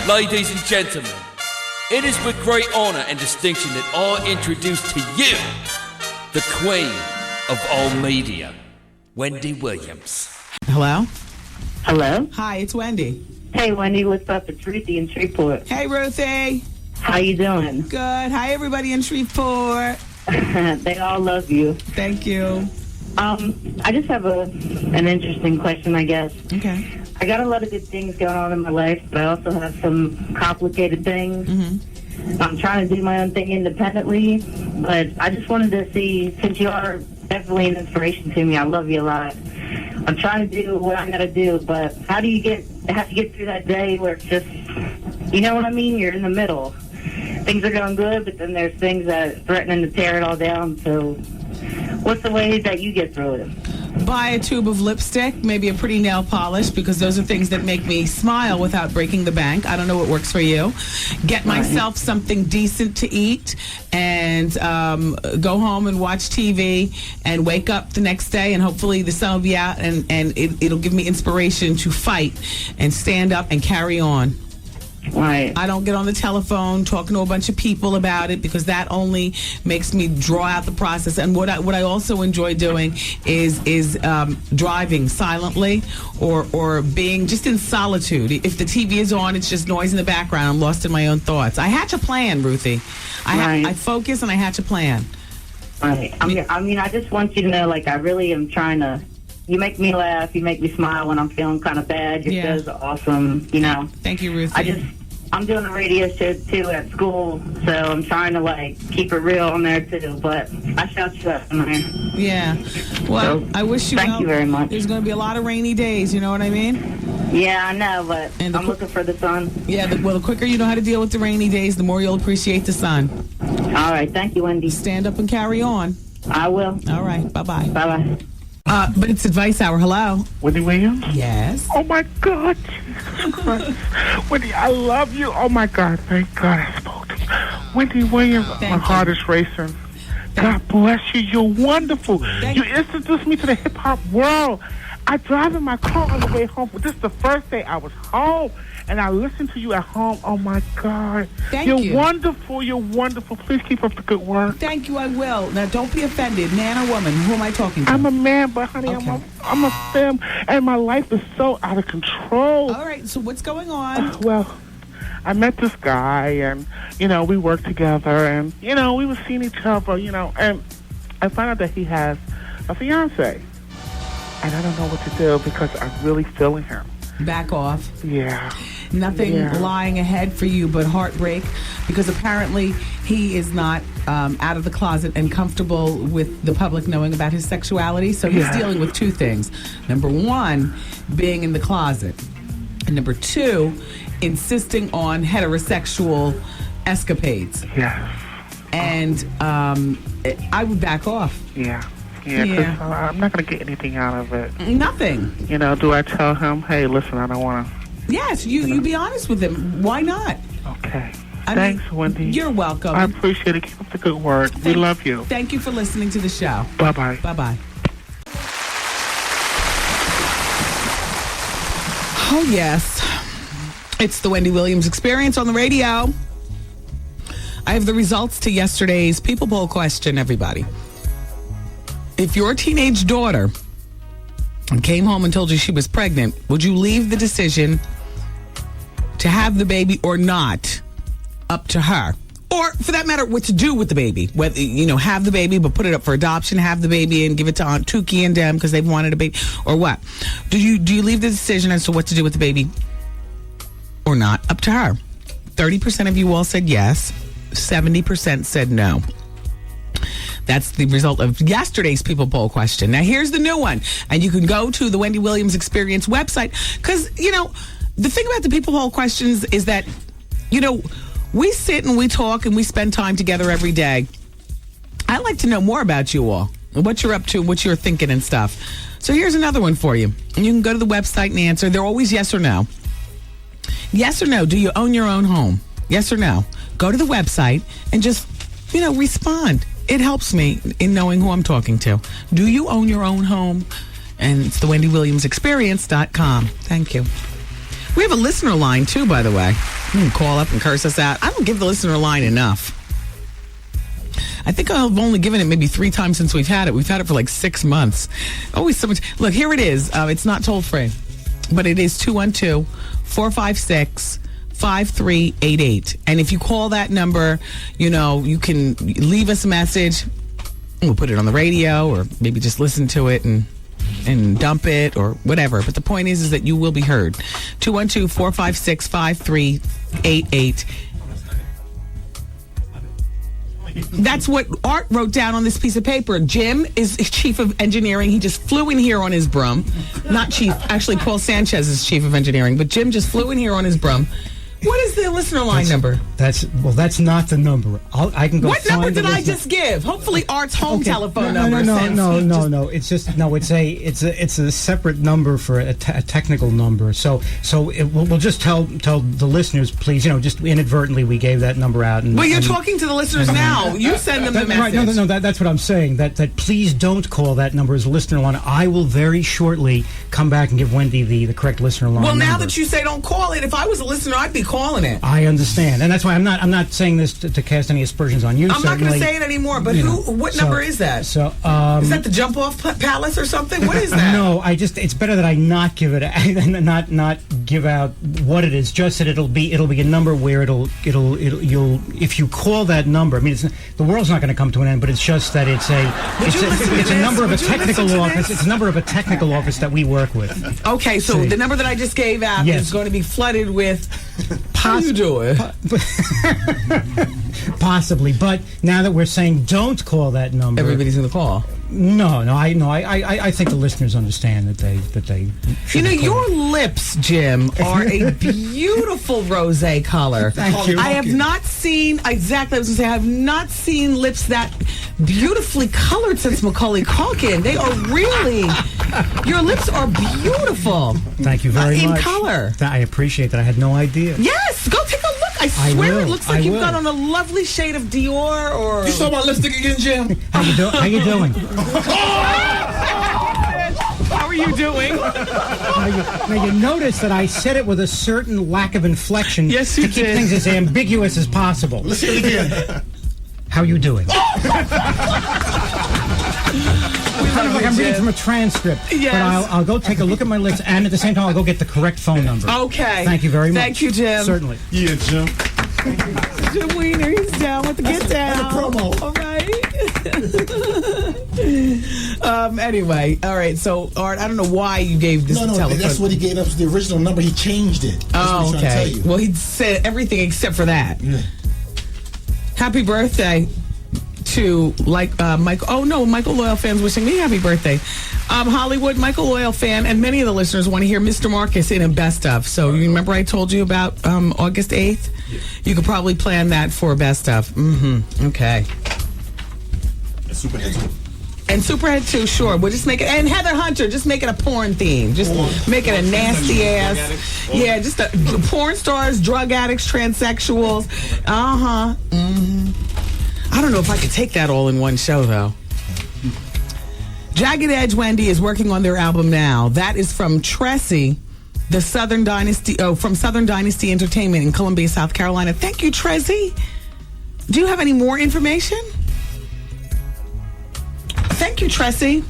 Ladies and gentlemen, it is with great honor and distinction that I introduce to you the queen of all media, Wendy Williams. Hello? Hello? Hi, it's Wendy. Hey, Wendy, what's up? It's Ruthie in Shreveport. Hey, Ruthie. How you doing? Good. Hi, everybody in Shreveport. They all love you. Thank you. I just have an interesting question, I guess. Okay. I got a lot of good things going on in my life, but I also have some complicated things. Mm-hmm. I'm trying to do my own thing independently, but I just wanted to see, since you are definitely an inspiration to me, I love you a lot. I'm trying to do what I gotta do, but how do you get through that day where it's just, you know what I mean? You're in the middle. Things are going good, but then there's things that are threatening to tear it all down. So what's the way that you get through it? Buy a tube of lipstick, maybe a pretty nail polish, because those are things that make me smile without breaking the bank. I don't know what works for you. Get myself something decent to eat and go home and watch TV and wake up the next day, and hopefully the sun will be out, and it'll give me inspiration to fight and stand up and carry on. Right. I don't get on the telephone talking to a bunch of people about it, because that only makes me draw out the process. And what I also enjoy doing is driving silently or being just in solitude. If the TV is on, it's just noise in the background. I'm lost in my own thoughts. I hatch a plan, Ruthie. I focus and I hatch a plan. Right. I mean, I just want you to know, like, I really am trying to. You make me laugh. You make me smile when I'm feeling kind of bad. Your show's awesome. You know. Thank you, Ruthie. I'm doing a radio show too at school, so I'm trying to like keep it real on there too. But I shout you out tonight. Yeah. Well, So, I wish you. Thank you very much. There's going to be a lot of rainy days. You know what I mean? Yeah, I know, but I'm looking for the sun. Yeah. The quicker you know how to deal with the rainy days, the more you'll appreciate the sun. All right. Thank you, Wendy. Stand up and carry on. I will. All right. Bye-bye. Bye-bye. But it's Advice Hour. Hello. Wendy Williams? Yes. Oh, my God. Wendy, I love you. Oh, my God. Thank God I spoke to you. Wendy Williams, my heart is racing. God bless you. You're wonderful. You introduced me to the hip-hop world. I drive in my car on the way home. This is the first day I was home, and I listened to you at home. Oh, my God. Thank you. You're wonderful. You're wonderful. Please keep up the good work. Thank you, I will. Now, don't be offended. Man or woman? Who am I talking to? I'm a man, but, honey, Okay. I'm a femme, and my life is so out of control. All right, so what's going on? Well, I met this guy, and, you know, we worked together, and, you know, we were seeing each other, you know, and I found out that he has a fiance. And I don't know what to do because I'm really feeling him. Back off. Yeah. Nothing lying ahead for you but heartbreak, because apparently he is not out of the closet and comfortable with the public knowing about his sexuality. So he's dealing with two things. Number one, being in the closet. And number two, insisting on heterosexual escapades. Yeah. And I would back off. Yeah. Yeah, 'cause I'm not going to get anything out of it. Nothing. You know, do I tell him, hey, listen, I don't want to... Yes, you be honest with him. Why not? Okay. Thanks, Wendy. You're welcome. I appreciate it. Keep up the good work. We love you. Thank you for listening to the show. Bye-bye. Bye-bye. Oh, yes. It's the Wendy Williams Experience on the radio. I have the results to yesterday's People Poll question, everybody. If your teenage daughter came home and told you she was pregnant, would you leave the decision to have the baby or not up to her? Or, for that matter, what to do with the baby. Whether, you know, have the baby but put it up for adoption, have the baby and give it to Aunt Tukey and them because they've wanted a baby, or what? Do you leave the decision as to what to do with the baby or not up to her? 30% of you all said yes. 70% said no. That's the result of yesterday's People Poll question. Now, here's the new one. And you can go to the Wendy Williams Experience website. Because, you know, the thing about the People Poll questions is that, you know, we sit and we talk and we spend time together every day. I'd like to know more about you all, what you're up to, what you're thinking and stuff. So here's another one for you. And you can go to the website and answer. They're always yes or no. Yes or no, do you own your own home? Yes or no? Go to the website and just, you know, respond. It helps me in knowing who I'm talking to. Do you own your own home? And it's the WendyWilliamsExperience.com. Thank you. We have a listener line, too, by the way. You can call up and curse us out. I don't give the listener line enough. I think I've only given it maybe 3 times since we've had it. We've had it for like 6 months. Always so much. Look, here it is. It's not toll free, but it is 212-456-5388. And if you call that number, you can leave us a message. We'll put it on the radio, or maybe just listen to it and dump it or whatever. But the point is that you will be heard. 212-456-5388. That's what Art wrote down on this piece of paper. Jim is chief of engineering. He just flew in here on his broom. Not chief. Actually, Paul Sanchez is chief of engineering. But Jim just flew in here on his broom. What is the listener line number? That's not the number. I can go. What number did I just give? Hopefully, Art's home telephone number. No. It's a separate number for a technical number. So we'll just tell the listeners, please. Just inadvertently we gave that number out. Well, you're talking to the listeners now. You send them the message. Right? No. That's what I'm saying. That please don't call that number as a listener line. I will very shortly come back and give Wendy the correct listener line. Well, now number. that you say don't call it, if I was a listener, I'd be calling it. I understand, and that's why I'm not saying this to cast any aspersions on you. I'm not going to say it anymore. But what number is that? So is that the Jump Off Palace or something? What is that? No, it's better that I not give it, not give out what it is. Just that it'll be a number where you'll if you call that number. I mean, the world's not going to come to an end, but it's just that it's a number of a technical office. It's a number of a technical office that we work with. Okay, so the number that I just gave out is going to be flooded with. How you doing? Possibly, but now that we're saying don't call that number, everybody's going to call. No, I think the listeners understand that they. Your lips, Jim, are a beautiful rosé color. Thank you. I have not seen exactly. I was going to say I have not seen lips that beautifully colored since Macaulay Culkin. They are really. Your lips are beautiful. Thank you very much. In color. I appreciate that. I had no idea. Yes, go take a look. I swear it looks like you've got on a lovely shade of Dior or. You saw my lipstick again, Jim? How you doing? How are you doing? Now you notice that I said it with a certain lack of inflection to keep things as ambiguous as possible. Listen again. How you doing? I'm reading from a transcript. Yes. But I'll go take a look at my lips, and at the same time, I'll go get the correct phone number. Okay. Thank you very much. Thank you, Jim. Certainly. Yeah, Jim. Jim Wiener, he's down with the get down. And the promo. All right. Anyway, all right. So, Art, I don't know why you gave this telephone. That's what he gave us, the original number. He changed it. That's what he's trying to tell you. Well, he said everything except for that. Yeah. Happy birthday to Michael. Oh no, Michael Loyal fans wishing me happy birthday. Hollywood, Michael Loyal fan, and many of the listeners want to hear Mr. Marcus in a best of. So you remember I told you about August 8th? Yeah. You could probably plan that for a best of. Mm-hmm. Okay. And Superhead 2. And Superhead 2, sure. We'll just make it. And Heather Hunter, just make it a porn theme. Just make it a nasty ass. Yeah, just porn stars, drug addicts, transsexuals. Uh-huh. Mm-hmm. I don't know if I could take that all in one show, though. Jagged Edge Wendy is working on their album now. That is from Tressie, the Southern Dynasty, from Southern Dynasty Entertainment in Columbia, South Carolina. Thank you, Tressie. Do you have any more information? Thank you, Tressie.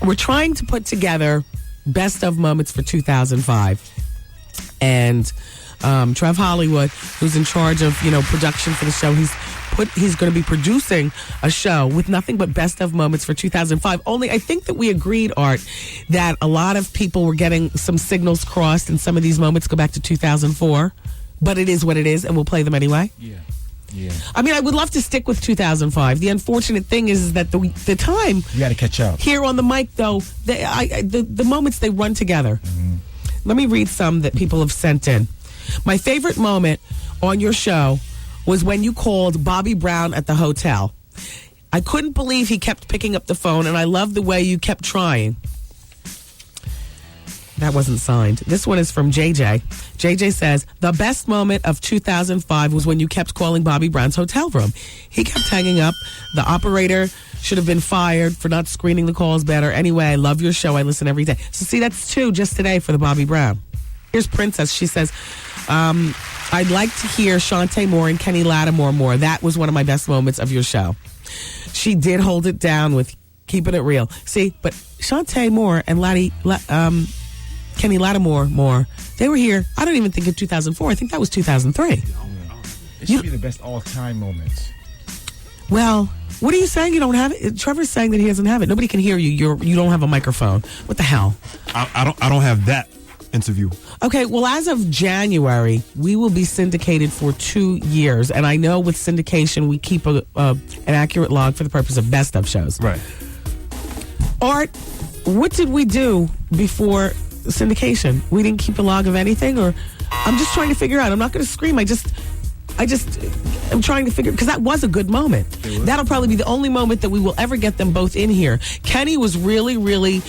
We're trying to put together best of moments for 2005. And Trev Hollywood, who's in charge of, production for the show, he's going to be producing a show with nothing but best of moments for 2005. Only I think that we agreed, Art, that a lot of people were getting some signals crossed and some of these moments go back to 2004. But it is what it is, and we'll play them anyway. Yeah. I mean, I would love to stick with 2005. The unfortunate thing is that the time... You got to catch up. Here on the mic, though, the moments, they run together. Mm-hmm. Let me read some that people have sent in. My favorite moment on your show was when you called Bobby Brown at the hotel. I couldn't believe he kept picking up the phone, and I loved the way you kept trying. That wasn't signed. This one is from JJ. JJ says, the best moment of 2005 was when you kept calling Bobby Brown's hotel room. He kept hanging up. The operator should have been fired for not screening the calls better. Anyway, I love your show. I listen every day. So see, that's 2 just today for the Bobby Brown. Here's Princess. She says, I'd like to hear Shantae Moore and Kenny Lattimore more. That was one of my best moments of your show. She did hold it down with keeping it real. See, but Shantae Moore and Kenny Lattimore they were here, I don't even think in 2004. I think that was 2003. It should be the best all-time moments. Well, what are you saying? You don't have it? Trevor's saying that he doesn't have it. Nobody can hear you. You don't have a microphone. What the hell? I don't have that interview. Okay, well, as of January, we will be syndicated for 2 years. And I know with syndication, we keep an accurate log for the purpose of best of shows. Right. Art, what did we do before syndication? We didn't keep a log of anything? Or I'm just trying to figure out. I'm not going to scream. I'm trying to figure, because that was a good moment. That'll probably be the only moment that we will ever get them both in here. Kenny was really, really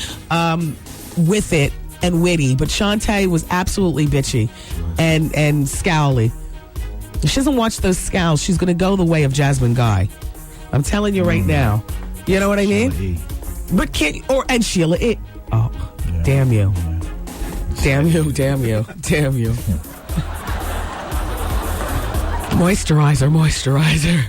with it and witty, but Shantae was absolutely bitchy and scowly. If she doesn't watch those scowls, she's going to go the way of Jasmine Guy. I'm telling you right now. You know what I mean? But and Sheila it. Oh, yeah. Damn you. Yeah. Damn you, damn you, damn you. Moisturizer.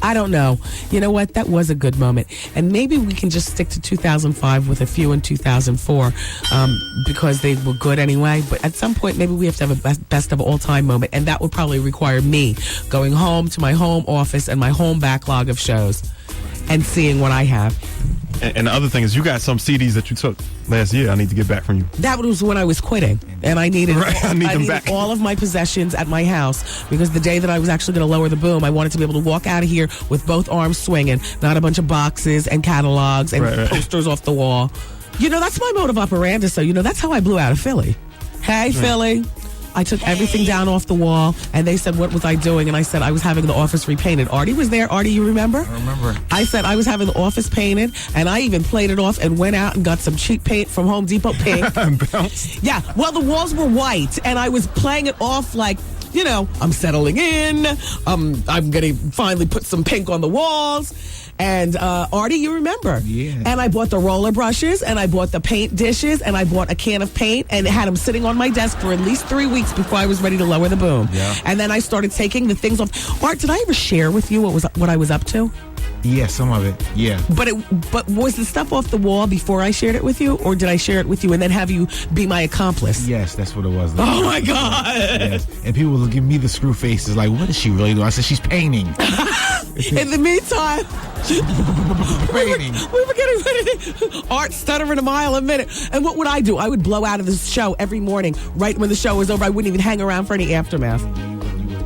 I don't know. You know what? That was a good moment. And maybe we can just stick to 2005 with a few in 2004 because they were good anyway. But at some point, maybe we have to have a best of all time moment. And that would probably require me going home to my home office and my home backlog of shows and seeing what I have. And the other thing is, you got some CDs that you took last year. I need to get back from you. That was when I was quitting, and I needed I needed back. All of my possessions at my house, because the day that I was actually going to lower the boom, I wanted to be able to walk out of here with both arms swinging, not a bunch of boxes and catalogs and posters off the wall. You know, that's my mode of operandi. So, that's how I blew out of Philly. Hey, Philly. I took everything down off the wall, and they said, what was I doing? And I said, I was having the office repainted. Artie was there. Artie, you remember? I remember. I said I was having the office painted, and I even played it off and went out and got some cheap paint from Home Depot pink. Bounced. Yeah, well, the walls were white, and I was playing it off like, I'm settling in. I'm going to finally put some pink on the walls. And Artie, you remember? Yeah. And I bought the roller brushes, and I bought the paint dishes, and I bought a can of paint, and had them sitting on my desk for at least 3 weeks before I was ready to lower the boom. Yeah. And then I started taking the things off. Art, did I ever share with you what I was up to? Yeah, some of it. Yeah. But was the stuff off the wall before I shared it with you, or did I share it with you and then have you be my accomplice? Yes, that's what it was. Oh my God! Yes. And people will give me the screw faces, like, what is she really doing? I said, she's painting. In the meantime, painting. we were getting ready to Art stuttering a mile a minute. And what would I do? I would blow out of the show every morning, right when the show was over. I wouldn't even hang around for any aftermath.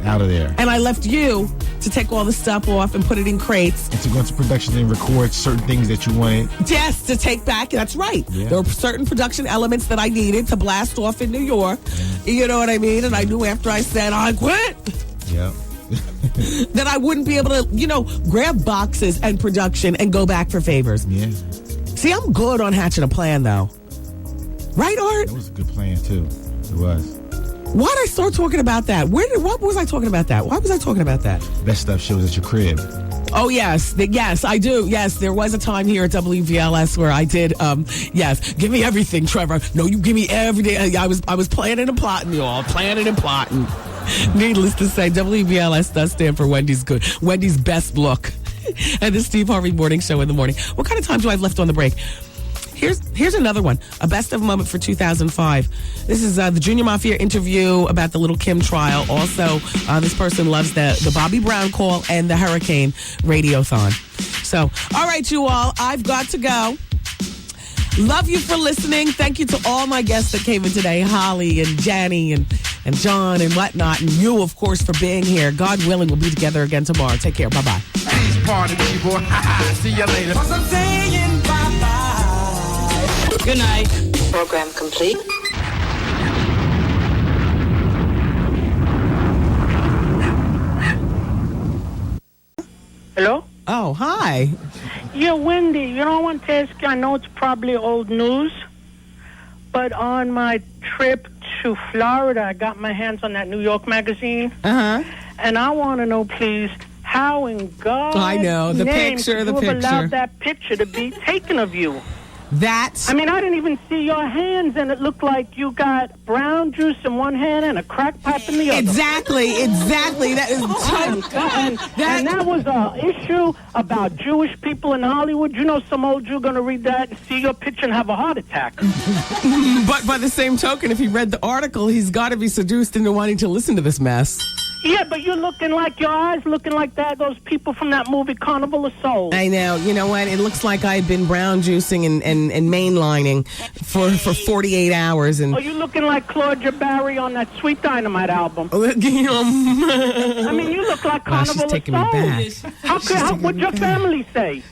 Out of there. And I left you to take all the stuff off and put it in crates. And to go into production and record certain things that you wanted. Yes, to take back. That's right. Yeah. There were certain production elements that I needed to blast off in New York. Yeah. You know what I mean? And I knew after I said, I quit. Yeah. that I wouldn't be able to, grab boxes and production and go back for favors. Yeah. See, I'm good on hatching a plan, though. Right, Art? That was a good plan, too. It was. Why did I start talking about that? What was I talking about that? Why was I talking about that? Best stuff shows at your crib. Oh, yes. Yes, I do. Yes, there was a time here at WVLS where I did, yes, give me everything, Trevor. No, you give me everything. I was planning and plotting, y'all. Planning and plotting. Needless to say, WVLS does stand for Wendy's best look. And the Steve Harvey Morning Show in the morning. What kind of time do I have left on the break? Here's another one, a best of moment for 2005. This is the Junior Mafia interview about the Little Kim trial. Also, this person loves the Bobby Brown call and the Hurricane Radiothon. So, all right, you all, I've got to go. Love you for listening. Thank you to all my guests that came in today, Holly and Janny and John and whatnot, and you, of course, for being here. God willing, we'll be together again tomorrow. Take care. Bye-bye. Peace, party people. See you later. I'm saying bye-bye. Good night. Program complete. Hello? Oh, hi. Yeah, Wendy, I want to ask you, I know it's probably old news, but on my trip to Florida, I got my hands on that New York magazine. Uh-huh. And I want to know, please, how in God's I know, the name picture, could the you have picture. allowed that picture to be taken of you? I mean, I didn't even see your hands, and it looked like you got brown juice in one hand and a crack pipe in the other. Exactly. That is and that was an issue about Jewish people in Hollywood. You know, some old Jew going to read that and see your picture and have a heart attack. But by the same token, if he read the article, he's got to be seduced into wanting to listen to this mess. Yeah, but you're looking like your eyes looking like that. Those people from that movie Carnival of Souls. I know. You know what? It looks like I've been brown juicing and mainlining for 48 hours. And oh, you looking like Claudia Barry on that Sweet Dynamite album. I mean, you look like Carnival of Souls. What'd your family say?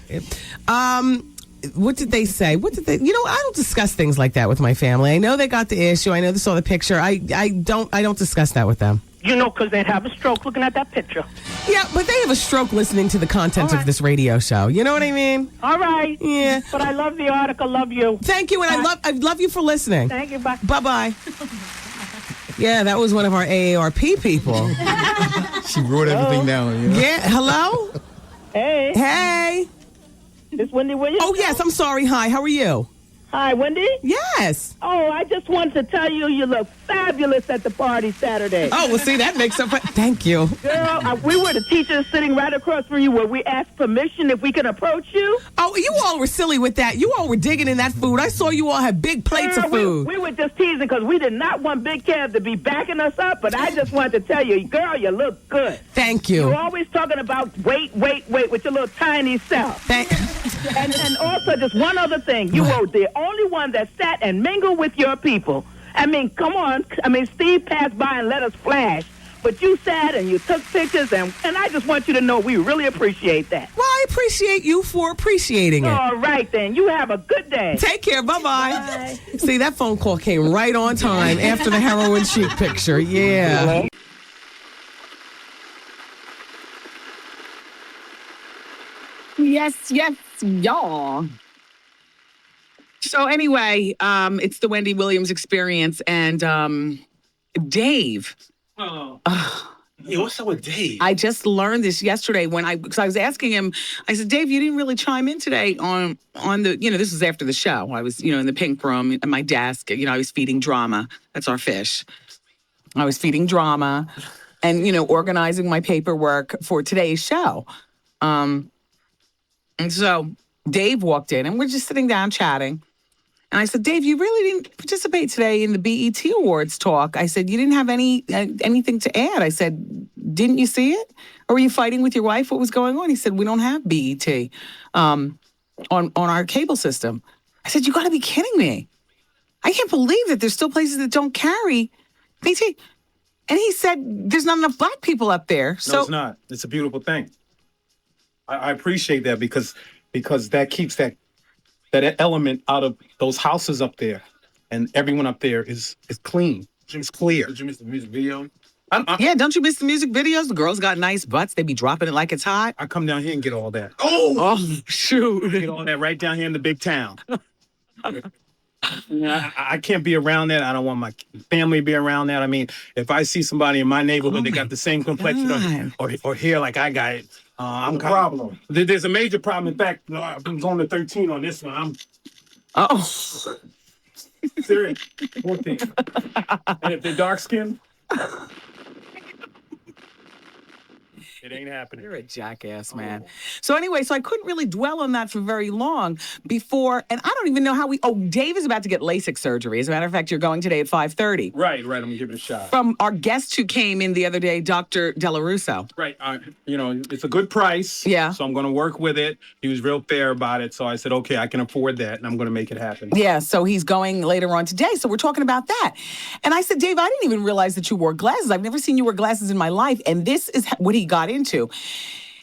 What did they say? You know, I don't discuss things like that with my family. I know they got the issue. I know they saw the picture. I don't discuss that with them. You know, because they'd have a stroke looking at that picture. Yeah, but they have a stroke listening to the content of this radio show. You know what I mean? All right. Yeah. But I love the article. Love you. Thank you, and I love you for listening. Thank you. Bye. Bye-bye. Yeah, that was one of our AARP people. She wrote everything down. You know? Yeah, hello? Hey. Hey. This Wendy Williams? Oh, yes, I'm sorry. Hi, how are you? Hi, Wendy? Yes. Oh, I just wanted to tell you look fabulous at the party Saturday. Oh, well, see, that makes up for... Thank you. Girl, we were the teachers sitting right across from you where we asked permission if we could approach you. Oh, you all were silly with that. You all were digging in that food. I saw you all have big plates of food. We were just teasing because we did not want Big Kev to be backing us up, but I just wanted to tell you, girl, you look good. Thank you. You're always talking about weight with your little tiny self. And also, just one other thing. You were the only one that sat and mingled with your people. I mean, come on. I mean, Steve passed by and let us flash. But you sat and you took pictures, and I just want you to know we really appreciate that. Well, I appreciate you for appreciating it. All right, then. You have a good day. Take care. Bye-bye. Bye. See, that phone call came right on time after the heroin chic picture. Yeah. Yes, y'all. So anyway, it's the Wendy Williams experience, and Dave. Yeah, what's up with Dave? I just learned this yesterday because I was asking him. I said, Dave, you didn't really chime in today on the, this was after the show. I was, in the pink room at my desk. I was feeding Drama. That's our fish. I was feeding Drama, and organizing my paperwork for today's show. And so Dave walked in, and we're just sitting down chatting. And I said, Dave, you really didn't participate today in the BET Awards talk. I said, you didn't have anything to add. I said, didn't you see it? Or were you fighting with your wife? What was going on? He said, we don't have BET on our cable system. I said, you got to be kidding me. I can't believe that there's still places that don't carry BET. And he said, there's not enough black people up there. No, it's not. It's a beautiful thing. I appreciate that because that keeps that element out of those houses up there, and everyone up there is clean. It's clear. Did you miss the music video? Yeah, don't you miss the music videos? The girls got nice butts. They be dropping it like it's hot. I come down here and get all that. Oh, shoot. Get all that right down here in the big town. I can't be around that. I don't want my family to be around that. I mean, if I see somebody in my neighborhood that got the same complexion or hair like I got it, I'm problem. There's a major problem. In fact, I'm going to 13 on this one. Serious. 14. And if they're dark skinned, it ain't happening. You're a jackass, man. So anyway, I couldn't really dwell on that for very long before, and I don't even know how Dave is about to get LASIK surgery. As a matter of fact, you're going today at 5:30. Right. I'm going to give it a shot. From our guest who came in the other day, Dr. Della Russo. Right. It's a good price. Yeah. So I'm going to work with it. He was real fair about it. So I said, okay, I can afford that, and I'm going to make it happen. Yeah, so he's going later on today. So we're talking about that. And I said, Dave, I didn't even realize that you wore glasses. I've never seen you wear glasses in my life. And this is what he got into.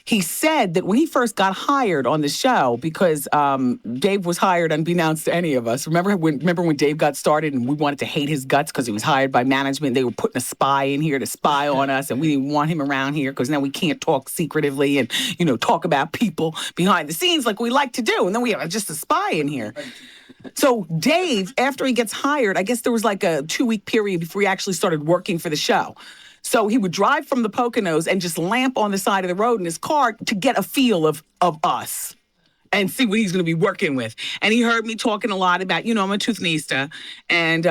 He said that when he first got hired on the show, because Dave was hired unbeknownst to any of us. Remember when Dave got started and we wanted to hate his guts because he was hired by management? They were putting a spy in here to spy on us, and we didn't want him around here because now we can't talk secretively and, talk about people behind the scenes like we like to do. And then we have just a spy in here. So Dave, after he gets hired, I guess there was like a 2-week period before he actually started working for the show. So he would drive from the Poconos and just lamp on the side of the road in his car to get a feel of us. and see what he's going to be working with. And he heard me talking a lot about, I'm a toothnista and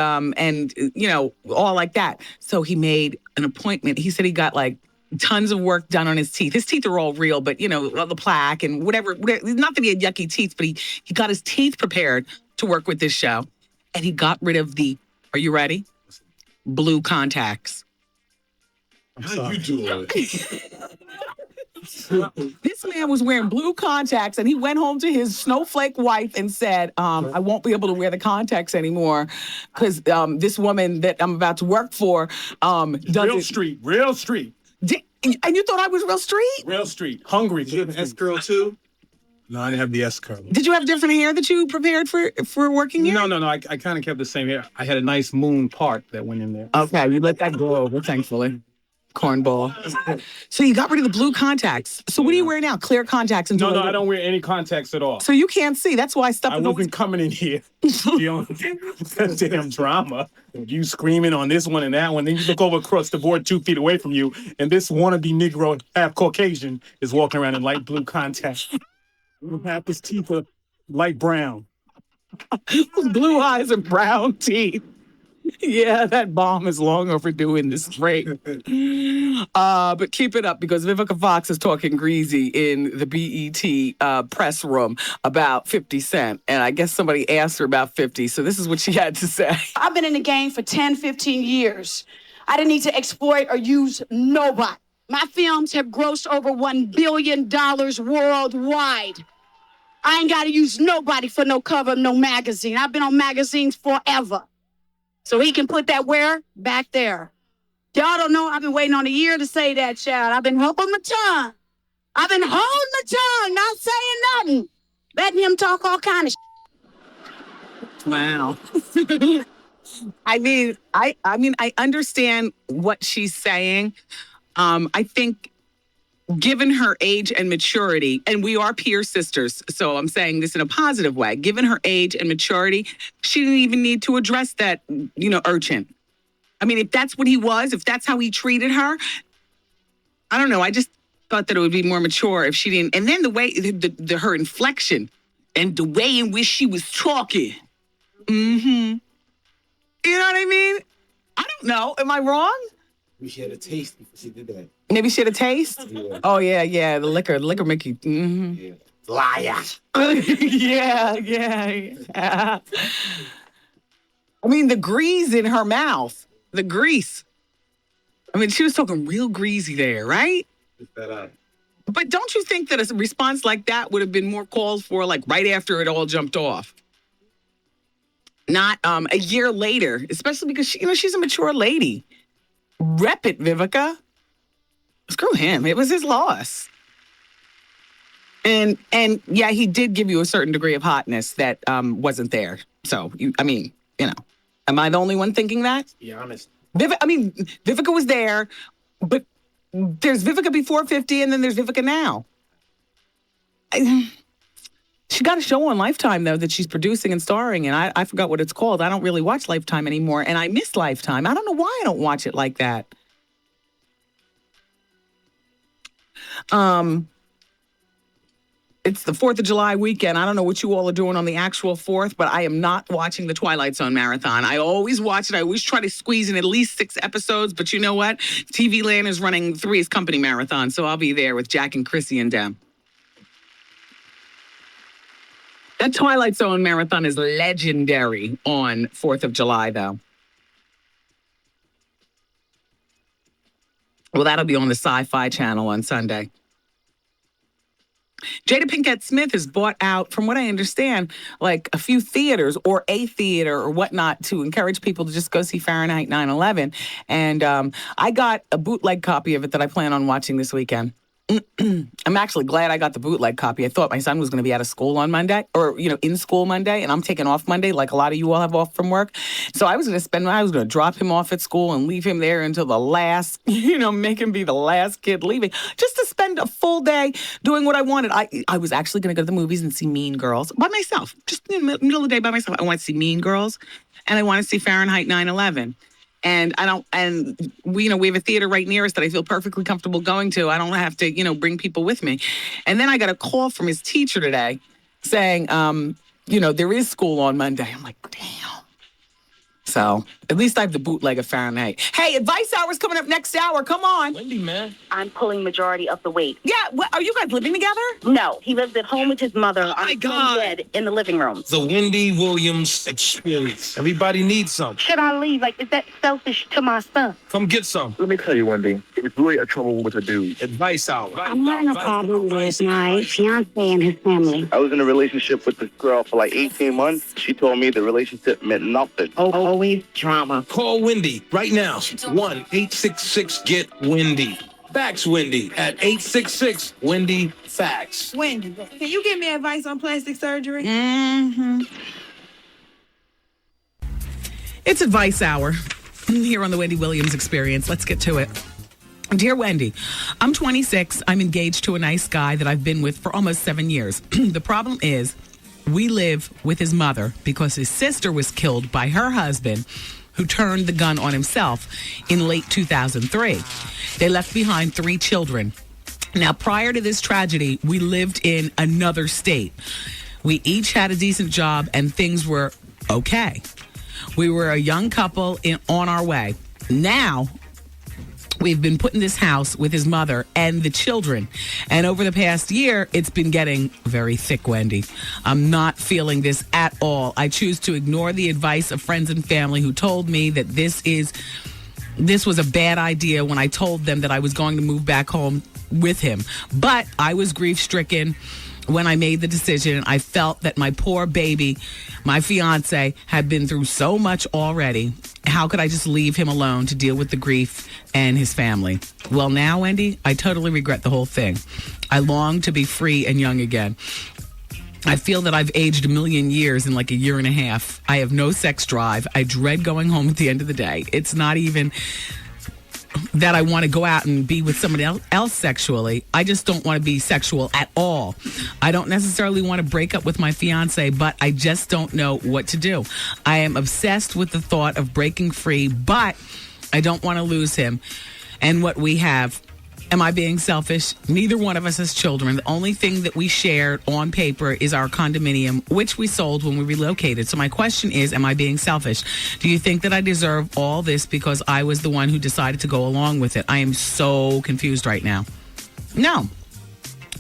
all like that. So he made an appointment. He said he got like tons of work done on his teeth. His teeth are all real, but all the plaque and whatever. Not that he had yucky teeth, but he got his teeth prepared to work with this show. And he got rid of are you ready? Blue contacts. How you doing? This man was wearing blue contacts, and he went home to his snowflake wife and said, I won't be able to wear the contacts anymore because this woman that I'm about to work for Real street. And you thought I was real street? Real street. Hungry. Did you have an S-curl too? No, I didn't have the S-curl. Did you have different hair that you prepared for working here? No. I kind of kept the same hair. I had a nice moon part that went in there. Okay, you let that go over, thankfully. Cornball. So you got rid of the blue contacts. So what do you wear now? Clear contacts? And No, I don't wear any contacts at all. So you can't see. That's why I wasn't coming in here. That damn drama. You screaming on this one and that one. Then you look over across the board 2 feet away from you, and this wannabe Negro, half Caucasian, is walking around in light blue contacts. Half his teeth are light brown. Blue eyes and brown teeth. Yeah, that bomb is long overdue in this break. But keep it up because Vivica Fox is talking greasy in the BET press room about 50 Cent. And I guess somebody asked her about 50. So this is what she had to say. I've been in the game for 10, 15 years. I didn't need to exploit or use nobody. My films have grossed over $1 billion worldwide. I ain't got to use nobody for no cover of no magazine. I've been on magazines forever. So he can put that where? Back there. Y'all don't know, I've been waiting on a year to say that, child. I've been holding my tongue. I've been holding my tongue, not saying nothing. Letting him talk all kind of Wow. I mean, I understand what she's saying. I think given her age and maturity, and we are peer sisters, so I'm saying this in a positive way, given her age and maturity, she didn't even need to address that, urchin. I mean, if that's what he was, if that's how he treated her, I don't know. I just thought that it would be more mature if she didn't. And then the way, her inflection and the way in which she was talking. You know what I mean? I don't know. Am I wrong? Maybe she had a taste before she did that. Maybe she had a taste? Yeah. Oh, yeah. The liquor make you. Yeah. Liar. Yeah. I mean, the grease in her mouth. The grease. I mean, she was talking real greasy there, right? But don't you think that a response like that would have been more called for, like, right after it all jumped off? Not a year later, especially because, she's a mature lady. Rep it, Vivica. Screw him. It was his loss. And yeah, he did give you a certain degree of hotness that wasn't there. So, am I the only one thinking that? Be honest. Vivica was there, but there's Vivica before 50 and then there's Vivica now. She got a show on Lifetime, though, that she's producing and starring in. I forgot what it's called. I don't really watch Lifetime anymore, and I miss Lifetime. I don't know why I don't watch it like that. It's the 4th of July weekend. I don't know what you all are doing on the actual 4th, but I am not watching the Twilight Zone marathon. I always watch it. I always try to squeeze in at least 6 episodes, but you know what? TV Land is running Three's Company marathon, so I'll be there with Jack and Chrissy and them. That Twilight Zone marathon is legendary on 4th of July, though. Well, that'll be on the Sci-Fi Channel on Sunday. Jada Pinkett Smith has bought out, from what I understand, like a few theaters or a theater or whatnot to encourage people to just go see Fahrenheit 9/11. And I got a bootleg copy of it that I plan on watching this weekend. I'm actually glad I got the bootleg copy. I thought my son was going to be out of school on Monday or, in school Monday, and I'm taking off Monday like a lot of you all have off from work. So I was going to drop him off at school and leave him there until the last, make him be the last kid leaving, just to spend a full day doing what I wanted. I was actually going to go to the movies and see Mean Girls by myself, just in the middle of the day by myself. I want to see Mean Girls and I want to see Fahrenheit 9/11. And we have a theater right near us that I feel perfectly comfortable going to. I don't have to, bring people with me. And then I got a call from his teacher today. saying, there is school on Monday. I'm like, damn. So at least I have the bootleg of Fahrenheit. Hey, advice hour's coming up next hour. Come on. Wendy, man. I'm pulling majority of the weight. Yeah, are you guys living together? No, he lives at home with his mother on his bed in the living room. The Wendy Williams experience. Everybody needs some. Should I leave? Like, is that selfish to my son? Come get some. Let me tell you, Wendy, it's really a trouble with a dude. Advice hour. I'm having a problem with my fiance and his family. I was in a relationship with this girl for like 18 months. She told me the relationship meant nothing. Always drama. Call Wendy right now. 1-866-GET-WENDY. Fax Wendy at 866-WENDY-FAX. Wendy, can you give me advice on plastic surgery? Mm-hmm. It's advice hour here on the Wendy Williams Experience. Let's get to it. Dear Wendy, I'm 26. I'm engaged to a nice guy that I've been with for almost 7 years. The problem is we live with his mother because his sister was killed by her husband, who turned the gun on himself in late 2003. They left behind 3 children. Now, prior to this tragedy, we lived in another state. We each had a decent job and things were okay. We were a young couple on our way. Now, we've been put in this house with his mother and the children. And over the past year, it's been getting very thick, Wendy. I'm not feeling this at all. I choose to ignore the advice of friends and family who told me that this was a bad idea when I told them that I was going to move back home with him. But I was grief-stricken when I made the decision. I felt that my poor baby, my fiance, had been through so much already. How could I just leave him alone to deal with the grief and his family? Well, now, Wendy, I totally regret the whole thing. I long to be free and young again. I feel that I've aged a million years in like a year and a half. I have no sex drive. I dread going home at the end of the day. It's not even that I want to go out and be with somebody else sexually. I just don't want to be sexual at all. I don't necessarily want to break up with my fiance, but I just don't know what to do. I am obsessed with the thought of breaking free, but I don't want to lose him and what we have. Am I being selfish? Neither one of us has children. The only thing that we shared on paper is our condominium, which we sold when we relocated. So my question is, am I being selfish? Do you think that I deserve all this because I was the one who decided to go along with it? I am so confused right now. No.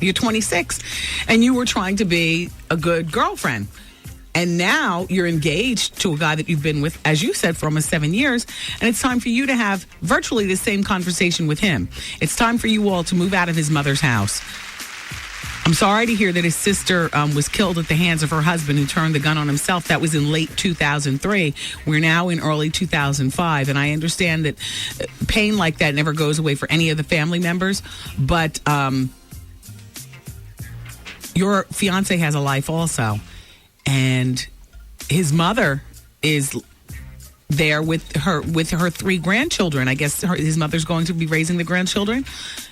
You're 26 and you were trying to be a good girlfriend. And now you're engaged to a guy that you've been with, as you said, for almost 7 years. And it's time for you to have virtually the same conversation with him. It's time for you all to move out of his mother's house. I'm sorry to hear that his sister was killed at the hands of her husband who turned the gun on himself. That was in late 2003. We're now in early 2005. And I understand that pain like that never goes away for any of the family members. But your fiance has a life also. And his mother is there with her 3 grandchildren. I guess his mother's going to be raising the grandchildren.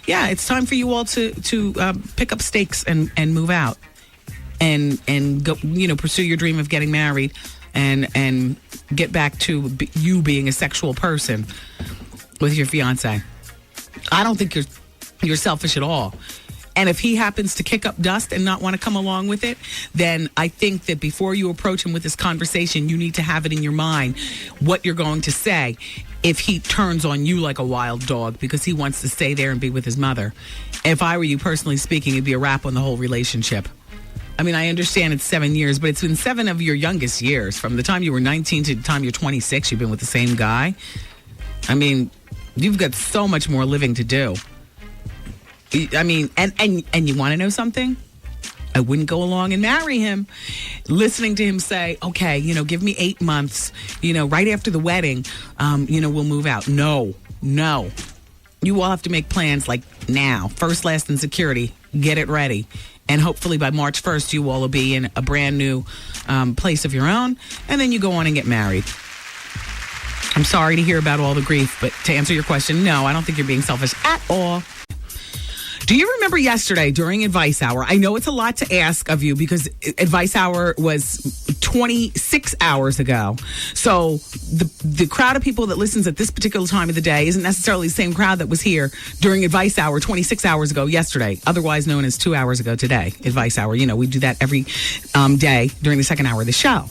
Yeah, it's time for you all to pick up stakes and move out and go, pursue your dream of getting married and get back to you being a sexual person with your fiance. I don't think you're selfish at all. And if he happens to kick up dust and not want to come along with it, then I think that before you approach him with this conversation, you need to have it in your mind what you're going to say if he turns on you like a wild dog because he wants to stay there and be with his mother. If I were you, personally speaking, it'd be a wrap on the whole relationship. I mean, I understand it's 7 years, but it's been 7 of your youngest years. From the time you were 19 to the time you're 26, you've been with the same guy. I mean, you've got so much more living to do. I mean, and you want to know something? I wouldn't go along and marry him. Listening to him say, okay, give me 8 months, right after the wedding, we'll move out. No. You all have to make plans like now. First, last, and security. Get it ready. And hopefully by March 1st, you all will be in a brand new place of your own. And then you go on and get married. I'm sorry to hear about all the grief, but to answer your question, no, I don't think you're being selfish at all. Do you remember yesterday during Advice Hour? I know it's a lot to ask of you because Advice Hour was 26 hours ago. So the crowd of people that listens at this particular time of the day isn't necessarily the same crowd that was here during Advice Hour 26 hours ago yesterday, otherwise known as 2 hours ago today. Advice Hour. You know, we do that every day during the second hour of the show.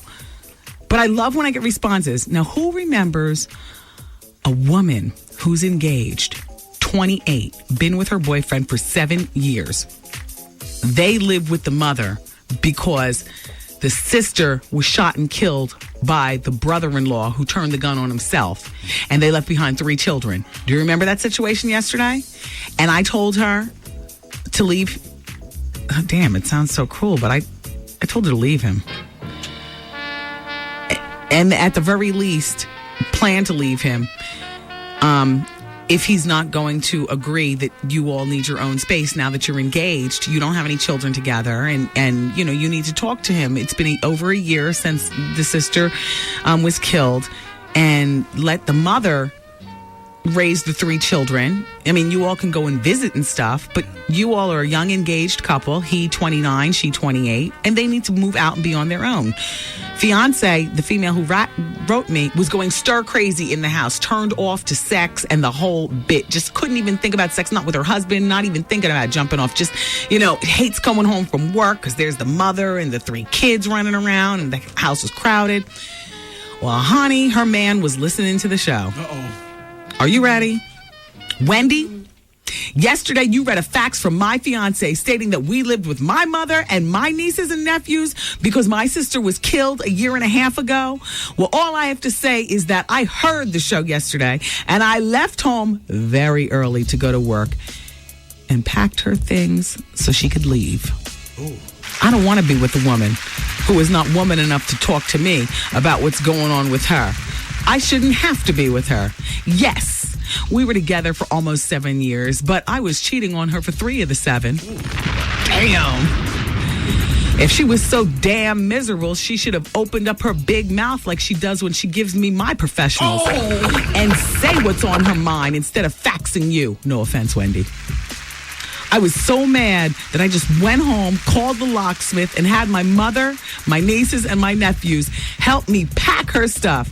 But I love when I get responses. Now, who remembers a woman who's engaged, 28, been with her boyfriend for 7 years? They live with the mother because the sister was shot and killed by the brother-in-law who turned the gun on himself. And they left behind 3 children. Do you remember that situation yesterday? And I told her to leave. Oh, damn, it sounds so cruel, but I told her to leave him. And at the very least, plan to leave him if he's not going to agree that you all need your own space now that you're engaged. You don't have any children together, and you know, you need to talk to him. It's been over a year since the sister was killed, and let the mother raise the 3 children. I mean, you all can go and visit and stuff, but you all are a young engaged couple. He 29, she 28, and they need to move out and be on their own. Fiance, the female who wrote me, was going stir crazy in the house, turned off to sex and the whole bit. Just couldn't even think about sex, not with her husband, not even thinking about jumping off. Just, you know, hates coming home from work because there's the mother and the 3 kids running around and the house is crowded. Well, honey, her man was listening to the show. Uh-oh. Are you ready? Wendy, yesterday you read a fax from my fiance stating that we lived with my mother and my nieces and nephews because my sister was killed a year and a half ago. Well, all I have to say is that I heard the show yesterday and I left home very early to go to work and packed her things so she could leave. Ooh. I don't want to be with a woman who is not woman enough to talk to me about what's going on with her. I shouldn't have to be with her. Yes, we were together for almost 7 years, but I was cheating on her for 3 of the 7. Damn. If she was so damn miserable, she should have opened up her big mouth like she does when she gives me my professionals and say what's on her mind instead of faxing you. No offense, Wendy. I was so mad that I just went home, called the locksmith, and had my mother, my nieces, and my nephews help me pack her stuff.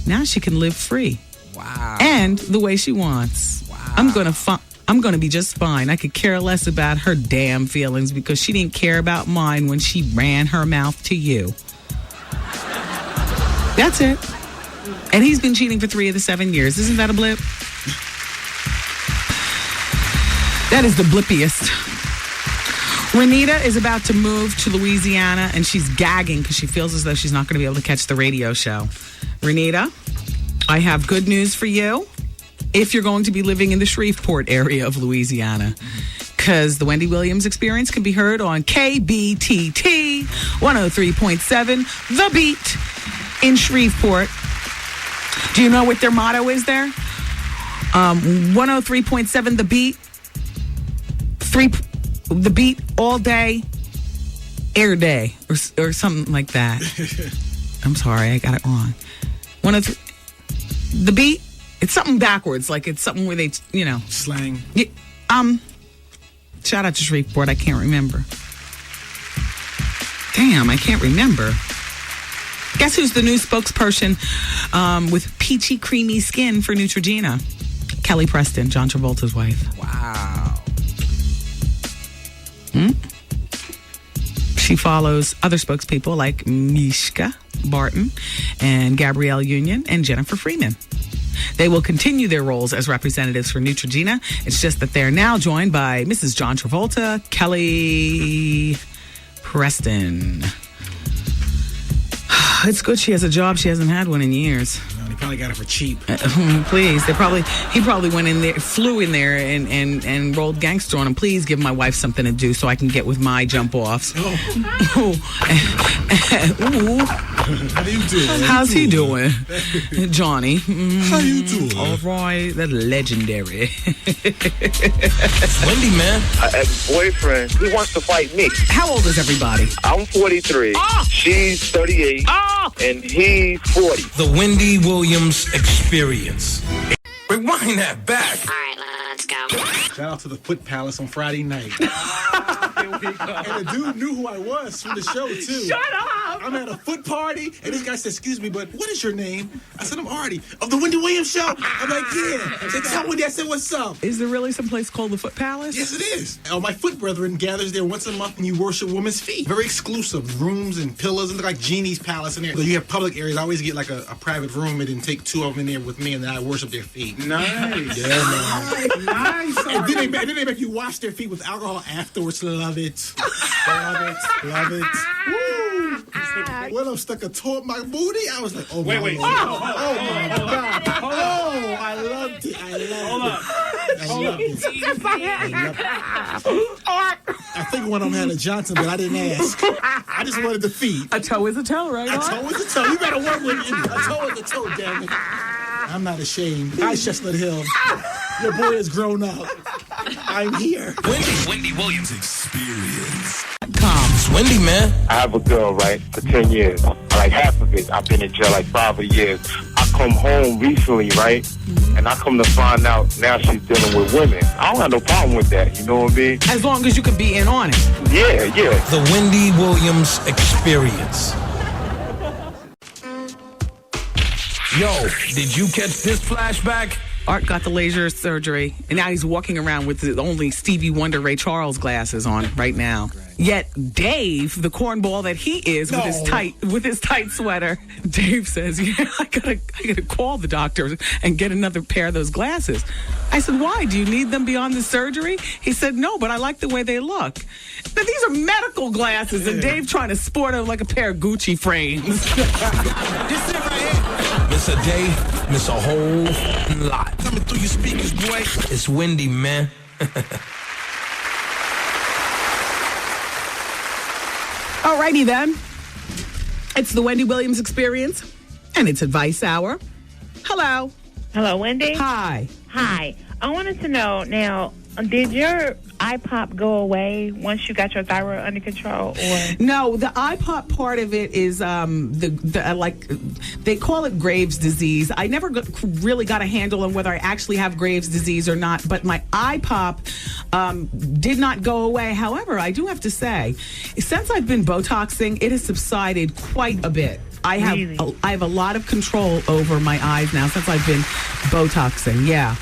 Now she can live free. Wow. And the way she wants. Wow. I'm gonna be just fine. I could care less about her damn feelings because she didn't care about mine when she ran her mouth to you. That's it. And he's been cheating for 3 of the 7 years. Isn't that a blip? That is the blippiest. Renita is about to move to Louisiana, and she's gagging because she feels as though she's not going to be able to catch the radio show. Renita, I have good news for you if you're going to be living in the Shreveport area of Louisiana, because the Wendy Williams Experience can be heard on KBTT 103.7, The Beat in Shreveport. Do you know what their motto is there? 103.7, The Beat. The Beat all day, air day, or something like that. I'm sorry, I got it wrong. 103. The Beat, it's something backwards, like it's something where they, you know. Slang. Yeah, shout out to Shreveport, I can't remember. Damn, I can't remember. Guess who's the new spokesperson with peachy, creamy skin for Neutrogena? Kelly Preston, John Travolta's wife. Wow. She follows other spokespeople like Mishka Barton and Gabrielle Union and Jennifer Freeman. They will continue their roles as representatives for Neutrogena. It's just that they're now joined by Mrs. John Travolta, Kelly Preston. It's good she has a job. She hasn't had one in years. They probably got it for cheap. Please, he probably went in there, flew in there, and rolled gangster on him. Please give my wife something to do so I can get with my jump offs. Oh. How do you do? How's he doing, Johnny? How you doing? All right, that's legendary. Wendy, man, I have a boyfriend. He wants to fight me. How old is everybody? I'm 43. She's 38. And he's 40. The Wendy Williams Experience. Rewind that back. All right, let's Let's go. Shout out to the Foot Palace on Friday night. And the dude knew who I was from the show, too. Shut up! I'm at a foot party, and this guy said, excuse me, but what is your name? I said, I'm Artie, of the Wendy Williams Show. I'm like, yeah. He said, tell Wendy. I said, what's up? Is there really some place called the Foot Palace? Yes, it is. My foot brethren gathers there once a month, and you worship women's feet. Very exclusive rooms and pillars, and like Genie's Palace in there. So you have public areas. I always get like a private room and then take two of them in there with me, and then I worship their feet. Nice. Yeah, man. Nice. And then they make you wash their feet with alcohol afterwards. Love it. Love it. Love it. Woo. When I'm stuck a toe up my booty, I was like, oh, my wait. Lord. Oh, my God. Oh, I loved it. I loved it. I think one of them had a Johnson, but I didn't ask. I just wanted the feet. A toe is a toe, right? A toe is a toe. You better work with it. A toe is a toe, damn it. I'm not ashamed. Hi, Chestnut Hill. Your boy has grown up. I'm here. Wendy Williams Experience. It's Wendy, man. I have a girl, right, for 10 years. Like half of it, I've been in jail like 5 years. I come home recently, right? And I come to find out now she's dealing with women. I don't have no problem with that, you know what I mean? As long as you can be in on it. Yeah. The Wendy Williams Experience. Yo, did you catch this flashback? Art got the laser surgery, and now he's walking around with the only Stevie Wonder Ray Charles glasses on right now. Yet Dave, the cornball that he is, with his tight sweater, Dave says, "Yeah, I gotta call the doctor and get another pair of those glasses." I said, "Why? Do you need them beyond the surgery?" He said, "No, but I like the way they look." Now, these are medical glasses, and Dave trying to sport them like a pair of Gucci frames. This it right here. Miss a day, miss a whole lot. Coming through your speakers, boy. It's Wendy, man. Alrighty then. It's the Wendy Williams Experience, and it's Advice Hour. Hello. Hello, Wendy. Hi. Hi. I wanted to know now, did your eye pop go away once you got your thyroid under control? Or no, the eye pop part of it is like they call it Graves' disease. I never really got a handle on whether I actually have Graves' disease or not, but my eye pop did not go away. However, I do have to say, since I've been Botoxing, it has subsided quite a bit. I have a lot of control over my eyes now since I've been Botoxing. Yeah.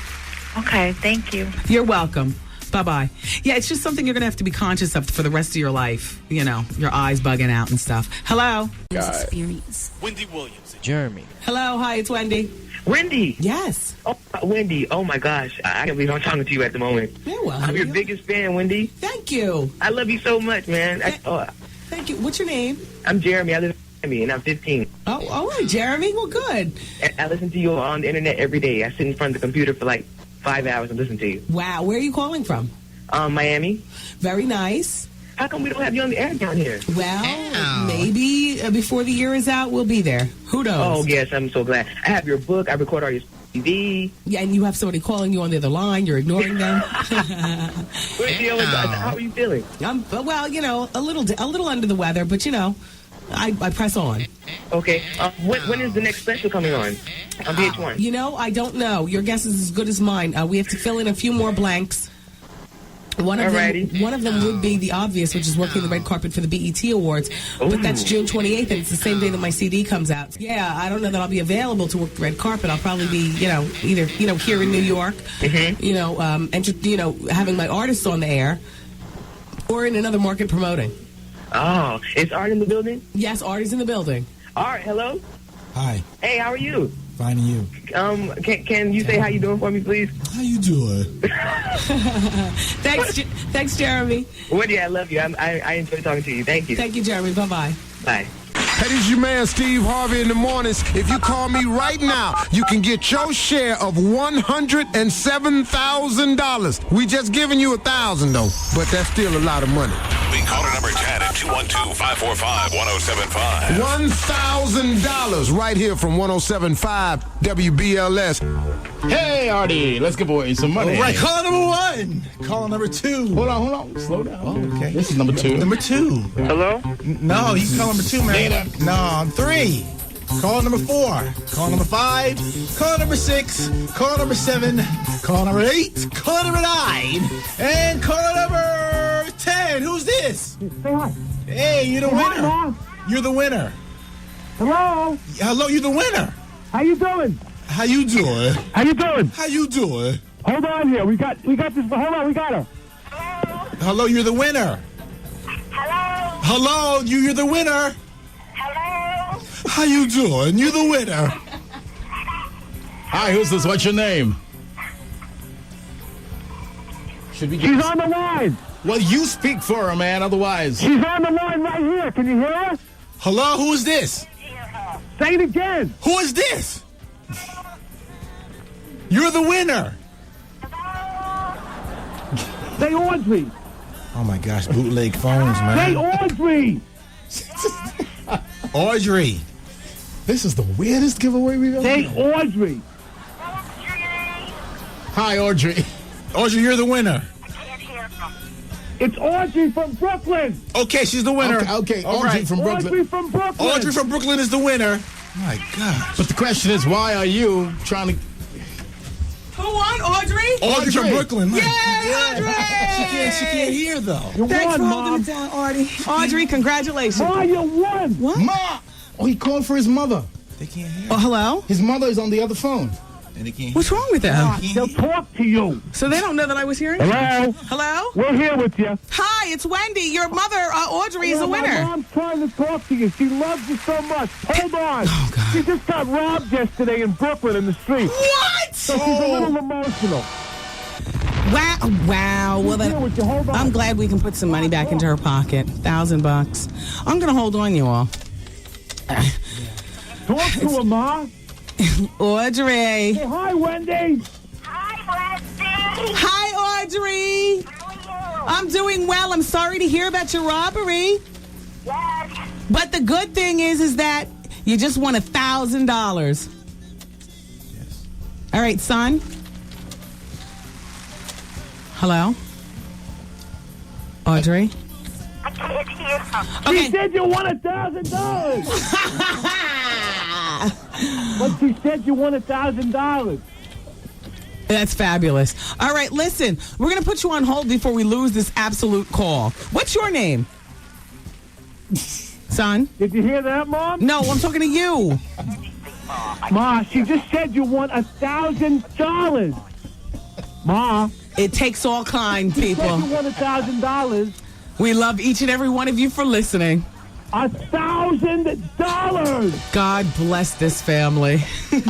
Okay, thank you. You're welcome. Bye-bye. Yeah, it's just something you're going to have to be conscious of for the rest of your life. You know, your eyes bugging out and stuff. Hello. Experience. Wendy Williams. Jeremy. Hello. Hi, it's Wendy. Wendy. Yes. Oh, Wendy. Oh, my gosh. I can't believe I'm talking to you at the moment. Yeah, well, I'm your biggest fan, Wendy. Thank you. I love you so much, man. Thank you. What's your name? I'm Jeremy. I live in Miami, and I'm 15. Oh, all right, Jeremy. Well, good. I listen to you on the internet every day. I sit in front of the computer for like 5 hours and listen to you. Wow. Where are you calling from? Miami. Very nice. How come we don't have you on the air down here? Well, maybe before the year is out, we'll be there. Who knows? Oh, yes. I'm so glad. I have your book. I record all your TV. Yeah, and you have somebody calling you on the other line. You're ignoring them. How are you feeling? Well, you know, a little under the weather, but, you know, I press on. Okay. When is the next special coming on VH1? You know, I don't know. Your guess is as good as mine. We have to fill in a few more blanks. One of them would be the obvious, which is working the red carpet for the BET Awards. Ooh. But that's June 28th, and it's the same day that my CD comes out. Yeah, I don't know that I'll be available to work the red carpet. I'll probably be, either here in New York, having my artists on the air, or in another market promoting. Oh, is Art in the building? Yes, Art is in the building. Art, hello. Hi. Hey, how are you? Fine, and you? Can you say how you doing for me, please? How you doing? Thanks, Jeremy. Wendy, I love you. I enjoy talking to you. Thank you. Thank you, Jeremy. Bye-bye. Bye. Hey, this is your man, Steve Harvey in the mornings. If you call me right now, you can get your share of $107,000. We just giving you $1,000, though, but that's still a lot of money. We call number 10 at 212-545-1075. $1,000 right here from 107.5 WBLS. Hey, Artie, let's give away some money. All right, caller number 1. Caller number 2. Hold on. Slow down. Oh, okay. This is number 2. Number 2. Hello? No, you can call number 2, man. No, I'm 3. Call number 4. Call number 5. Call number 6. Call number 7. Call number 8. Call number 9. And call number 10. Who's this? Say hi. Hey, you're the winner. Mom. You're the winner. Hello. Hello, you're the winner. How you doing? How you doing? How you doing? How you doing? Hold on here. We got this. Hold on, we got her. Hello, you're the winner. Hello, you're the winner. Hello. How you doing? You're the winner. Hi, who's this? What's your name? She's on the line. Well, you speak for her, man. Otherwise, She's on the line right here. Can you hear her? Hello, who is this? Say it again. Who is this? You're the winner. Say Audrey. Oh my gosh, bootleg phones, man. Say Audrey. Audrey. This is the weirdest giveaway we've ever Say done. Audrey. Hi, Audrey. Audrey, you're the winner. It's Audrey from Brooklyn. Okay, she's the winner. Okay, All Audrey right. from Brooklyn. Audrey from Brooklyn. Audrey from Brooklyn is the winner. My gosh. But the question is, why are you trying to... Who won, Audrey? Audrey from Brooklyn. Yay, Audrey! She can't hear, though. You Thanks won, for holding Mom. it down, Audrey. Audrey, congratulations. Ma, you won. What? Ma! Oh, he called for his mother. They can't hear. Oh, hello? His mother is on the other phone. And they can't What's wrong with them? They'll talk to you. So they don't know that I was hearing? Hello? Hello? We're here with you. Hi, it's Wendy. Your mother, Audrey, is the My winner. mom's trying to talk to you. She loves you so much. Hold on. Oh, God. She just got robbed yesterday in Brooklyn in the street. What? So she's a little emotional. Wow. Well, then, Hold on. I'm glad we can put some money back into her pocket. $1,000. I'm going to hold on, you all. Talk to her, Ma. Audrey. Say hi, Wendy. Hi, Wendy. Hi, Audrey. How are you? I'm doing well. I'm sorry to hear about your robbery. Yes. But the good thing is that you just won $1,000. Yes. All right, son. Hello? Audrey? I can't hear her. Okay. She said you won $1,000. But she said you won $1,000. That's fabulous. All right, listen. We're going to put you on hold before we lose this absolute call. What's your name? Son? Did you hear that, Mom? No, I'm talking to you. Ma, she just said you won $1,000. Ma. It takes all kind, people. She said you won $1,000. We love each and every one of you for listening. $1,000. God bless this family.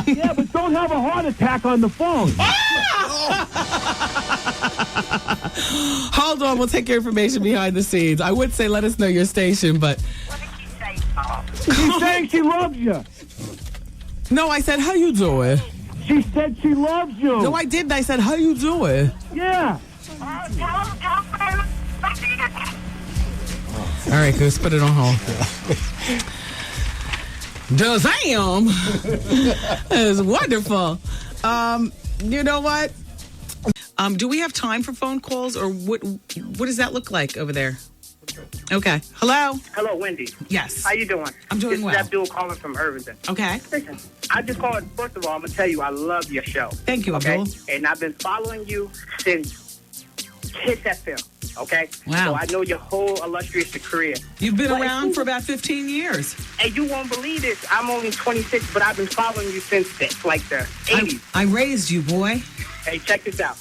Yeah, but don't have a heart attack on the phone. Hold on, we'll take your information behind the scenes. I would say let us know your station, but... What did she say, Mom? She's saying she loves you. No, I said, how you doing? She said she loves you. No, I didn't. I said, how you doing? Yeah. Tell her. All right, Goose, put it on hold. Damn. It's wonderful. You know what? Do we have time for phone calls, or what does that look like over there? Okay. Hello? Hello, Wendy. Yes. How you doing? I'm doing well. This is Abdul calling from Irvington. Okay. Listen, I just called. First of all, I'm going to tell you I love your show. Thank you, Abdul. And I've been following you since Kiss FM, okay? Wow. So I know your whole illustrious career. You've been around for about 15 years. And you won't believe this. I'm only 26, but I've been following you since the 80s. I raised you, boy. Hey, check this out.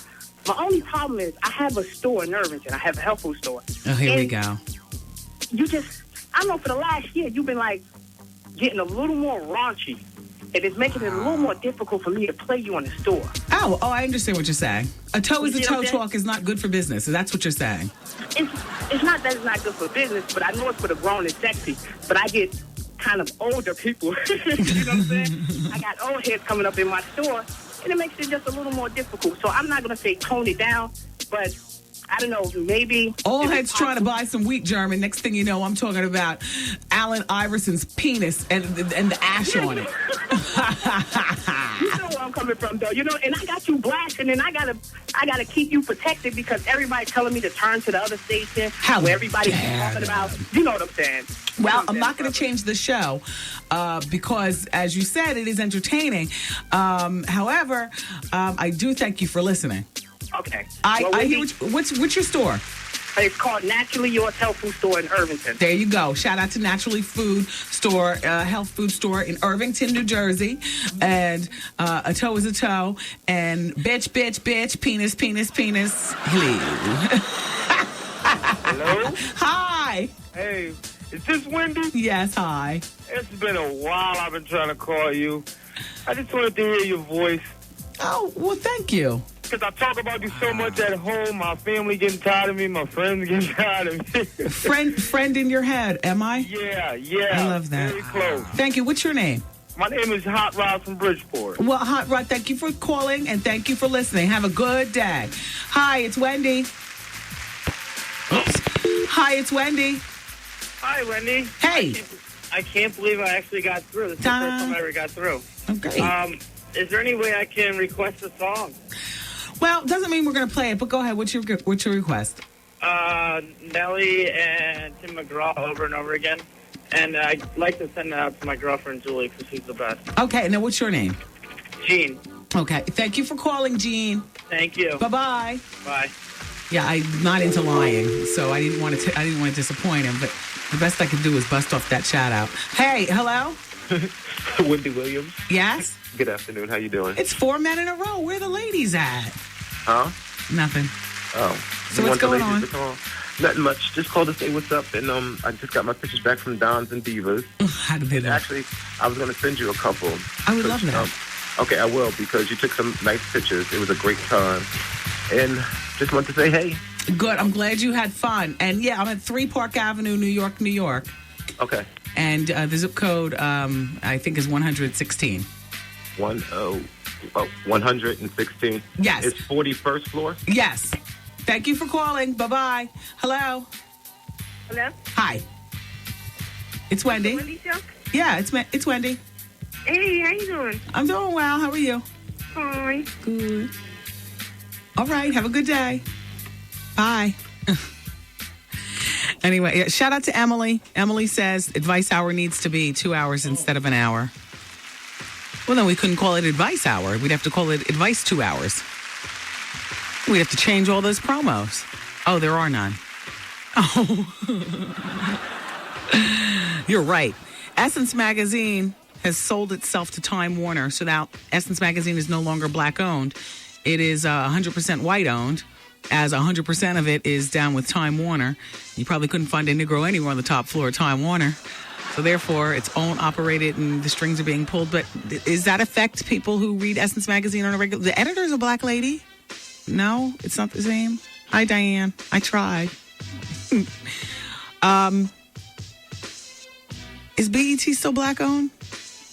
My only problem is I have a store in Irvington. I have a health food store. Oh, here we go. You just, I don't know, for the last year, you've been like getting a little more raunchy. And it's making it a little more difficult for me to play you on the store. Oh, I understand what you're saying. A toe is a You know toe what I'm saying? talk is not good for business. That's what you're saying. It's not that it's not good for business, but I know it's for the grown and sexy. But I get kind of older people. You know what I'm saying? I got old heads coming up in my store, and it makes it just a little more difficult. So I'm not going to say tone it down, but I don't know, maybe. Old head's trying to buy some wheat germ, and next thing you know, I'm talking about Allen Iverson's penis and the ash on it. You know where I'm coming from, though. You know, and I got you blasting, and I gotta keep you protected because everybody's telling me to turn to the other station where everybody's talking about. You know what I'm saying? Well, I'm not going to change the show because, as you said, it is entertaining. However, I do thank you for listening. Okay. I hear what's your store? It's called Naturally Yours Health Food Store in Irvington. There you go. Shout out to Naturally Food Store, Health Food Store in Irvington, New Jersey. And a toe is a toe. And bitch, penis. Hello. Hello? Hi. Hey, is this Wendy? Yes, hi. It's been a while I've been trying to call you. I just wanted to hear your voice. Oh, well, thank you. Because I talk about you so much at home. My family getting tired of me. My friends getting tired of me. Friend in your head, am I? Yeah. I love that. Very close. Thank you. What's your name? My name is Hot Rod from Bridgeport. Well, Hot Rod, thank you for calling and thank you for listening. Have a good day. Hi, it's Wendy. Oops. Hi, it's Wendy. Hi, Wendy. Hey. I can't believe I actually got through. This is the first time I ever got through. Okay. Is there any way I can request a song? Well, doesn't mean we're going to play it, but go ahead. What's your request? Nelly and Tim McGraw over and over again. And I'd like to send that out to my girlfriend, Julie, because she's the best. Okay, now what's your name? Gene. Okay, thank you for calling, Gene. Thank you. Bye-bye. Bye. Yeah, I'm not into lying, so I didn't want to disappoint him, but the best I could do is bust off that shout out. Hey, hello? Wendy Williams. Yes? Good afternoon. How you doing? It's 4 men in a row. Where are the ladies at? Huh? Nothing. Oh. So what's going on? Nothing much. Just called to say what's up, and I just got my pictures back from Dons and Divas. How did they look? Actually, I was going to send you a couple. I would love that. Okay, I will, because you took some nice pictures. It was a great time. And just want to say hey. Good. I'm glad you had fun. And yeah, I'm at 3 Park Avenue, New York, New York. Okay. And the zip code, I think, is 116. 116? Yes. It's 41st floor? Yes. Thank you for calling. Bye-bye. Hello? Hello? Hi. It's Wendy. Wendy show? Yeah, it's Wendy. Hey, how you doing? I'm doing well. How are you? Fine. Good. All right. Have a good day. Bye. Anyway, yeah, shout out to Emily. Emily says advice hour needs to be 2 hours instead of an hour. Well, then we couldn't call it advice hour. We'd have to call it advice 2 hours. We'd have to change all those promos. Oh, there are none. Oh. You're right. Essence Magazine has sold itself to Time Warner. So now Essence Magazine is no longer black owned. It is 100% white owned, as 100% of it is down with Time Warner. You probably couldn't find a Negro anywhere on the top floor of Time Warner. So therefore, it's owned, operated, and the strings are being pulled. But does that affect people who read Essence Magazine on a regular? The editor's a black lady? No, it's not the same. Hi, Diane. I tried. Is BET still black owned?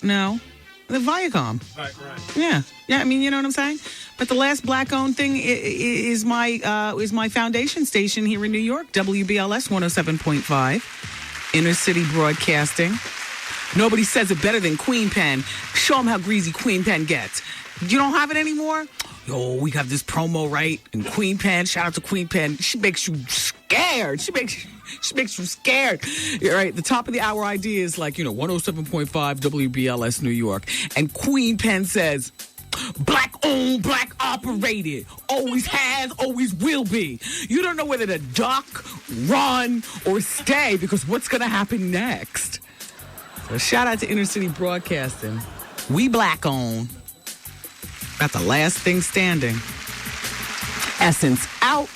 No. The Viacom. Right. Yeah. I mean, you know what I'm saying? But the last black-owned thing is my foundation station here in New York, WBLS 107.5, Inner City Broadcasting. Nobody says it better than Queen Pen. Show them how greasy Queen Pen gets. You don't have it anymore? Yo, we have this promo, right? And Queen Pen, shout out to Queen Pen. She makes you scared. She makes you scared. All right, the top of the hour idea is 107.5 WBLS New York. And Queen Pen says, black owned, black operated. Always has, always will be. You don't know whether to duck, run, or stay because what's going to happen next? So shout out to Inner City Broadcasting. We black owned. That's the last thing standing. Essence out.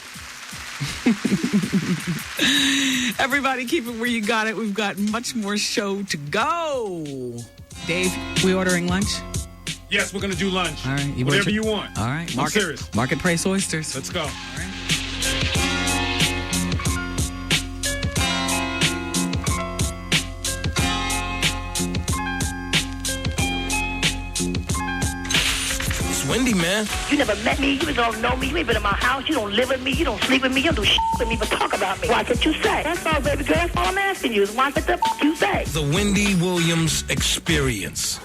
Everybody keep it where you got it. We've got much more show to go. Dave, we ordering lunch? Yes, we're going to do lunch. All right. Whatever you want. All right. I'm serious. Market price oysters. Let's go. All right. Wendy, man. You never met me. You don't know me. You ain't been in my house. You don't live with me. You don't sleep with me. You don't do shit with me, but talk about me. Watch what you say. That's all, baby girl. That's all I'm asking you is watch what the you say. The Wendy Williams Experience.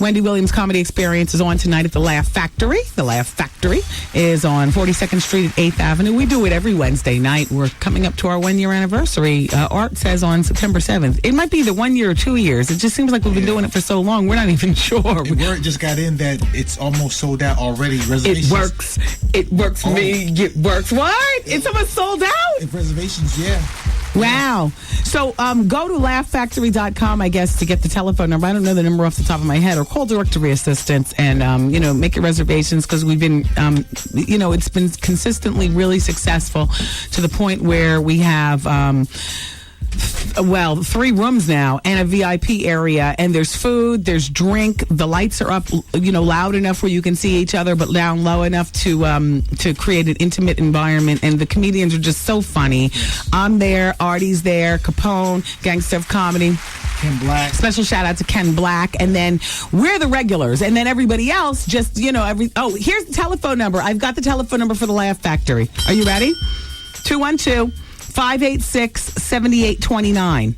Wendy Williams Comedy Experience is on tonight at the Laugh Factory. The Laugh Factory is on 42nd Street at 8th Avenue. We do it every Wednesday night. We're coming up to our 1 year anniversary. Art says on September 7th. It might be the 1 year or 2 years. It just seems like we've been doing it for so long. We're not even sure. And word just got in that it's almost sold out already. Reservations. It works. It works for me. It works. What? It's almost sold out? If reservations, yeah. Wow. So go to laughfactory.com, I guess, to get the telephone number. I don't know the number off the top of my head, or call directory assistance and, make your reservations, because we've been, it's been consistently really successful to the point where we have, 3 rooms now and a VIP area, and there's food, there's drink, the lights are up, loud enough where you can see each other, but down low enough to create an intimate environment, and the comedians are just so funny. I'm there, Artie's there, Capone, Gangster of Comedy, Ken Black. Special shout out to Ken Black, and then we're the regulars, and then everybody else just, here's the telephone number. I've got the telephone number for the Laugh Factory. Are you ready? 212-586-7829.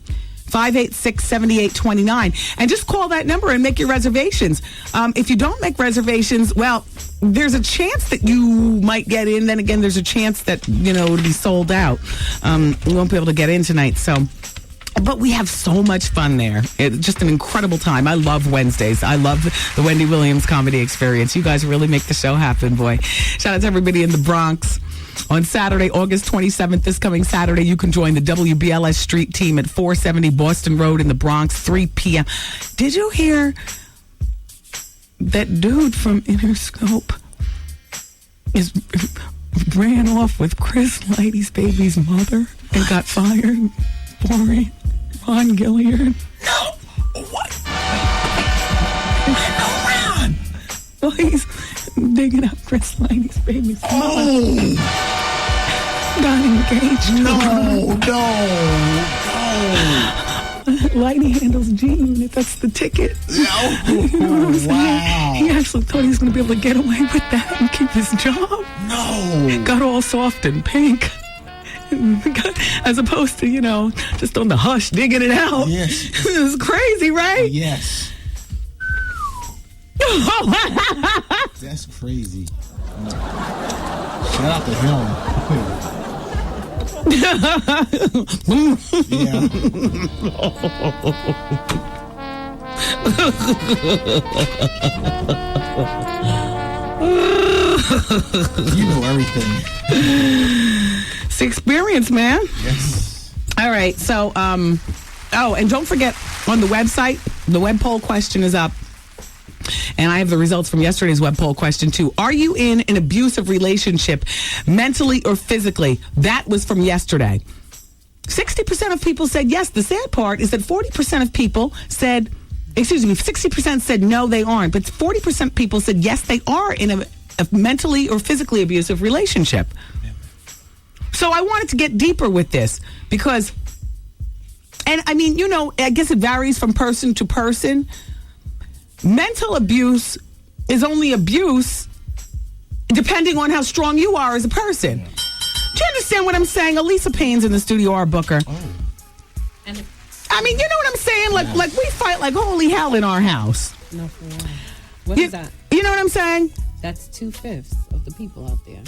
586-7829. And just call that number and make your reservations. If you don't make reservations, well, there's a chance that you might get in. Then again, there's a chance that, it'll be sold out. We won't be able to get in tonight, so... But we have so much fun there. It's just an incredible time. I love Wednesdays. I love the Wendy Williams Comedy Experience. You guys really make the show happen, boy. Shout out to everybody in the Bronx. On Saturday, August 27th, this coming Saturday, you can join the WBLS Street Team at 470 Boston Road in the Bronx, 3 p.m. Did you hear that dude from Interscope ran off with Chris Lighty's baby's mother and got fired for it? Ron Gilliard. No! What? No, Ron! Well, he's digging up Chris Lighty's baby's mother. Got engaged. No. Lighty handles G-Unit. That's the ticket. No. You know what I'm saying? Wow. He actually thought he was going to be able to get away with that and keep his job. No. Got all soft and pink. As opposed to, just on the hush, digging it out. Yes. It was crazy, right? Yes. That's crazy. Shout out to him. You know everything. It's the experience, man. Yes. All right. So, and don't forget, on the website, the web poll question is up. And I have the results from yesterday's web poll question, too. Are you in an abusive relationship, mentally or physically? That was from yesterday. 60% of people said yes. The sad part is that 40% of people said, 60% said no, they aren't. But 40% of people said yes, they are in a mentally or physically abusive relationship. So I wanted to get deeper with this because, and I mean, I guess it varies from person to person. Mental abuse is only abuse depending on how strong you are as a person. Do you understand what I'm saying? Elisa Payne's in the studio, our booker. Oh. I mean, you know what I'm saying? Like we fight like holy hell in our house. No, for real. What is that? You know what I'm saying? That's 2/5 of the people out there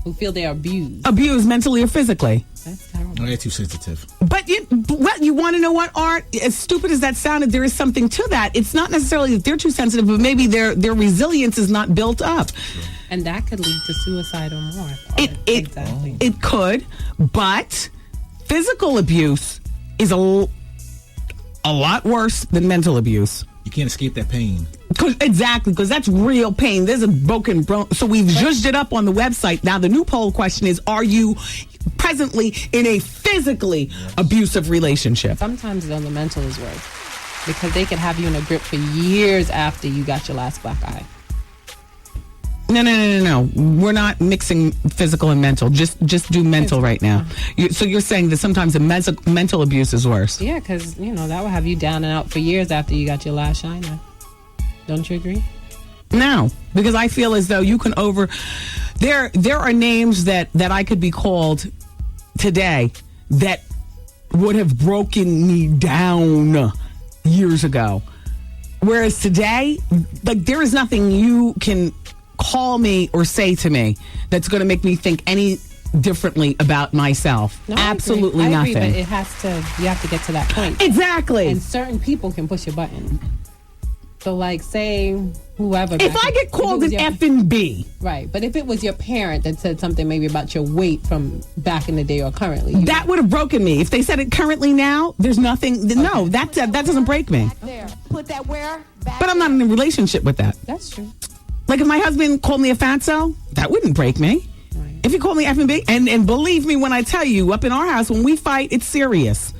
who feel they are abused. Abused mentally or physically. That's terrible. No, they're too sensitive. But you want to know what, Art? As stupid as that sounded, there is something to that. It's not necessarily that they're too sensitive, but maybe their resilience is not built up. And that could lead to suicide or more. Exactly. It could, but physical abuse is a lot worse than mental abuse. You can't escape that pain. Because that's real pain. There's a broken bone. So we've zhuzhed it up on the website. Now the new poll question is, are you presently in a physically abusive relationship? Sometimes the mental is worse because they can have you in a grip for years after you got your last black eye. No. We're not mixing physical and mental. Just do mental right now. So you're saying that sometimes the mental abuse is worse. Yeah, because, that will have you down and out for years after you got your last shiner. Don't you agree? No, because I feel as though you can there are names that I could be called today that would have broken me down years ago. Whereas today, there is nothing you can call me or say to me that's going to make me think any differently about myself. No, Absolutely I nothing. agree, but you have to get to that point. Exactly. And certain people can push your button. So, say whoever. If I get called an effing B. Right. But if it was your parent that said something maybe about your weight from back in the day or currently. That would have broken me. If they said it currently now, there's nothing. Okay. No, that doesn't break me. There. Put that where? But I'm not in a relationship with that. That's true. If my husband called me a fatso, that wouldn't break me. Right. If he called me effing B, and believe me when I tell you, up in our house, when we fight, it's serious.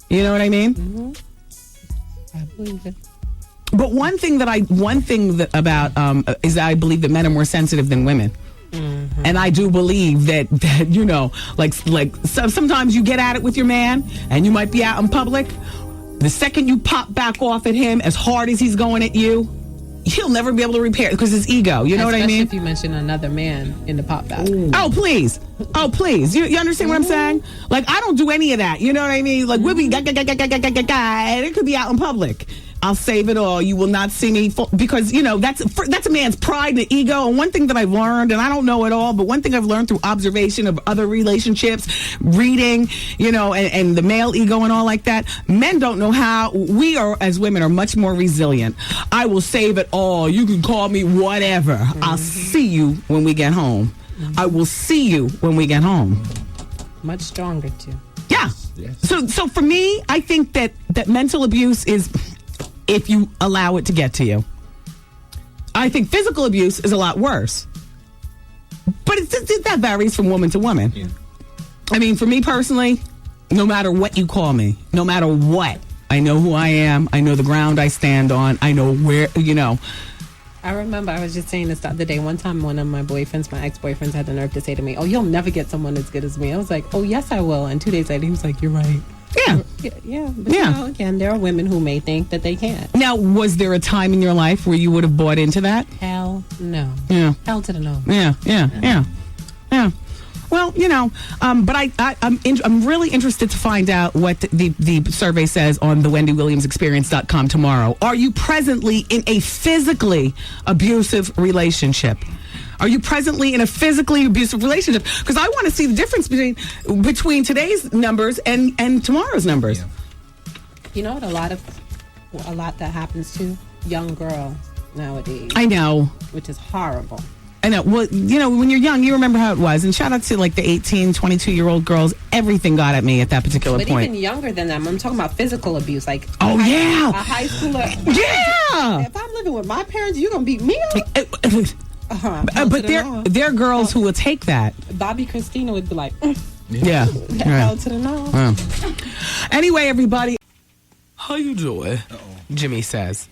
You know what I mean? Mm-hmm. I believe it. But one thing about is that I believe that men are more sensitive than women. Mm-hmm. And I do believe that sometimes you get at it with your man and you might be out in public. The second you pop back off at him as hard as he's going at you, he'll never be able to repair it because his ego. You know what I mean? Especially if you mention another man in the pop back. Oh, please. You understand what I'm saying? I don't do any of that. You know what I mean? We'll be and it could be out in public. I'll save it all. You will not see me because that's a man's pride and ego. And one thing that I've learned, and I don't know it all, but one thing I've learned through observation of other relationships, reading, and the male ego and all like that. Men don't know how we are as women are much more resilient. I will save it all. You can call me whatever. Mm-hmm. I'll see you when we get home. Mm-hmm. I will see you when we get home. Much stronger too. Yeah. Yes. So for me, I think that mental abuse is if you allow it to get to you. I think physical abuse is a lot worse. But that varies from woman to woman. Yeah. I mean, for me personally, no matter what you call me, no matter what, I know who I am. I know the ground I stand on. I know where, I remember I was just saying this the other day. One time, one of my ex-boyfriends had the nerve to say to me, "Oh, you'll never get someone as good as me." I was like, "Oh, yes, I will." And 2 days later, he was like, "You're right." Yeah. But again, there are women who may think that they can't. Now, was there a time in your life where you would have bought into that? Hell no. Yeah. Hell to the no. Yeah. Well, but I'm really interested to find out what the survey says on the WendyWilliamsExperience.com tomorrow. Are you presently in a physically abusive relationship? Are you presently in a physically abusive relationship? Because I want to see the difference between today's numbers and tomorrow's numbers. Yeah. You know what? A lot that happens to young girls nowadays. I know, which is horrible. I know. Well, when you're young, you remember how it was. And shout out to the 18, 22-year-old girls. Everything got at me at that particular point. But even younger than them, I'm talking about physical abuse. A high schooler. Yeah. If I'm living with my parents, you're gonna beat me up. But there are girls who will take that. Bobby Christina would be like, yeah. Hell to the no. Anyway, everybody, how you doing? Jimmy says,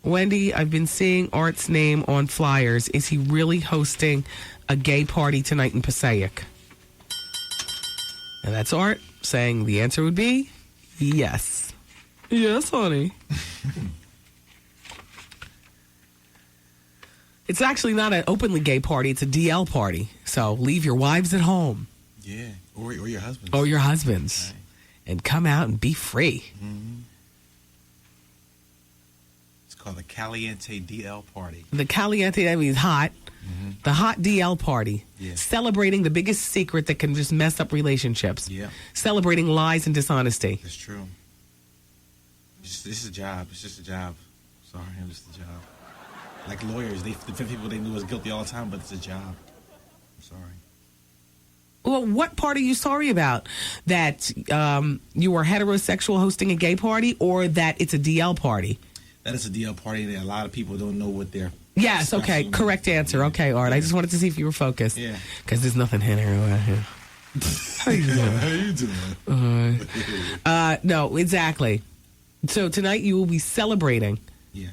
Wendy, I've been seeing Art's name on flyers. Is he really hosting a gay party tonight in Passaic? And that's Art saying the answer would be yes. Yes, honey. It's actually not an openly gay party. It's a DL party. So leave your wives at home. Yeah, or your husbands. Or your husbands. Right. And come out and be free. Mm-hmm. It's called the Caliente DL party. The Caliente, that means hot. Mm-hmm. The hot DL party. Yeah. Celebrating the biggest secret that can just mess up relationships. Yeah. Celebrating lies and dishonesty. That's true. This is a job. It's just a job. Sorry, I'm just a job. Like lawyers, the people they knew was guilty all the time, but it's a job. I'm sorry. Well, what part are you sorry about? That you were heterosexual hosting a gay party, or that it's a DL party? That it's a DL party that a lot of people don't know what they're... Yes, okay, correct answer. Okay, Art, I just wanted to see if you were focused. Yeah. Because there's nothing hidden around here. How you doing? No, exactly. So tonight you will be celebrating. Yeah.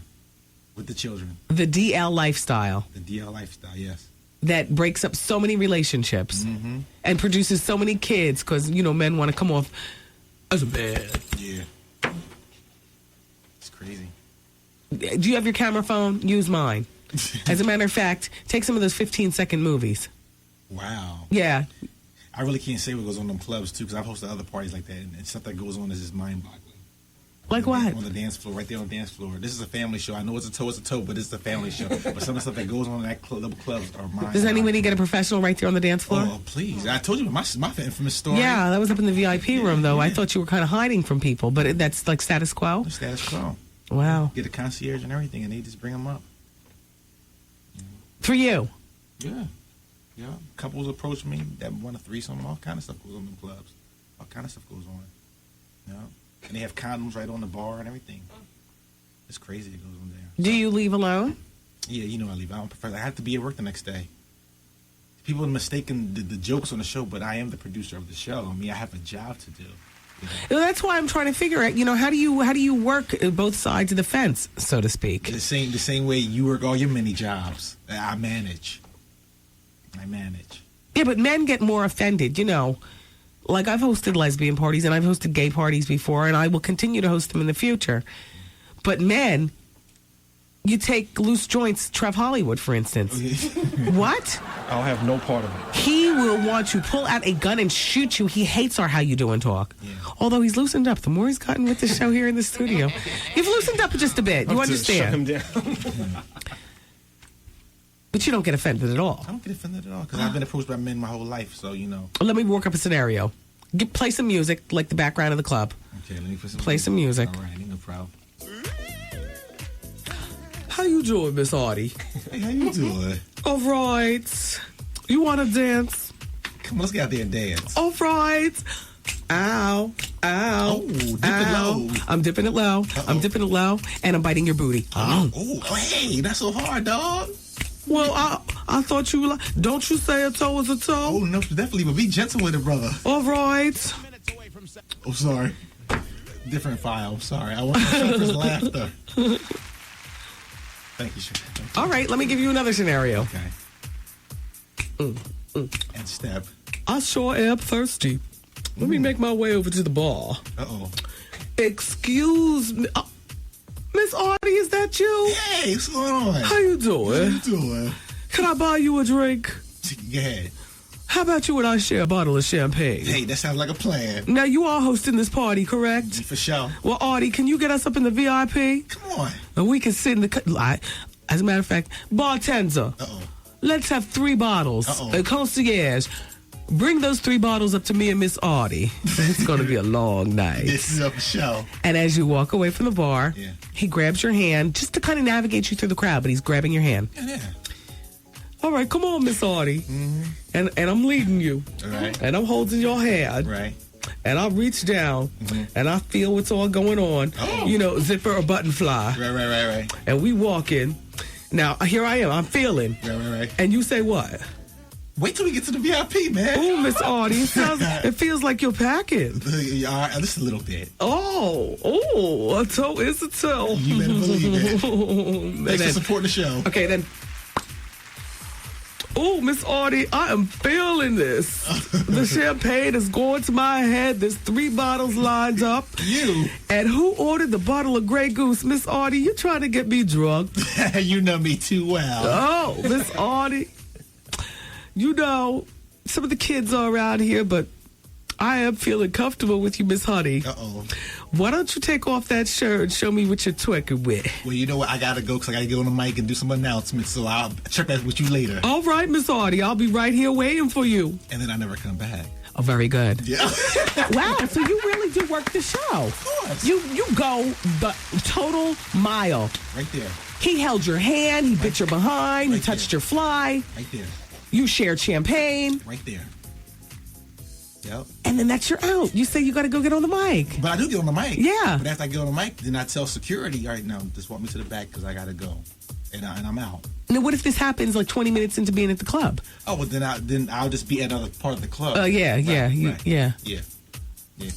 With the children. The DL lifestyle. The DL lifestyle, yes. That breaks up so many relationships and produces so many kids because, men want to come off as a man. Yeah. It's crazy. Do you have your camera phone? Use mine. As a matter of fact, take some of those 15-second movies. Wow. Yeah. I really can't say what goes on in them clubs, too, because I've hosted other parties like that, and stuff that goes on is just mind-boggling. Like what? On the dance floor, right there on the dance floor. This is a family show. I know it's a toe, but it's a family show. But some of the stuff that goes on in that clubs are mine. Does anybody get a professional right there on the dance floor? Oh, please. I told you my infamous story. Yeah, that was up in the VIP room, though. I thought you were kind of hiding from people, but that's like status quo? Status quo. Wow. Get a concierge and everything, and they just bring them up. For you? Yeah. Yeah. Couples approach me that want a threesome. All kind of stuff goes on in the clubs. All kind of stuff goes on. Yeah. And they have condoms right on the bar and everything. It's crazy it goes on there. Do you leave alone? Yeah, I leave. I don't prefer. I have to be at work the next day. People are mistaken the jokes on the show, but I am the producer of the show. I mean, I have a job to do. Well, that's why I'm trying to figure out, how do you work both sides of the fence, so to speak? The same way you work all your many jobs. I manage. Yeah, but men get more offended, Like I've hosted lesbian parties and I've hosted gay parties before, and I will continue to host them in the future. But men, you take loose joints, Trev Hollywood, for instance. What? I'll have no part of it. He will want to pull out a gun and shoot you. He hates our how you doing talk. Yeah. Although he's loosened up. The more he's gotten with the show here in the studio, you've loosened up just a bit. You understand? Shut him down. But you don't get offended at all. I don't get offended at all because I've been approached by men my whole life, so Let me work up a scenario. Play some music, like the background of the club. Okay, let me play some music. All right, no problem. How you doing, Miss Artie? Hey, how you doing? All right. You want to dance? Come on, let's get out there and dance. All right. Ow. Oh, dip it low. I'm dipping it low. Uh-oh. I'm dipping it low, and I'm biting your booty. Oh, hey, that's so hard, dog. Well, I thought you don't you say a toe is a toe? Oh, no, definitely, but be gentle with it, brother. All right. Oh, sorry. Different file. I'm sorry. I want to surface laughter. Thank you, Shirley. All right, let me give you another scenario. Okay. And step. I sure am thirsty. Let me make my way over to the bar. Uh-oh. Excuse me. Miss Artie, is that you? Hey, what's going on? How you doing? How you doing? Can I buy you a drink? Go ahead. How about you and I share a bottle of champagne? Hey, that sounds like a plan. Now, you are hosting this party, correct? For sure. Well, Artie, can you get us up in the VIP? Come on. And we can sit in the... As a matter of fact, bartender. Uh-oh. Let's have 3 bottles. Uh-oh. A concierge. Bring those 3 bottles up to me and Miss Artie. It's going to be a long night. This is a show. And as you walk away from the bar, yeah. He grabs your hand just to kind of navigate you through the crowd, but he's grabbing your hand. Yeah. All right, come on, Miss Artie. Mm-hmm. And I'm leading you. All right. And I'm holding your hand. Right. And I reach down, and I feel what's all going on. Oh. Zipper or button fly. Right. And we walk in. Now, here I am. I'm feeling. Right. And you say what? Wait till we get to the VIP, man. Oh, Miss Artie, it feels like you're packing. Just a little bit. Oh, a toe is a toe. You better believe it. Thanks for supporting the show. Okay, then. Oh, Miss Artie, I am feeling this. The champagne is going to my head. There's 3 bottles lined up. You. And who ordered the bottle of Grey Goose? Miss Artie, you trying to get me drunk? You know me too well. Oh, Miss Artie. Some of the kids are around here, but I am feeling comfortable with you, Miss Honey. Uh-oh. Why don't you take off that shirt and show me what you're twerking with? Well, you know what? I got to go because I got to get on the mic and do some announcements, so I'll check back with you later. All right, Miss Artie. I'll be right here waiting for you. And then I never come back. Oh, very good. Yeah. Wow, so you really do work the show. Of course. You go the total mile. Right there. He held your hand. He bit your behind. He touched your fly. Right there. You shared champagne. Right there. Yep. And then that's your out. You say you got to go get on the mic. But I do get on the mic. Yeah. But after I get on the mic, then I tell security, all right, now, just walk me to the back because I got to go. And I'm out. Now, what if this happens like 20 minutes into being at the club? Oh, well, then I'll just be at another part of the club. Yeah. Right. Yeah. Yeah.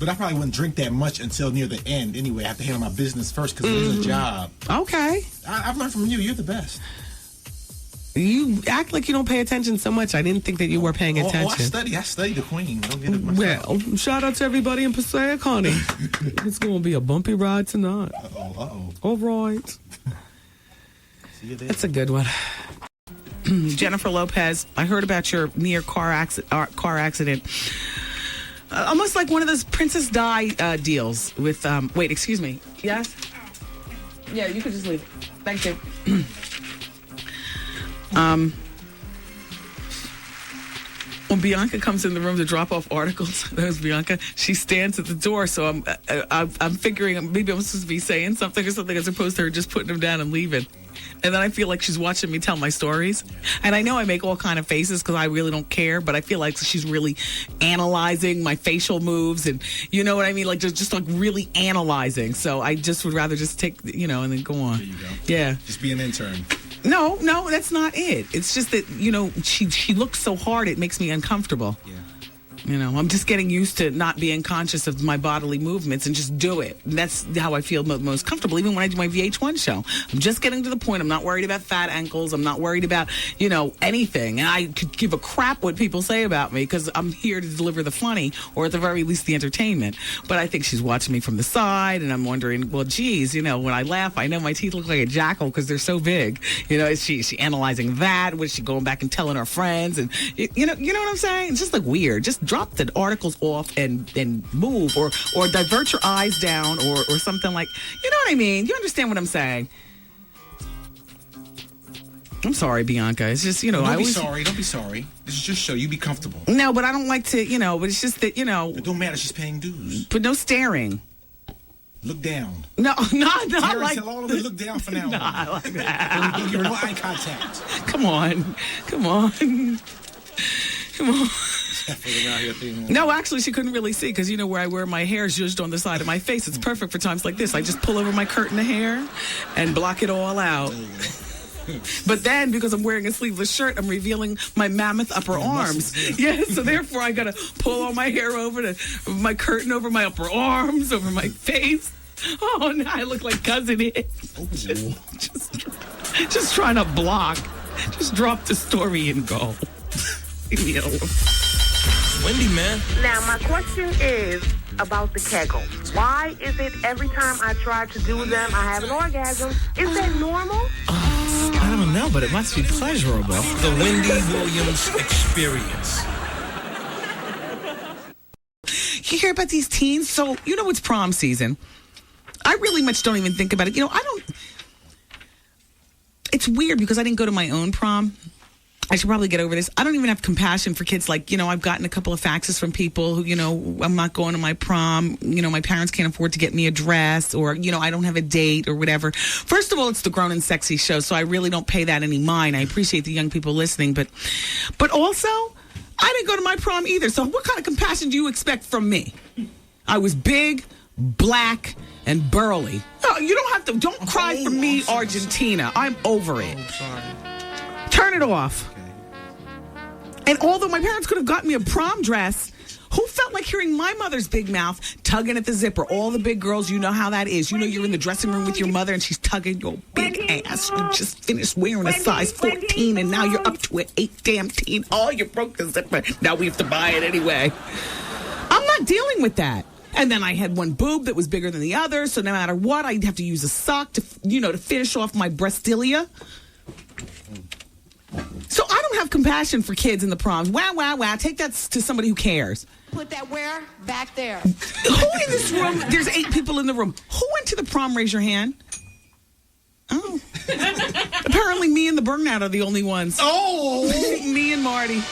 But I probably wouldn't drink that much until near the end. Anyway, I have to handle my business first because it is a job. Okay. I've learned from you. You're the best. You act like you don't pay attention so much. I didn't think that you were paying attention. I study the queen. Don't get it myself. Well, shout out to everybody in Passaic, honey. It's going to be a bumpy ride tonight. Uh-oh. All right. See you there. That's a good one. Jennifer Lopez, I heard about your near car accident. Almost like one of those Princess Di deals with, wait, excuse me. Yes? Yeah, you could just leave. Thank you. When Bianca comes in the room to drop off articles, there's Bianca. She stands at the door, so I'm figuring maybe I'm supposed to be saying something or something as opposed to her just putting them down and leaving. And then I feel like she's watching me tell my stories. And I know I make all kind of faces because I really don't care, but I feel like she's really analyzing my facial moves and you know what I mean? Like just like really analyzing. So I just would rather just take, and then go on. There you go. Yeah. Just be an intern. No, that's not it. It's just that, she looks so hard, it makes me uncomfortable. Yeah. I'm just getting used to not being conscious of my bodily movements and just do it. And that's how I feel most comfortable, even when I do my VH1 show. I'm just getting to the point. I'm not worried about fat ankles. I'm not worried about, anything. And I could give a crap what people say about me because I'm here to deliver the funny or at the very least the entertainment. But I think she's watching me from the side and I'm wondering, well, geez, when I laugh, I know my teeth look like a jackal because they're so big. Is she analyzing that? Was she going back and telling her friends? And, you know what I'm saying? It's just like weird. Just drop the articles off and move or divert your eyes down or something like, you know what I mean? You understand what I'm saying? I'm sorry, Bianca. It's just, Don't be sorry. Don't be sorry. This is just show. You be comfortable. No, but I don't like to, but it's just that, It don't matter. She's paying dues. But no staring. Look down. No, I like. Tell all of them to look down for now. No, I like that. Give her no eye contact. Come on. No, actually, she couldn't really see because where I wear my hair is just on the side of my face. It's perfect for times like this. I just pull over my curtain of hair and block it all out. But then, because I'm wearing a sleeveless shirt, I'm revealing my mammoth upper arms. Yeah, so therefore I gotta pull all my hair over to my curtain over my upper arms, over my face. Oh, now I look like Cousin It. Just trying to block. Just drop the story and go. Leave me alone. Wendy, man. Now, my question is about the kegel. Why is it every time I try to do them, I have an orgasm? Is that normal? I don't know, but it must be pleasurable. The Wendy Williams experience. You hear about these teens? So, it's prom season. I really much don't even think about it. It's weird because I didn't go to my own prom. I should probably get over this. I don't even have compassion for kids. Like, I've gotten a couple of faxes from people who, I'm not going to my prom. My parents can't afford to get me a dress or, I don't have a date or whatever. First of all, it's the Grown and Sexy show, so I really don't pay that any mind. I appreciate the young people listening. But also, I didn't go to my prom either. So what kind of compassion do you expect from me? I was big, black, and burly. No, you don't cry for me, Argentina. I'm over it. Sorry. Turn it off. And although my parents could have gotten me a prom dress, who felt like hearing my mother's big mouth tugging at the zipper? All the big girls, you know how that is. You're in the dressing room with your mother and she's tugging your big ass. You just finished wearing a size 14 and now you're up to an 8 Oh, you broke the zipper. Now we have to buy it anyway. I'm not dealing with that. And then I had one boob that was bigger than the other, so no matter what, I'd have to use a sock to finish off my breastilia. So I don't have compassion for kids in the proms. Wow. Take that to somebody who cares. Put that where? Back there. Who in this room? There's 8 people in the room. Who went to the prom? Raise your hand. Oh. Apparently me and the burnout are the only ones. Oh. Me and Marty.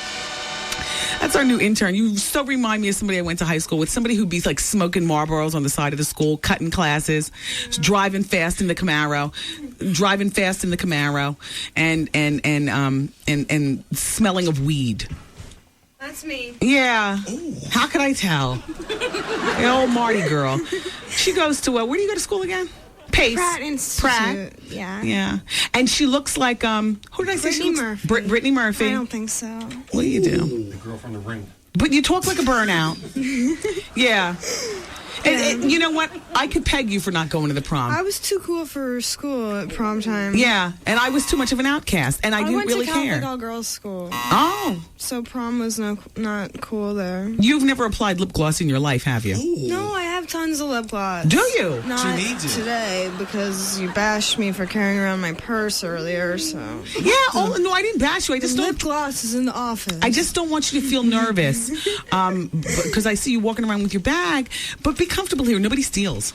That's our new intern. You so remind me of somebody I went to high school with, somebody who'd be like smoking Marlboros on the side of the school, cutting classes, driving fast in the Camaro, and smelling of weed. That's me. Yeah. Ooh. How could I tell? The old Marty girl. She goes to, where do you go to school again? Pace. Pratt Institute. Pratt. Yeah. Yeah. And she looks like, who did I say she looks? Murphy. Brittany Murphy. I don't think so. What do you do? The girl from The Ring. But you talk like a burnout. Yeah. And you know what? I could peg you for not going to the prom. I was too cool for school at prom time. Yeah, and I was too much of an outcast, and I didn't really care. I went to Catholic all-girls school. Oh. So prom was not cool there. You've never applied lip gloss in your life, have you? No, I have tons of lip gloss. Do you? Not today, because you bashed me for carrying around my purse earlier, so... Yeah, no, I didn't bash you. I just don't... Lip gloss is in the office. I just don't want you to feel nervous, because I see you walking around with your bag, but be comfortable here. Nobody steals.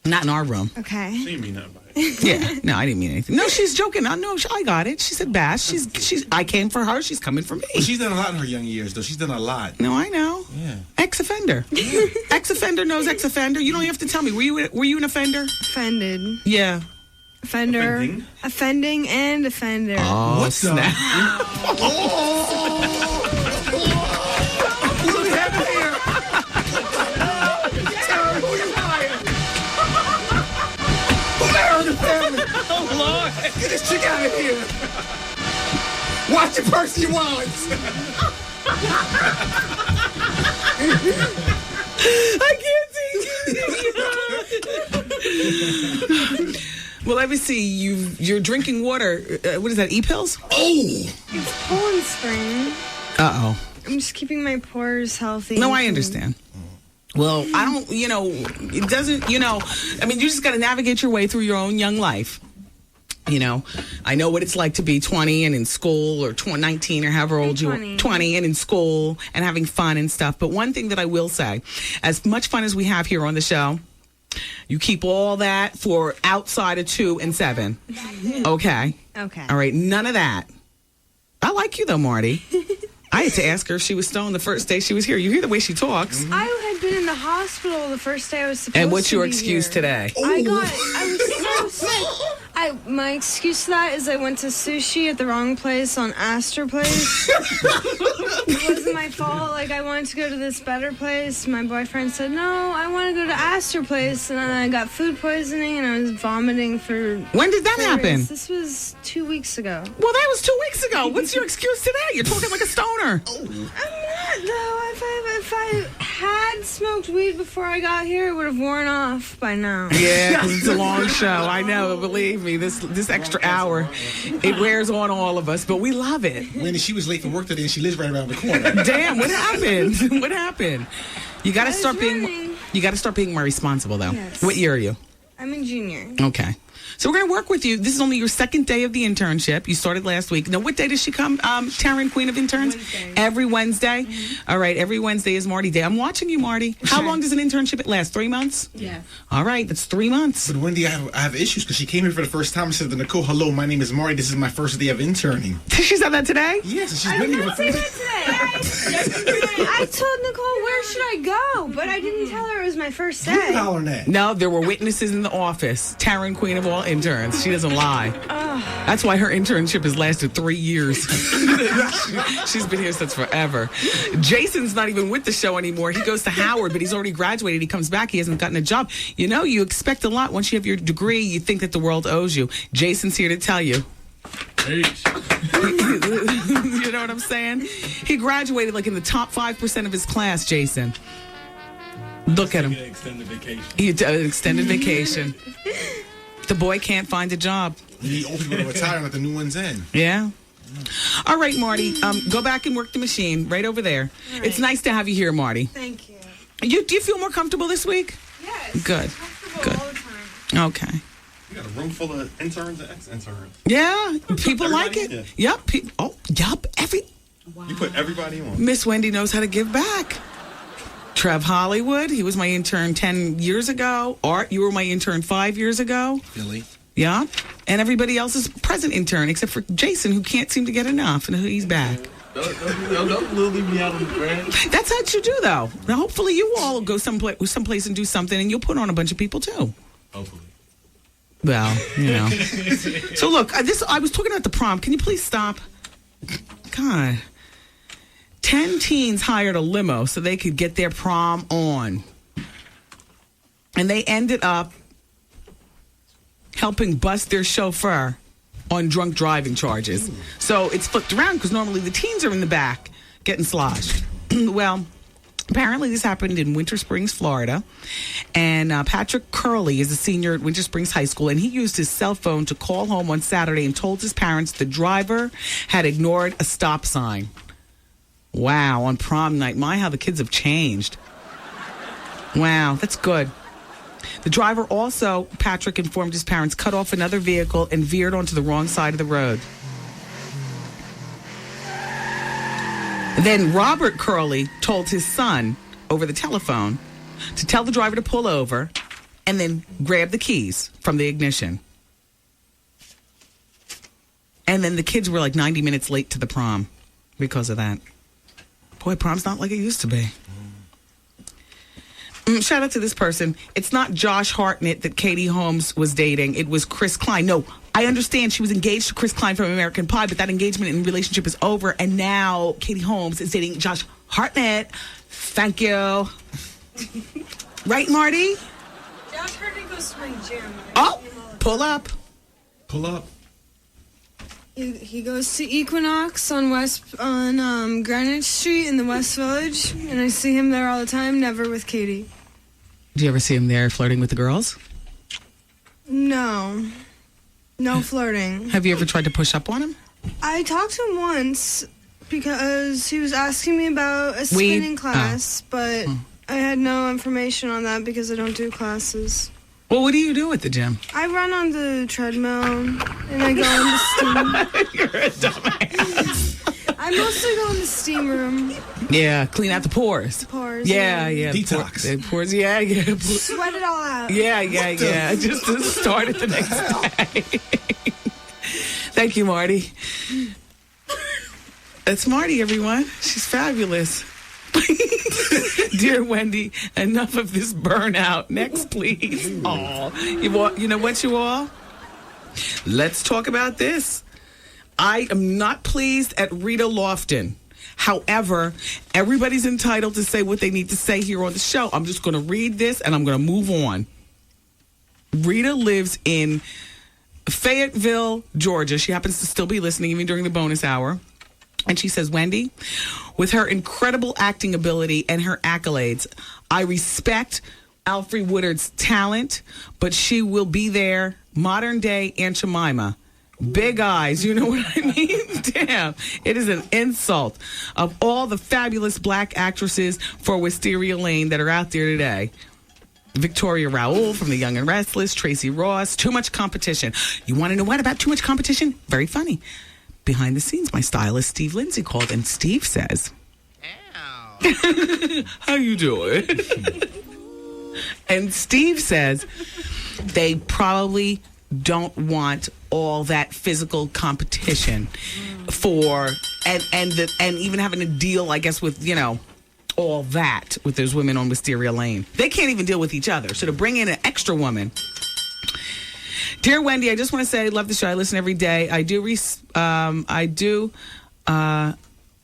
Not in our room. Okay. She didn't mean nothing by it. Yeah, no, I didn't mean anything. No, she's joking. I got it. She said bash. She's. I came for her. She's coming for me. Well, she's done a lot in her young years, though. She's done a lot. No, I know. Yeah. Ex-offender. Ex-offender knows ex-offender. You don't have to tell me. Were you an offender? Offended. Yeah. Offender. Offending and offender. Oh, what snap. What happened here? Oh, Lord. Get this chick out of here. Watch your purse, you wallets. I can't see. Well, let me see. You're drinking water. What is that? E-pills? Oh. It's Poland Spring. Uh-oh. I'm just keeping my pores healthy. No, I understand. Well, I don't, it doesn't, I mean, you just got to navigate your way through your own young life. I know what it's like to be 20 and in school, or 19 or however old you are, 20 and in school and having fun and stuff. But one thing that I will say, as much fun as we have here on the show, you keep all that for outside of 2 and 7. Okay? Okay. All right, none of that. I like you though, Marty. I had to ask her if she was stoned the first day she was here. You hear the way she talks. I had been in the hospital the first day I was supposed to. And what's your be excuse here. today? I was so sick. My excuse to that is I went to sushi at the wrong place on Astor Place. It wasn't my fault. I wanted to go to this better place. My boyfriend said, no, I want to go to Astor Place. And then I got food poisoning and I was vomiting for... When did that happen? This was 2 weeks ago. Well, that was 2 weeks ago. What's your excuse today? You're talking like a stoner. I'm not, though. If I had smoked weed before I got here, it would have worn off by now. Yeah, because it's a long show. I know. Believe me, this extra hour, it wears on all of us, but we love it. Wendy, she was late for work today, and she lives right around the corner. Damn, what happened? What happened? You got to start being more responsible, though. Yes. What year are you? I'm a junior. Okay. So we're going to work with you. This is only your second day of the internship. You started last week. Now, what day does she come, Taryn, Queen of Interns? Wednesday. Every Wednesday? Mm-hmm. All right, every Wednesday is Marty Day. I'm watching you, Marty. How long does an internship last? 3 months? Yeah. All right, that's 3 months. But Wendy, I have issues because she came here for the first time and said to Nicole, hello, my name is Marty. This is my first day of interning. She said that today? Yes, and she's been here for 3 days. I told Nicole, where should I go? But I didn't tell her it was my first day. No, there were witnesses in the office. Taryn, Queen of all interns. She doesn't lie. That's why her internship has lasted 3 years. She's been here since forever. Jason's not even with the show anymore. He goes to Howard, but he's already graduated. He comes back. He hasn't gotten a job. You expect a lot. Once you have your degree, you think that the world owes you. Jason's here to tell you. You know what I'm saying? He graduated in the top 5% of his class, Jason. Look at him. Extended vacation. Extended vacation. The boy can't find a job. He old people to retire and let the new ones in. Yeah. All right, Marty. Go back and work the machine right over there. Right. It's nice to have you here, Marty. Thank you. Do you feel more comfortable this week? Yes. Good. Good. All the time. Okay. You got a room full of interns and ex-interns. Yeah. People like it. Yeah. Yep. Yup. Wow. You put everybody on. Miss Wendy knows how to give back. Trev Hollywood, he was my intern 10 years ago. Art, you were my intern 5 years ago. Billy. Yeah. And everybody else is present intern, except for Jason, who can't seem to get enough, and he's back. Don't leave me out on the ground. That's what you do, though. Now, hopefully you all go someplace and do something, and you'll put on a bunch of people, too. Hopefully. Well, So, look, I was talking about the prom. Can you please stop? God. 10 teens hired a limo so they could get their prom on. And they ended up helping bust their chauffeur on drunk driving charges. So it's flipped around because normally the teens are in the back getting sloshed. Well, apparently this happened in Winter Springs, Florida. And Patrick Curley is a senior at Winter Springs High School, and he used his cell phone to call home on Saturday and told his parents the driver had ignored a stop sign. Wow, on prom night. My, how the kids have changed. Wow, that's good. The driver also, Patrick informed his parents, cut off another vehicle and veered onto the wrong side of the road. Then Robert Curley told his son over the telephone to tell the driver to pull over and then grab the keys from the ignition. And then the kids were like 90 minutes late to the prom because of that. Boy, prom's not like it used to be. Shout out to this person. It's not Josh Hartnett that Katie Holmes was dating. It was Chris Klein. No, I understand she was engaged to Chris Klein from American Pie, but that engagement and relationship is over, and now Katie Holmes is dating Josh Hartnett. Thank you. Right, Marty? Josh Hartnett goes to my gym. Oh, pull up. Pull up. He goes to Equinox on Greenwich Street in the West Village, and I see him there all the time, never with Katie. Do you ever see him there flirting with the girls? No. No flirting. Have you ever tried to push up on him? I talked to him once because he was asking me about a spinning class, but I had no information on that because I don't do classes. Well, what do you do at the gym? I run on the treadmill, and I go in the steam. You're a dumbass. I mostly go in the steam room. Yeah, clean out the pores. Pores. Yeah. Detox. Pores, yeah. Sweat it all out. Yeah. Just to start it the next day. Thank you, Marty. That's Marty, everyone. She's fabulous. Dear Wendy, enough of this burnout. Next, please. Oh, you know what, you all? Let's talk about this. I am not pleased at Rita Lofton. However, everybody's entitled to say what they need to say here on the show. I'm just going to read this and I'm going to move on. Rita lives in Fayetteville, Georgia. She happens to still be listening even during the bonus hour. And she says, Wendy, with her incredible acting ability and her accolades, I respect Alfre Woodard's talent, but she will be there, modern day Aunt Jemima. Big eyes, you know what I mean? Damn, it is an insult. Of all the fabulous black actresses for Wisteria Lane that are out there today, Victoria Raoul from The Young and Restless, Tracy Ross, too much competition. You want to know what about too much competition? Very funny. Behind the scenes, my stylist, Steve Lindsay, called, and Steve says, ow. How you doing? And Steve says they probably don't want all that physical competition for, and even having to deal, I guess, with, all that with those women on Wisteria Lane. They can't even deal with each other. So to bring in an extra woman. Dear Wendy, I just want to say I love the show. I listen every day. I do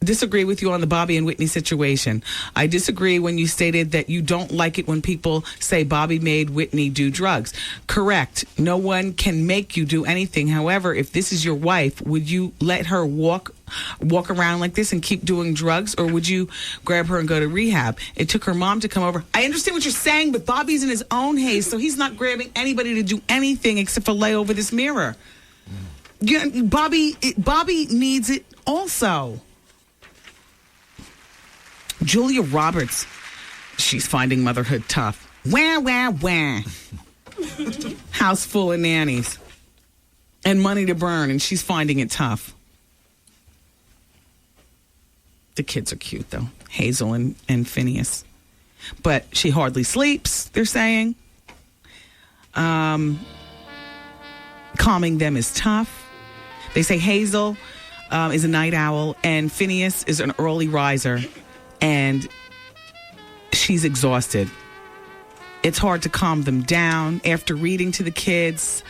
disagree with you on the Bobby and Whitney situation. I disagree when you stated that you don't like it when people say Bobby made Whitney do drugs. Correct. No one can make you do anything. However, if this is your wife, would you let her walk around like this and keep doing drugs, or would you grab her and go to rehab? It took her mom to come over. I understand what you're saying, but Bobby's in his own haze, so he's not grabbing anybody to do anything except for lay over this mirror. Yeah, Bobby needs it also. Julia Roberts, she's finding motherhood tough. Wah. House full of nannies and money to burn, and she's finding it tough. The kids are cute, though, Hazel and Phineas. But she hardly sleeps, they're saying. Calming them is tough. They say Hazel is a night owl, and Phineas is an early riser. And she's exhausted. It's hard to calm them down. After reading to the kids,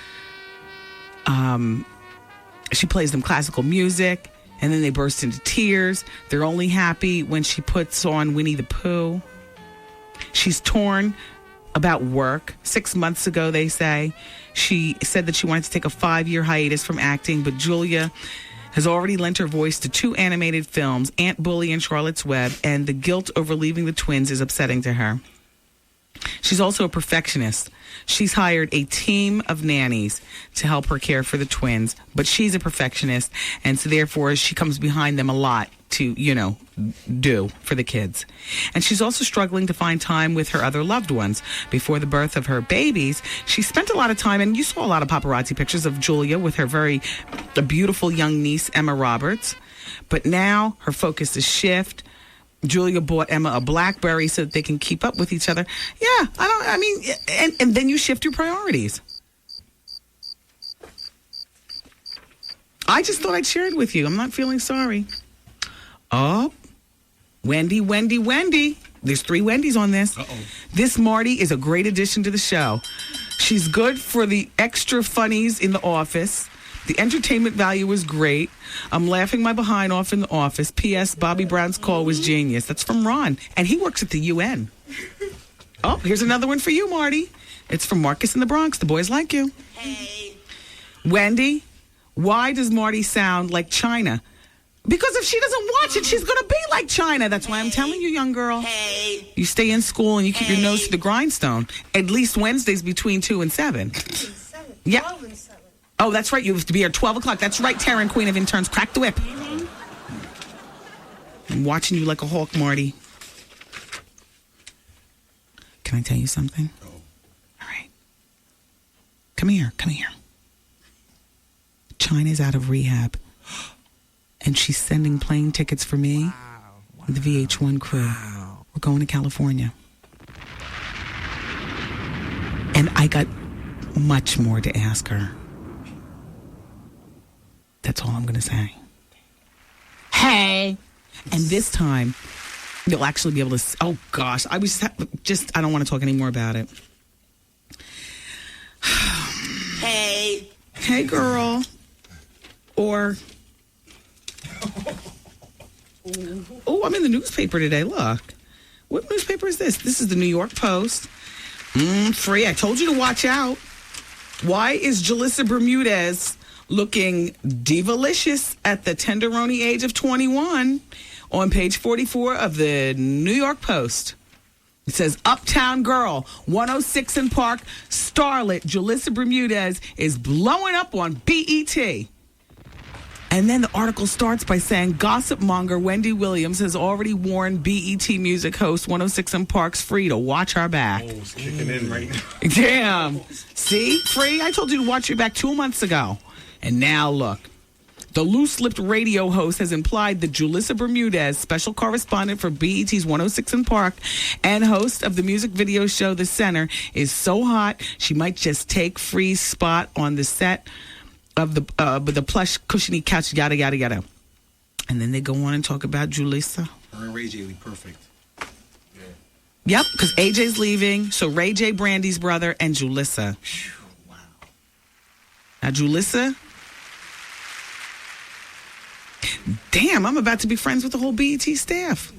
she plays them classical music, and then they burst into tears. They're only happy when she puts on Winnie the Pooh. She's torn about work. 6 months ago, they say, she said that she wanted to take a 5-year hiatus from acting, but Julia has already lent her voice to 2 animated films, Aunt Bully and Charlotte's Web, and the guilt over leaving the twins is upsetting to her. She's also a perfectionist. She's hired a team of nannies to help her care for the twins, but she's a perfectionist, and so therefore she comes behind them a lot to, do for the kids. And she's also struggling to find time with her other loved ones. Before the birth of her babies, she spent a lot of time, and you saw a lot of paparazzi pictures of Julia with her very beautiful young niece, Emma Roberts. But now her focus is shift. Julia bought Emma a BlackBerry so that they can keep up with each other. Yeah, and then you shift your priorities. I just thought I'd share it with you. I'm not feeling sorry. Oh, Wendy. There's 3 Wendys on this. Uh-oh. This Marty is a great addition to the show. She's good for the extra funnies in the office. The entertainment value is great. I'm laughing my behind off in the office. P.S. Bobby Brown's call was genius. That's from Ron. And he works at the UN. Oh, here's another one for you, Marty. It's from Marcus in the Bronx. The boys like you. Hey. Wendy, why does Marty sound like China? Because if she doesn't watch it, she's going to be like China. That's why I'm telling you, young girl. Hey. You stay in school and you keep your nose to the grindstone. At least Wednesdays between 2 and 7. 7. Yeah. 12 and 7. Oh, that's right. You have to be here at 12 o'clock. That's right, Taryn, Queen of Interns. Crack the whip. Mm-hmm. I'm watching you like a hawk, Marty. Can I tell you something? Oh. All right. Come here. China's out of rehab. And she's sending plane tickets for me and the VH1 crew. Wow. We're going to California. And I got much more to ask her. That's all I'm going to say. Hey! And this time, you'll actually be able to... Oh, gosh. I don't want to talk anymore about it. Hey. Hey, girl. Or... Oh, I'm in the newspaper today. Look. What newspaper is this? This is the New York Post. Free. I told you to watch out. Why is Julissa Bermudez looking divalicious at the tenderoni age of 21? On page 44 of the New York Post. It says, Uptown Girl, 106 in Park, starlet Julissa Bermudez is blowing up on BET. And then the article starts by saying, gossip monger Wendy Williams has already warned BET music host 106 in Park's Free to watch our back. Oh, it's kicking in right now. Damn. See, Free, I told you to watch your back 2 months ago. And now look. The loose-lipped radio host has implied that Julissa Bermudez, special correspondent for BET's 106 in Park and host of the music video show The Center, is so hot she might just take Free's spot on the set of the plush, cushiony couch, yada, yada, yada. And then they go on and talk about Julissa. Her and Ray J will be perfect. Yeah. Yep, because AJ's leaving, so Ray J, Brandy's brother, and Julissa. Wow. Now, Julissa... Damn, I'm about to be friends with the whole BET staff.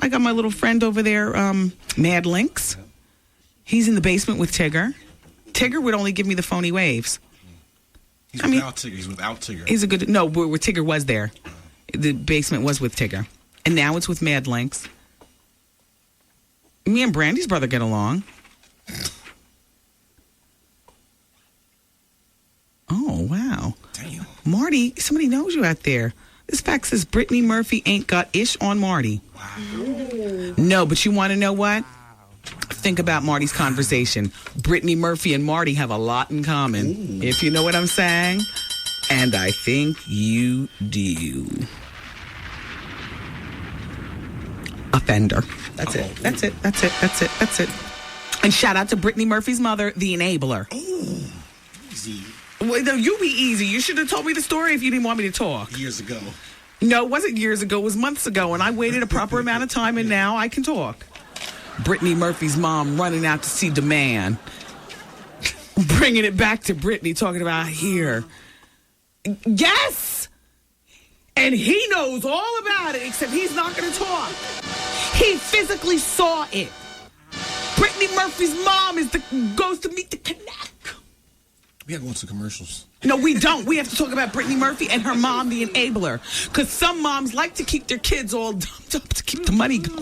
I got my little friend over there, Mad Links. He's in the basement with Tigger. Tigger would only give me the phony waves. He's without Tigger. He's a good... No, where Tigger was there. The basement was with Tigger. And now it's with Mad Links. Me and Brandy's brother get along. Oh, wow. Damn. Marty, somebody knows you out there. This fact says Brittany Murphy ain't got ish on Marty. Wow. No, but you want to know what? Think about Marty's conversation. Brittany Murphy and Marty have a lot in common. Ooh. If you know what I'm saying. And I think you do. Offender. That's it. That's it. That's it. That's it. That's it. And shout out to Brittany Murphy's mother, the enabler. Oh, easy. Well, no, you be easy. You should have told me the story if you didn't want me to talk. Years ago. No, it wasn't years ago. It was months ago, and I waited a proper amount of time, and now I can talk. Brittany Murphy's mom running out to see the man. Bringing it back to Brittany, talking about here. Yes! And he knows all about it, except he's not going to talk. He physically saw it. Brittany Murphy's mom goes to meet the connect. We have to go into commercials. No, we don't. We have to talk about Brittany Murphy and her mom, the enabler. Because some moms like to keep their kids all dumped up to keep the money going.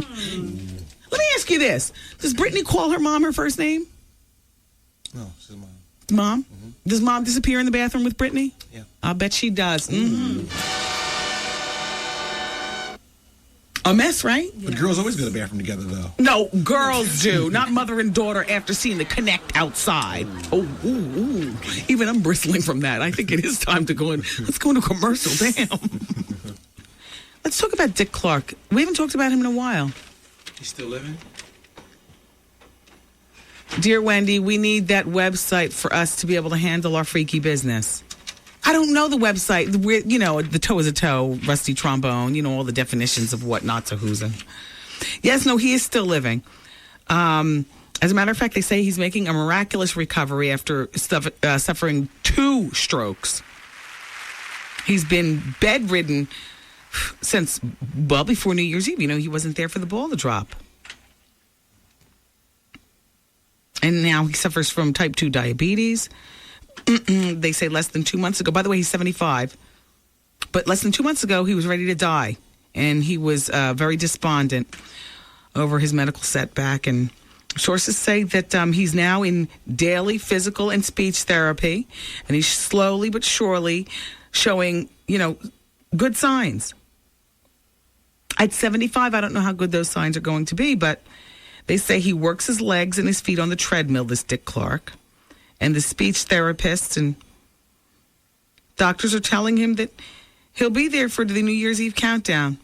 Let me ask you this. Does Brittany call her mom her first name? No, she's mom. Mom? Mm-hmm. Does mom disappear in the bathroom with Brittany? Yeah. I'll bet she does. Mm-hmm. A mess, right? But girls always go to the bathroom together, though. No, girls do. Not mother and daughter after seeing the Connect outside. Oh, ooh, ooh. Even I'm bristling from that. I think it is time to go in. Let's go into commercial. Damn. Let's talk about Dick Clark. We haven't talked about him in a while. He's still living? Dear Wendy, we need that website for us to be able to handle our freaky business. I don't know the website. You know, the toe is a toe, rusty trombone, you know, all the definitions of what not to who's in. Yes, no, he is still living. As a matter of fact, they say he's making a miraculous recovery after suffering 2 strokes. He's been bedridden since, well, before New Year's Eve. You know, he wasn't there for the ball to drop. And now he suffers from type 2 diabetes. They say less than 2 months ago. By the way, he's 75. But less than 2 months ago, he was ready to die. And he was very despondent over his medical setback. And sources say that he's now in daily physical and speech therapy. And he's slowly but surely showing, you know, good signs. At 75, I don't know how good those signs are going to be. But they say he works his legs and his feet on the treadmill, this Dick Clark. And the speech therapists and doctors are telling him that he'll be there for the New Year's Eve countdown.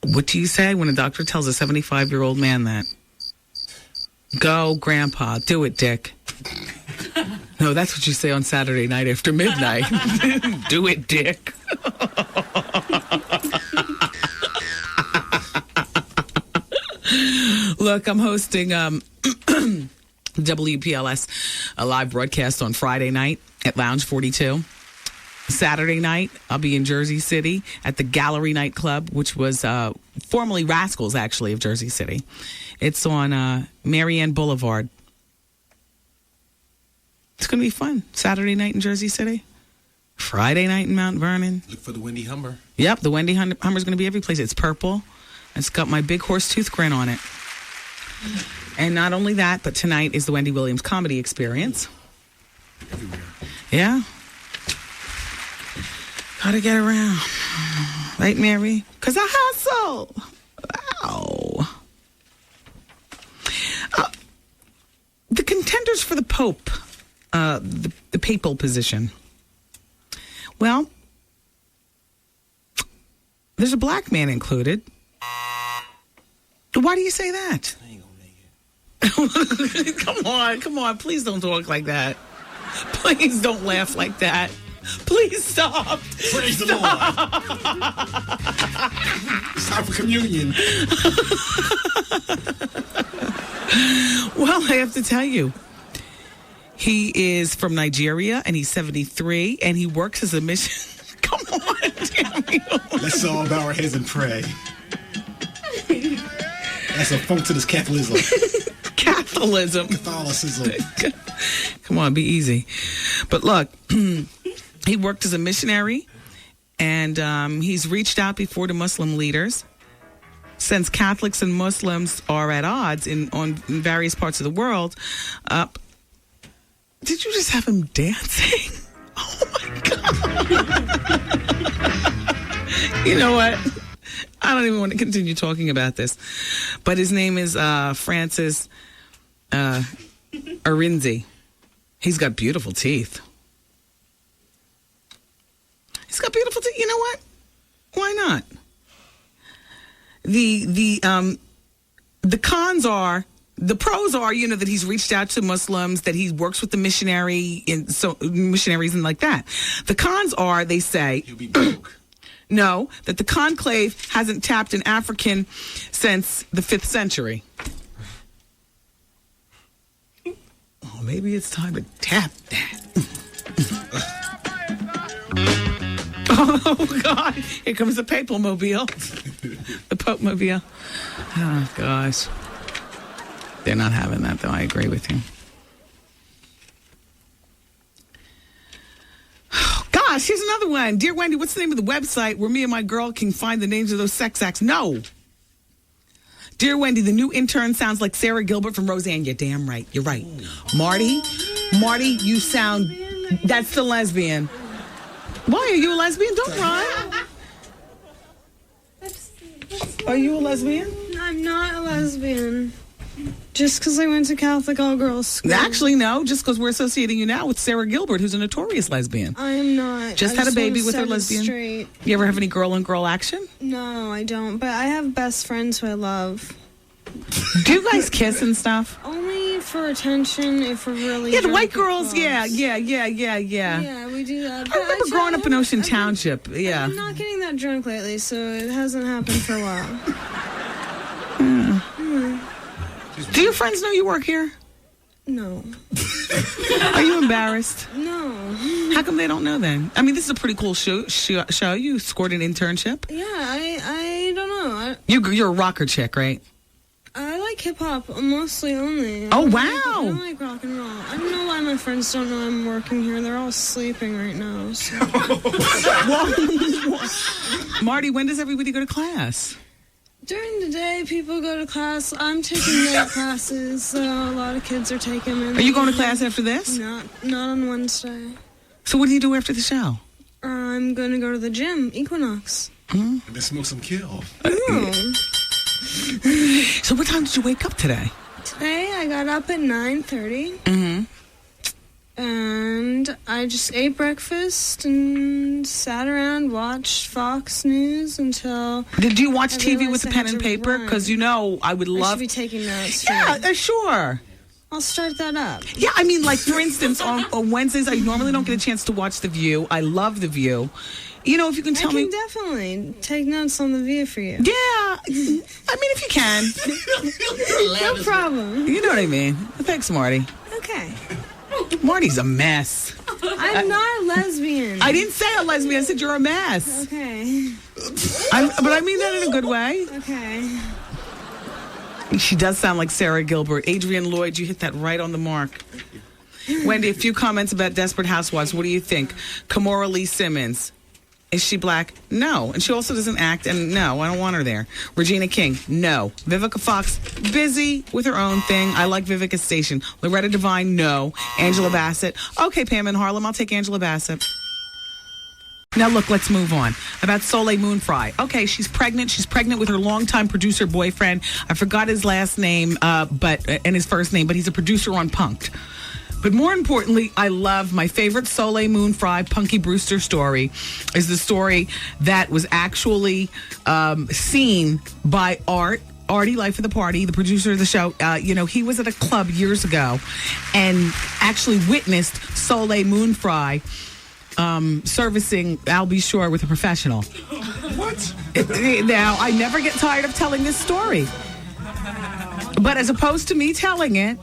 What do you say when a doctor tells a 75-year-old man that? Go, Grandpa. Do it, Dick. No, that's what you say on Saturday night after midnight. Do it, Dick. Look, I'm hosting WPLS, a live broadcast on Friday night at Lounge 42. Saturday night, I'll be in Jersey City at the Gallery Nightclub, which was formerly Rascals, actually, of Jersey City. It's on Marianne Boulevard. It's going to be fun. Saturday night in Jersey City. Friday night in Mount Vernon. Look for the Wendy Hummer. Yep, the Wendy Hummer's going to be every place. It's purple. It's got my big horse tooth grin on it. And not only that, but tonight is the Wendy Williams Comedy Experience. Everywhere. Yeah. Gotta get around. Right, Mary? Because I hustle. Wow. The contenders for the Pope. The papal position. Well, there's a black man included. Why do you say that? I ain't gonna make it. Come on. Please don't talk like that. Please don't laugh like that. Please stop. Praise the Lord. It's time for communion. Well, I have to tell you, he is from Nigeria, and he's 73, and he works as a mission. Come on, damn you. Let's all bow our heads and pray. That's a funk to this Catholicism. Catholicism. Come on, be easy. But look, he worked as a missionary, and he's reached out before to Muslim leaders. Since Catholics and Muslims are at odds in various parts of the world, did you just have him dancing? Oh, my God. You know what? I don't even want to continue talking about this. But his name is Francis Arinzi. He's got beautiful teeth. He's got beautiful teeth. You know what? Why not? The cons are, the pros are, you know, that he's reached out to Muslims, that he works with the missionaries and like that. The cons are, they say, he'll be broke. No, that the conclave hasn't tapped an African since the 5th century. Oh, maybe it's time to tap that. Oh, God. Here comes the Papal-mobile. The Pope-mobile. Oh, gosh. They're not having that, though. I agree with you. Gosh, here's another one. Dear Wendy, what's the name of the website where me and my girl can find the names of those sex acts? No. Dear Wendy, the new intern sounds like Sarah Gilbert from Roseanne. You're damn right. You're right. Marty, you sound... That's the lesbian. Why are you a lesbian? Don't run. Are you a lesbian? I'm not a lesbian. Just because I went to Catholic all-girls school. Actually, no. Just because we're associating you now with Sarah Gilbert, who's a notorious lesbian. I am not. Just had a baby with her lesbian. Straight. You ever have any girl-on-girl action? No, I don't. But I have best friends who I love. Do you guys kiss and stuff? Only for attention if we're really Yeah, the white drunk girls, yeah. Yeah, we do that. I remember growing up in Ocean Township, yeah. I'm not getting that drunk lately, so it hasn't happened for a while. Do your friends know you work here? No. Are you embarrassed? No. How come they don't know then? I mean, this is a pretty cool show. You scored an internship? Yeah, I don't know. You're a rocker chick, right? I like hip-hop mostly only. Oh, wow. I don't like rock and roll. I don't know why my friends don't know I'm working here. They're all sleeping right now. So. Marty, when does everybody go to class? During the day, people go to class. I'm taking night classes, so a lot of kids are taking them. Are you going to class after this? Not on Wednesday. So what do you do after the show? I'm going to go to the gym, Equinox. And then smoke some kill. Oh. So what time did you wake up today? Today, I got up at 9:30. Mm-hmm. And I just ate breakfast and sat around, watched Fox News until... Did you watch TV with a pen and paper? Because, you know, I would love... I should be taking notes. Yeah, sure. I'll start that up. Yeah, I mean, like, for instance, on Wednesdays, I normally don't get a chance to watch The View. I love The View. You know, if you can tell me... I can definitely take notes on The View for you. Yeah. I mean, if you can. No problem. You know what I mean. Thanks, Marty. Okay. Marty's a mess. I'm not a lesbian. I didn't say a lesbian. I said you're a mess. Okay. But I mean that in a good way. Okay. She does sound like Sarah Gilbert. Adrienne Lloyd, you hit that right on the mark. Wendy, a few comments about Desperate Housewives. What do you think? Kimora Lee Simmons. Is she black? No. And she also doesn't act, and no, I don't want her there. Regina King? No. Vivica Fox? Busy with her own thing. I like Vivica's station. Loretta Devine? No. Angela Bassett? Okay, Pam in Harlem, I'll take Angela Bassett. Now, look, let's move on. About Soleil Moon Frye. Okay, she's pregnant. She's pregnant with her longtime producer boyfriend. I forgot his last name and his first name, but he's a producer on Punk'd. But more importantly, I love my favorite Soleil Moon Frye Punky Brewster story is the story that was actually seen by Artie, Life of the Party, the producer of the show. He was at a club years ago and actually witnessed Soleil Moon Frye servicing Al B. Shore with a professional. What? Now, I never get tired of telling this story. But as opposed to me telling it,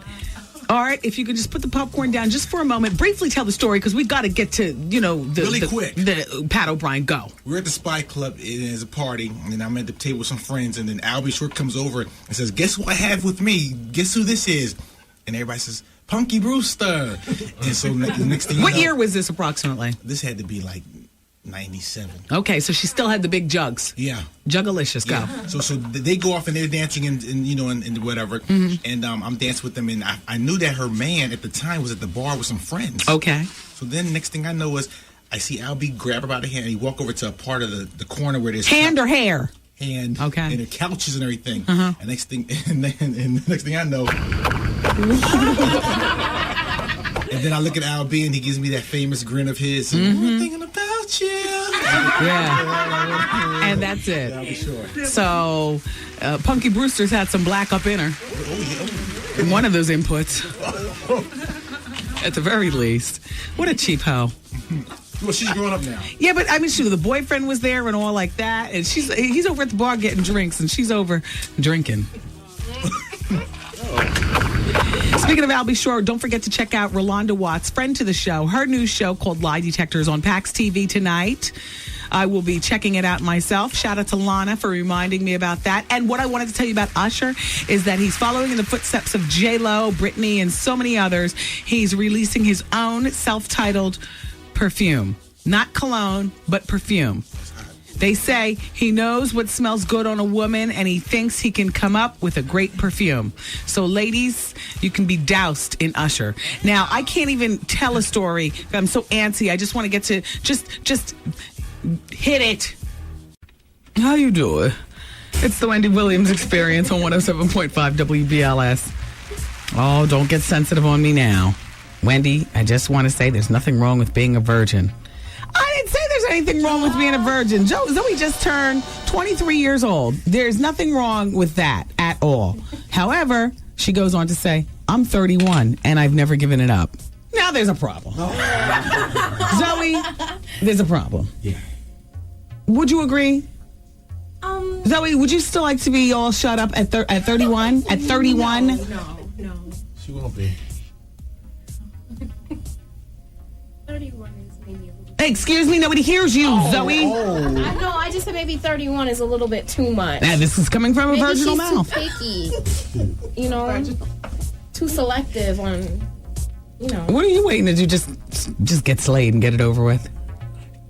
all right, if you could just put the popcorn down just for a moment, briefly tell the story, because we've got to get to, quick. The Pat O'Brien, go. We're at the Spy Club, and there's a party, and I'm at the table with some friends, and then Albie Short comes over and says, guess who I have with me? Guess who this is? And everybody says, Punky Brewster. And so the next thing you know... What year was this approximately? This had to be like 97. Okay, so she still had the big jugs. Yeah. Jugalicious, go. Yeah. So they go off and they're dancing and whatever. Mm-hmm. And I'm dancing with them, and I knew that her man at the time was at the bar with some friends. Okay. So then next thing I know is I see Albie grab her by the hand and he walk over to a part of the corner where there's hand or hair? Hand. Okay. And the couches and everything. Uh-huh. And next thing I know. And then I look at Albie and he gives me that famous grin of his. Mm-hmm. I'm thinking about you. Yeah. And that's it. Yeah, I'll be sure. So, Punky Brewster's had some black up in her. Oh, yeah. One of those inputs. At the very least. What a cheap hoe. Well, she's growing up now. Yeah, but I mean, the boyfriend was there and all like that. And he's over at the bar getting drinks and she's over drinking. Speaking of Albie Shore, don't forget to check out Rolanda Watts, friend to the show. Her new show called Lie Detector is on PAX TV tonight. I will be checking it out myself. Shout out to Lana for reminding me about that. And what I wanted to tell you about Usher is that he's following in the footsteps of J-Lo, Britney, and so many others. He's releasing his own self-titled perfume. Not cologne, but perfume. They say he knows what smells good on a woman, and he thinks he can come up with a great perfume. So, ladies, you can be doused in Usher. Now, I can't even tell a story. I'm so antsy. I just want to get to just hit it. How you doing? It's the Wendy Williams Experience on 107.5 WBLS. Oh, don't get sensitive on me now. Wendy, I just want to say there's nothing wrong with being a virgin. I didn't say there's anything wrong with being a virgin. Zoe just turned 23 years old. There's nothing wrong with that at all. However, she goes on to say, I'm 31 and I've never given it up. Now there's a problem. Zoe, there's a problem. Yeah. Would you agree? Zoe, would you still like to be all shut up at 31? At 31? No. She won't be. 31 is maybe a little. Excuse me, nobody hears you, Zoe. I know. I just said maybe 31 is a little bit too much. Now, this is coming from a virginal mouth. Too picky. You know, too selective on. You know. What are you waiting to do? Just get slayed and get it over with.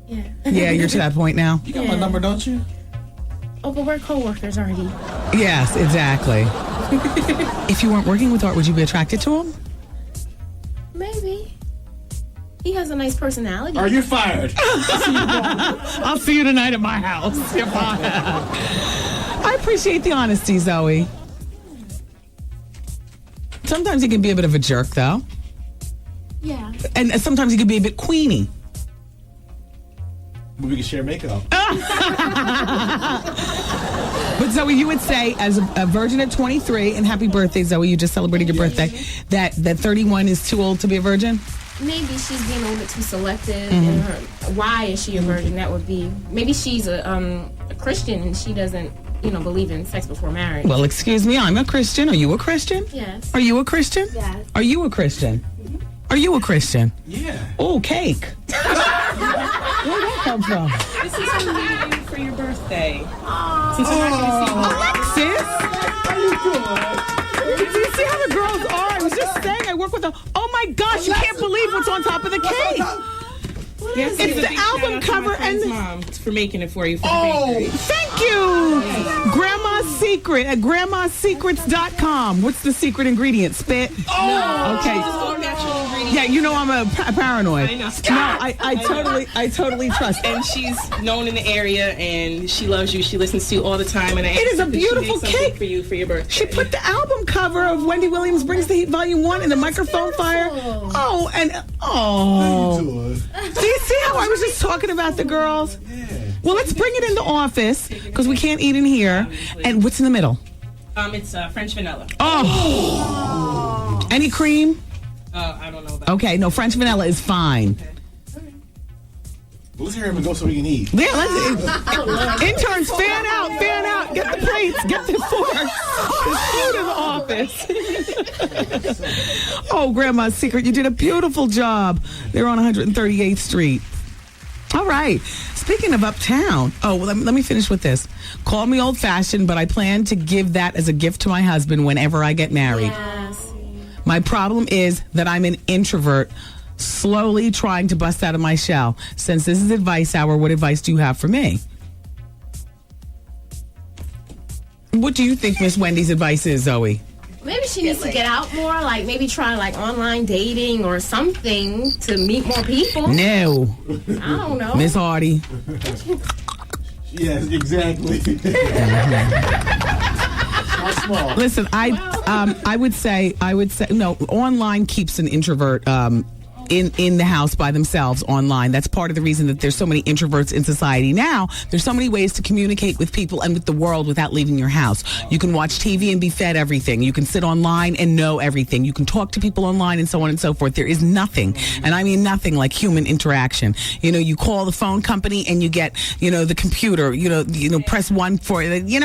Yeah. Yeah, you're to that point now. You got my number, don't you? Oh, but we're co-workers already. Yes, exactly. If you weren't working with Art, would you be attracted to him? Maybe. He has a nice personality. Are you fired? I'll see you tonight at my house. You're fired. I appreciate the honesty, Zoe. Sometimes he can be a bit of a jerk, though. Yeah. And sometimes he can be a bit queenie. We can share makeup. But Zoe, you would say, as a virgin at 23, and happy birthday, Zoe, you just celebrated your birthday, that 31 is too old to be a virgin? Maybe she's being a little bit too selective. In her, why is she a virgin? That would be, maybe she's a Christian and she doesn't, believe in sex before marriage. Well, excuse me, I'm a Christian. Are you a Christian? Yes. Are you a Christian? Yes. Are you a Christian? Are you a Christian? Yeah. Oh, cake. Where'd that come from? This is for you for your birthday. Alexis? How you doing? Do you see how the girls are? I was just saying, I work with them. Oh my gosh, you can't believe what's on top of the cake. Yes, It's the album cover and mom for making it for you. For thank you. Grandma's Secret at grandmasecrets.com. What's the secret ingredient? Spit? No. Okay. Just all natural ingredients. Yeah, you know I'm a paranoid. I know. No, I totally trust. And she's known in the area, and she loves you. She listens to you all the time. And It is a beautiful cake for you for your birthday. She put the album cover of Wendy Williams Brings the Heat Volume 1 in the microphone fire. Oh, and do you see how I was just talking about the girls? Yeah. Well, let's bring it in the office because we can't eat in here. And what's in the middle? It's French vanilla. Oh. Any cream? I don't know about Okay, no, French vanilla is fine. Let's hear him and go so we can eat. Yeah, interns, fan out. Get the plates, get the forks. There's food in the office. Oh, Grandma's Secret, you did a beautiful job. They're on 138th Street. All right. Speaking of uptown, let me finish with this. Call me old-fashioned, but I plan to give that as a gift to my husband whenever I get married. Yes. My problem is that I'm an introvert, slowly trying to bust out of my shell. Since this is advice hour, what advice do you have for me? What do you think Miss Wendy's advice is, Zoe? Maybe she needs to get out more, like maybe try like online dating or something to meet more people. No. I don't know. Miss Hardy. Yes, exactly. Small. Listen, I would say no. Online keeps an introvert in the house by themselves online. That's part of the reason that there's so many introverts in society now. There's so many ways to communicate with people and with the world without leaving your house. You can watch TV and be fed everything. You can sit online and know everything. You can talk to people online and so on and so forth. There is nothing, and I mean nothing, like human interaction. You call the phone company and you get, the computer, press 1 for it. You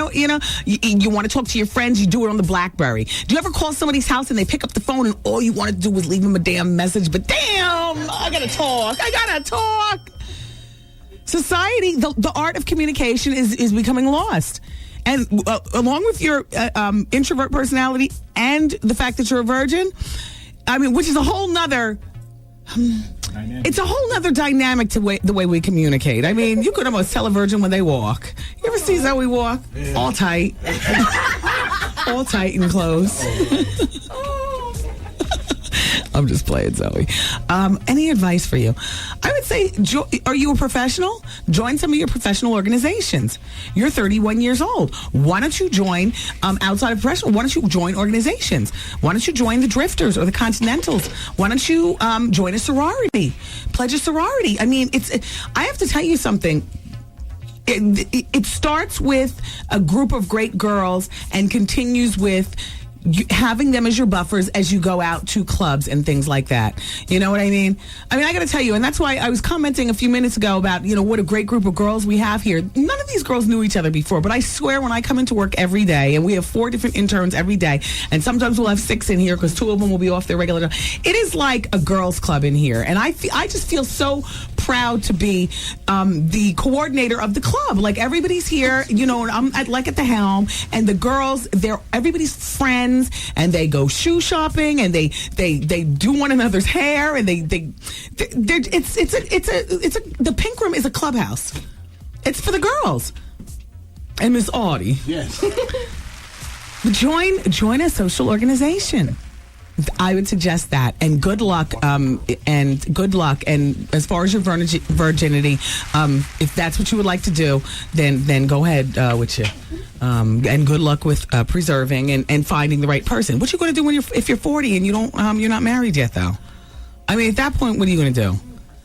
want to talk to your friends, you do it on the BlackBerry. Do you ever call somebody's house and they pick up the phone and all you want to do is leave them a damn message, but damn, I gotta talk. Society, the art of communication is becoming lost. And along with your introvert personality and the fact that you're a virgin, I mean, which is a whole nother... it's a whole nother dynamic to the way we communicate. I mean, you could almost tell a virgin when they walk. You ever see Zoe walk? Yeah. All tight. All tight and close. I'm just playing, Zoe. Any advice for you? I would say, are you a professional? Join some of your professional organizations. You're 31 years old. Why don't you join outside of professional? Why don't you join organizations? Why don't you join the Drifters or the Continentals? Why don't you join a sorority? Pledge a sorority. I mean, I have to tell you something. It starts with a group of great girls and continues with having them as your buffers as you go out to clubs and things like that. You know what I mean? I got to tell you, and that's why I was commenting a few minutes ago about, what a great group of girls we have here. None of these girls knew each other before, but I swear when I come into work every day, and we have 4 different interns every day, and sometimes we'll have 6 in here because 2 of them will be off their regular job. It is like a girls' club in here, and I just feel so proud to be the coordinator of the club. Like, everybody's here, I'm at the helm, and the girls, they're everybody's friends, and they go shoe shopping, and they do one another's hair, and the pink room is a clubhouse. It's for the girls. And Miss Audie, yes, join a social organization. I would suggest that, and good luck. And as far as your virginity, if that's what you would like to do, then go ahead with you. And good luck with preserving and finding the right person. What you going to do if you're 40 and you're not married yet, though? I mean, at that point, what are you going to do?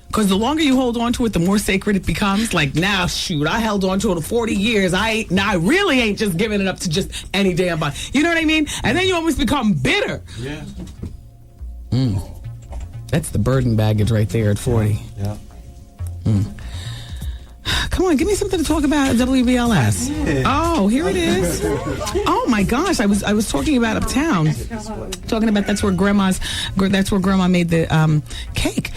Because the longer you hold on to it, the more sacred it becomes. Like, now, shoot, I held on to it for 40 years. I really ain't just giving it up to just any damn body. You know what I mean? And then you almost become bitter. Yeah. That's the burden baggage right there at 40. Yeah. Come on, give me something to talk about at WBLS. Oh, here it is. Oh my gosh, I was talking about uptown. Talking about that's where Grandma made the cake.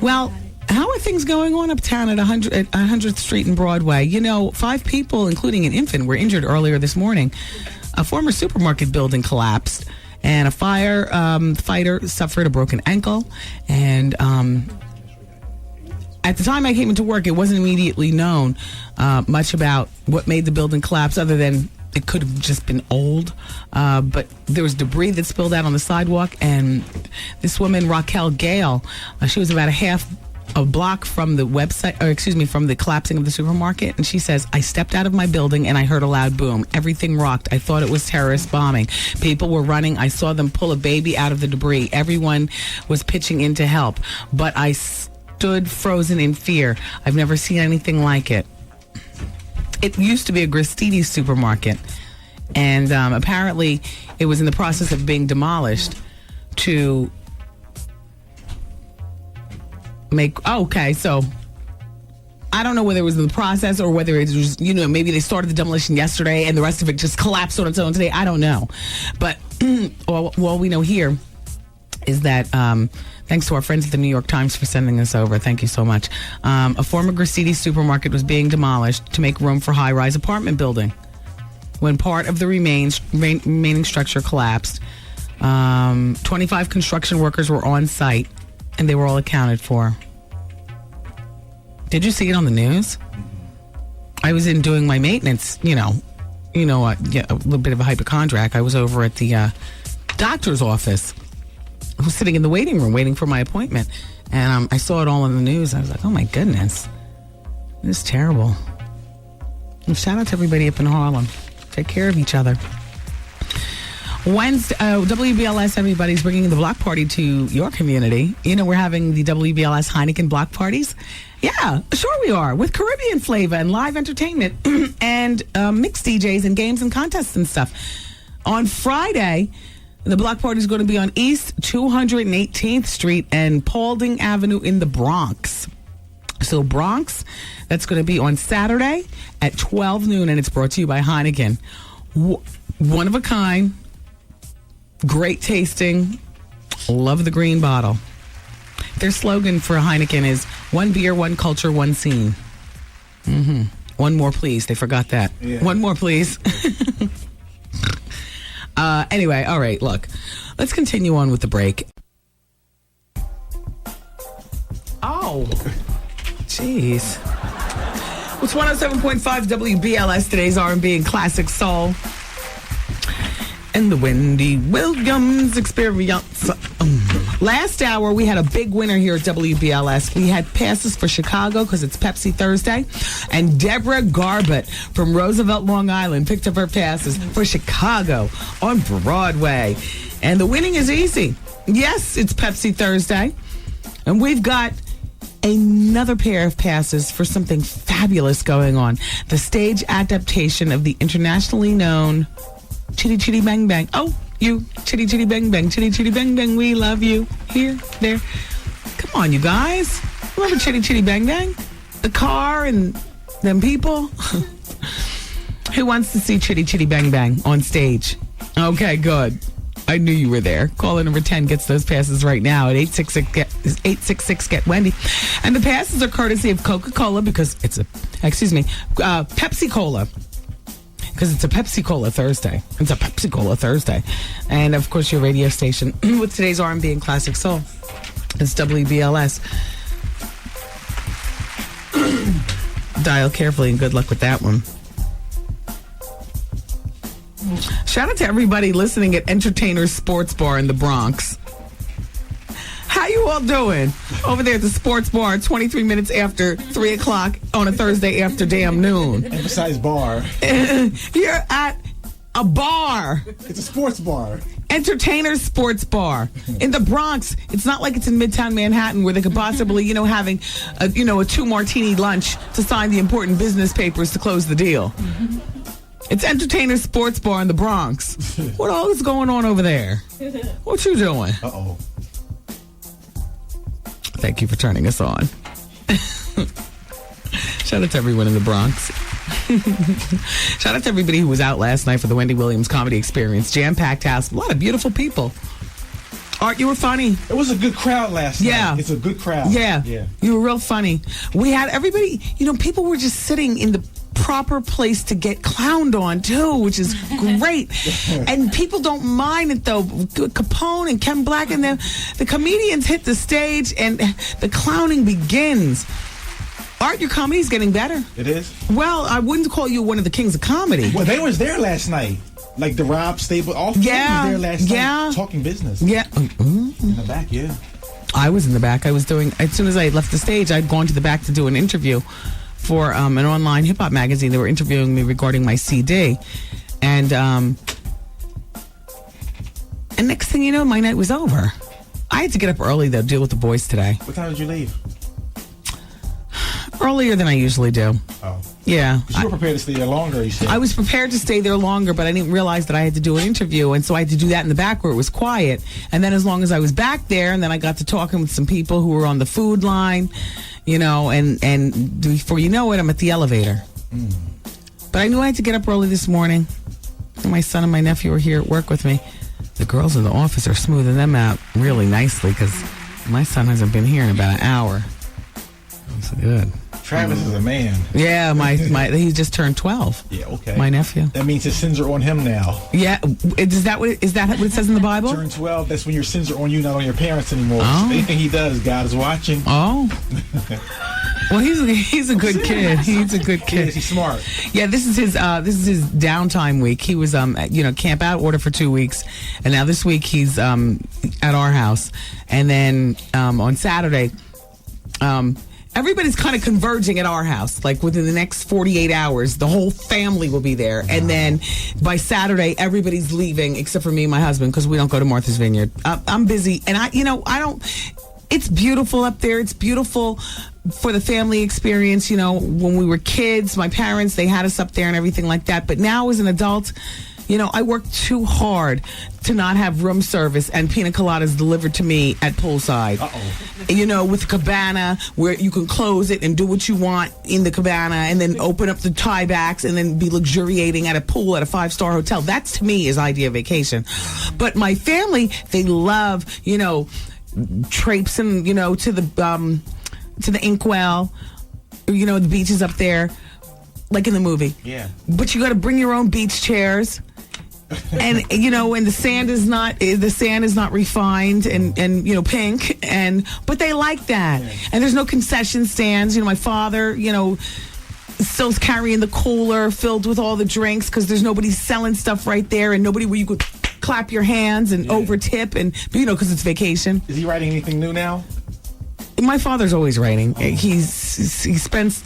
Well, how are things going on uptown at 100th Street and Broadway? 5 people, including an infant, were injured earlier this morning. A former supermarket building collapsed, and a fighter suffered a broken ankle. And at the time I came into work, it wasn't immediately known much about what made the building collapse, other than it could have just been old. But there was debris that spilled out on the sidewalk, and this woman, Raquel Gale, she was about a block from the from the collapsing of the supermarket, and she says, I stepped out of my building and I heard a loud boom. Everything rocked. I thought it was terrorist bombing. People were running. I saw them pull a baby out of the debris. Everyone was pitching in to help, but I stood frozen in fear. I've never seen anything like it. It used to be a Gristedes supermarket, and apparently it was in the process of being demolished to make... okay, so I don't know whether it was in the process or whether it was, maybe they started the demolition yesterday and the rest of it just collapsed on its own today. I don't know. But all we know here is that, thanks to our friends at the New York Times for sending this over. Thank you so much. A former Gristedes supermarket was being demolished to make room for high-rise apartment building when part of the remaining structure collapsed. 25 construction workers were on site, and they were all accounted for. Did you see it on the news? I was in doing my maintenance, a little bit of a hypochondriac. I was over at the doctor's office. I was sitting in the waiting room waiting for my appointment, and I saw it all on the news. I was like, oh my goodness, this is terrible. And shout out to everybody up in Harlem. Take care of each other. Wednesday, WBLS, everybody's bringing the block party to your community. We're having the WBLS Heineken block parties. Yeah, sure we are, with Caribbean flavor and live entertainment and mixed DJs and games and contests and stuff. On Friday, the block party is going to be on East 218th Street and Paulding Avenue in the Bronx. So Bronx, that's going to be on Saturday at 12 noon, and it's brought to you by Heineken. One of a kind. Great tasting. Love the green bottle. Their slogan for Heineken is one beer, one culture, one scene. Mm-hmm. One more, please. They forgot that. Yeah. One more, please. Anyway, all right, look. Let's continue on with the break. Oh. Jeez. It's 107.5 WBLS, today's R&B and classic soul. And the Wendy Williams experience. Last hour, we had a big winner here at WBLS. We had passes for Chicago because it's Pepsi Thursday. And Deborah Garbett from Roosevelt, Long Island, picked up her passes for Chicago on Broadway. And the winning is easy. Yes, it's Pepsi Thursday. And we've got another pair of passes for something fabulous going on. The stage adaptation of the internationally known Chitty Chitty Bang Bang. Oh, you, Chitty Chitty Bang Bang, Chitty Chitty Bang Bang, we love you. Here, there. Come on, you guys. Remember Chitty Chitty Bang Bang? The car and them people? Who wants to see Chitty Chitty Bang Bang on stage? Okay, good. I knew you were there. Caller number 10 gets those passes right now at 866-GET-WENDY. And the passes are courtesy of Coca-Cola because it's Pepsi Cola. Because it's a Pepsi Cola Thursday. It's a Pepsi Cola Thursday. And, of course, your radio station with today's R&B and classic soul. It's WBLS. Dial carefully and good luck with that one. Shout out to everybody listening at Entertainers Sports Bar in the Bronx. How you all doing? Over there at the sports bar, 23 minutes after 3 o'clock on a Thursday after damn noon. Emphasize bar. You're at a bar. It's a sports bar. Entertainers Sports Bar in the Bronx. It's not like it's in Midtown Manhattan where they could possibly, having a 2-martini lunch to sign the important business papers to close the deal. Mm-hmm. It's Entertainers Sports Bar in the Bronx. What all is going on over there? What you doing? Uh-oh. Thank you for turning us on. Shout out to everyone in the Bronx. Shout out to everybody who was out last night for the Wendy Williams Comedy Experience. Jam-packed house. A lot of beautiful people. Art, you were funny. It was a good crowd last night. It's a good crowd. Yeah. You were real funny. We had everybody, people were just sitting in the proper place to get clowned on too, which is great. And people don't mind it though. Capone and Ken Black and the comedians hit the stage and the clowning begins. Art, your comedy's getting better. It is? Well, I wouldn't call you one of the kings of comedy. Well, they was there last night. Like the Rob Stable, all three was there last night talking business. Yeah. In the back, yeah. I was in the back. I was doing, as soon as I left the stage, I'd gone to the back to do an interview for an online hip-hop magazine. They were interviewing me regarding my CD. And next thing you know, my night was over. I had to get up early, though, deal with the boys today. What time did you leave? Earlier than I usually do. Oh. Yeah. Because you were prepared to stay there longer, you said. I was prepared to stay there longer, but I didn't realize that I had to do an interview, and so I had to do that in the back where it was quiet. And then as long as I was back there, and then I got to talking with some people who were on the food line, and before you know it, I'm at the elevator. Mm. But I knew I had to get up early this morning. And my son and my nephew were here at work with me. The girls in the office are smoothing them out really nicely because my son hasn't been here in about an hour. That's good. Travis is a man. Yeah, he just turned 12. Yeah, okay. My nephew. That means his sins are on him now. Yeah, is that what it says in the Bible? Turn 12, that's when your sins are on you, not on your parents anymore. Oh. Anything he does, God is watching. Oh. Well, he's a good kid. He's a good kid. Yes, he's smart. Yeah, this is his downtime week. He was camp out order for 2 weeks, and now this week he's at our house, and then on Saturday, everybody's kind of converging at our house. Like within the next 48 hours, the whole family will be there. And then by Saturday, everybody's leaving except for me and my husband because we don't go to Martha's Vineyard. I'm busy. And I don't, it's beautiful up there. It's beautiful for the family experience. When we were kids, my parents, they had us up there and everything like that. But now as an adult, I worked too hard to not have room service and pina coladas delivered to me at poolside. Uh-oh. With cabana where you can close it and do what you want in the cabana and then open up the tie backs and then be luxuriating at a pool at a 5-star hotel. That's, to me, is idea vacation. But my family, they love, traipsing, to the inkwell. the beach is up there, like in the movie. Yeah. But you got to bring your own beach chairs. And and the sand is not refined and pink, but they like that. Yeah. And there's no concession stands. My father, still's carrying the cooler filled with all the drinks because there's nobody selling stuff right there and nobody where you could clap your hands and over tip and because it's vacation. Is he writing anything new now? My father's always writing. Oh. He spends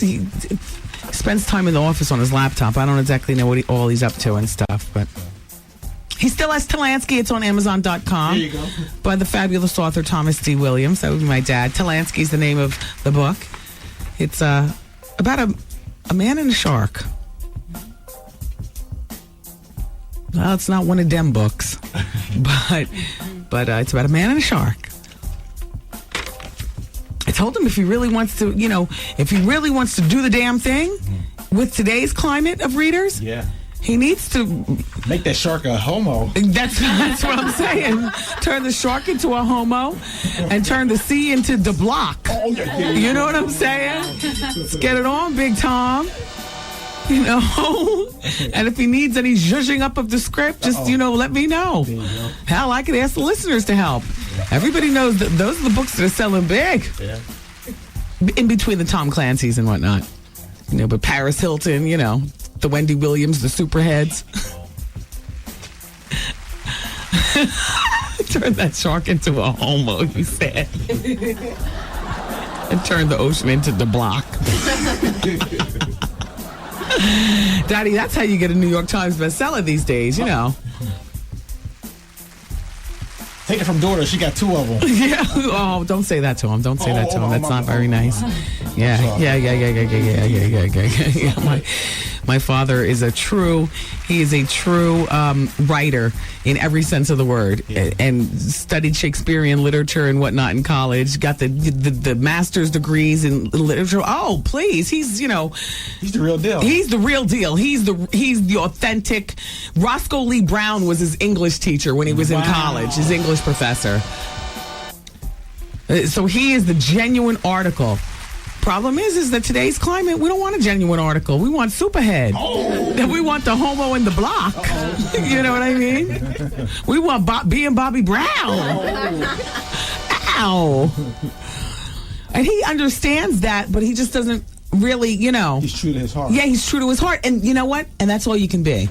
time in the office on his laptop. I don't exactly know what all he's up to and stuff, but. He still has Talansky. It's on Amazon.com. There you go. By the fabulous author Thomas D. Williams. That would be my dad. Talansky's the name of the book. It's about a man and a shark. Well, it's not one of them books, but it's about a man and a shark. I told him if he really wants to, if he really wants to do the damn thing with today's climate of readers. Yeah. He needs to make that shark a homo. That's what I'm saying. Turn the shark into a homo and turn the sea into the block. Oh, yeah. You know what I'm saying? Let's get it on, Big Tom. And if he needs any zhuzhing up of the script, just, let me know. Hell, I could ask the listeners to help. Everybody knows that those are the books that are selling big. Yeah. In between the Tom Clancy's and whatnot. But Paris Hilton, the Wendy Williams, the superheads. Turn that shark into a homo, you said. And turn the ocean into the block. Daddy, that's how you get a New York Times bestseller these days, Take it from daughter. She got 2 of them. Yeah. Oh, don't say that to him. Don't say that to him. That's not very nice. Yeah. My father is a true writer in every sense of the word, and studied Shakespearean literature and whatnot in college. Got the master's degrees in literature. Oh, please, he's the real deal. He's the real deal. He's the authentic. Roscoe Lee Brown was his English teacher when he was in college. His English professor. So he is the genuine article. Problem is that today's climate, we don't want a genuine article. We want Superhead. Oh. We want the homo in the block. You know what I mean? We want being Bobby Brown. Oh. Ow. And he understands that, but he just doesn't really, He's true to his heart. Yeah, he's true to his heart. And you know what? And that's all you can be.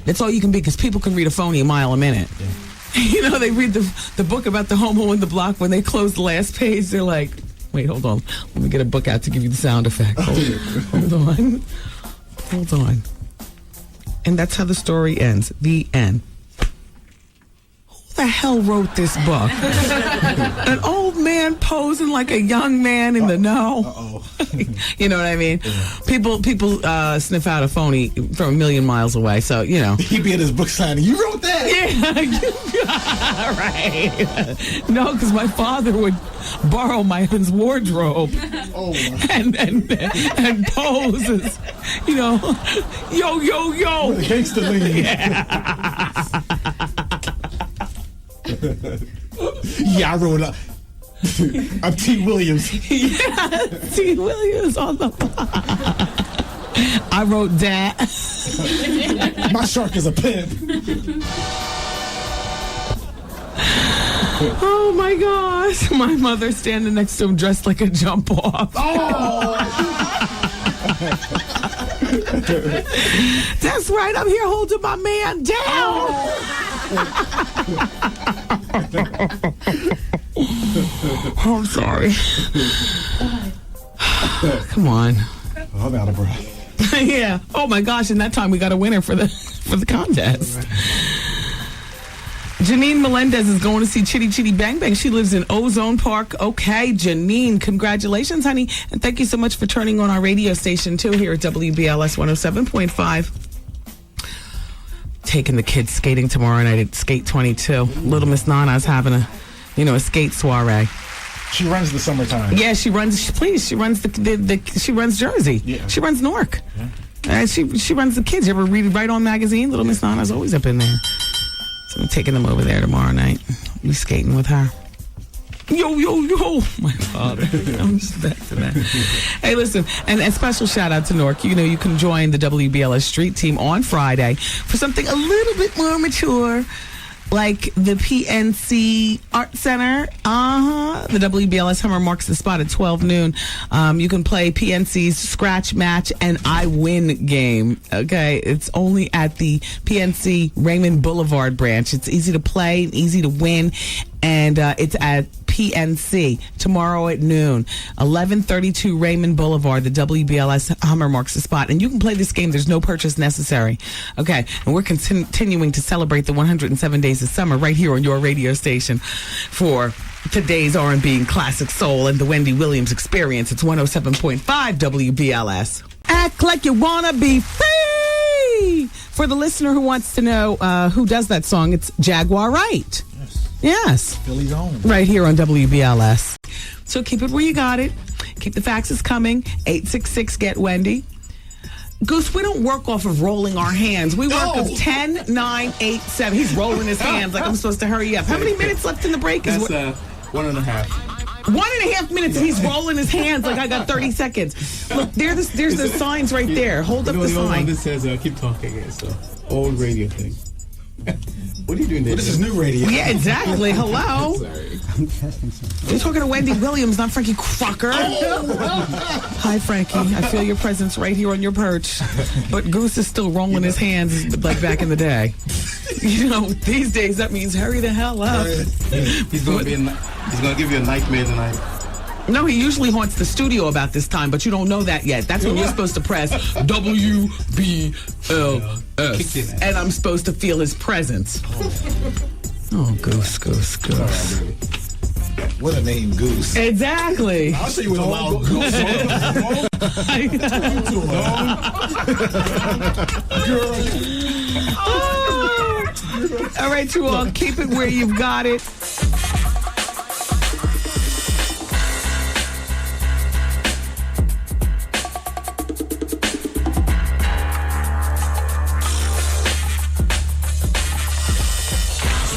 That's all you can be, because people can read a phony a mile a minute. Yeah. They read the book about the homo in the block. When they close the last page, they're like, wait, hold on. Let me get a book out to give you the sound effect. Hold on. And that's how the story ends. The end. Who the hell wrote this book? An old man posing like a young man in the know. Uh-oh. You know what I mean? Yeah. People sniff out a phony from a million miles away. So, He'd be at his book signing. You wrote that? Yeah. Right. No, because my father would borrow my husband's wardrobe and pose as, yo. The gangster lean. Yeah, I wrote up. I'm T. Williams. Yeah, T. Williams on the I wrote that. My shark is a pimp. Oh my gosh. My mother standing next to him dressed like a jump off. Oh. That's right. I'm here holding my man down. Oh, I'm sorry. Come on. I'm out of breath. Yeah. Oh my gosh! And that time we got a winner for the contest. Janine Melendez is going to see Chitty Chitty Bang Bang. She lives in Ozone Park. Okay, Janine, congratulations, honey. And thank you so much for turning on our radio station, too, here at WBLS 107.5. Taking the kids skating tomorrow night at Skate 22. Little Miss Nana's having a skate soiree. She runs the summertime. Yeah, she runs Jersey. Yeah. She runs Newark. Yeah. She runs the kids. You ever read Right On magazine? Little Miss Nana's always up in there. So I'm taking them over there tomorrow night. Be skating with her. Yo, my father. I'm just back to that. Hey, listen, and a special shout out to Nork. You know, you can join the WBLS Street Team on Friday for something a little bit more mature, like the PNC Art Center. The WBLS Hummer marks the spot at 12 noon. You can play PNC's Scratch Match and I Win game. Okay, it's only at the PNC Raymond Boulevard branch. It's easy to play, easy to win, and it's at PNC tomorrow at noon, 1132 Raymond Boulevard. The WBLS Hummer marks the spot, and you can play this game. There's no purchase necessary. Okay, and we're continuing to celebrate the 107 days of summer right here on your radio station for today's R&B and classic soul and the Wendy Williams Experience. It's 107.5 WBLS. Act like you wanna be free. For the listener who wants to know who does that song, it's Jaguar Wright. Yes. Philly's own. Right here on WBLS. So keep it where you got it. Keep the faxes coming. 866-GET-WENDY. Goose, we don't work off of rolling our hands. We work of 10, 9, 8, 7. He's rolling his hands like I'm supposed to hurry up. How many minutes left in the break? That's 1.5. 1.5 minutes and he's rolling his hands like I got 30 seconds. Look, there's the signs right there. Hold up the sign. This says keep talking. It's an old radio thing. What are you doing there? Well, this is new radio. Yeah, exactly. Hello. Sorry. You're talking to Wendy Williams, not Frankie Crocker. Hi, Frankie. I feel your presence right here on your perch. But Goose is still rolling his hands like back in the day. You know, these days that means hurry the hell up. He's going to give you a nightmare tonight. No, he usually haunts the studio about this time, but you don't know that yet. That's when you're supposed to press WBLS. And I'm supposed to feel his presence. Oh, Goose. What a name, Goose. Exactly. I'll show you what a wild goose is. All right, you all, keep it where you've got it.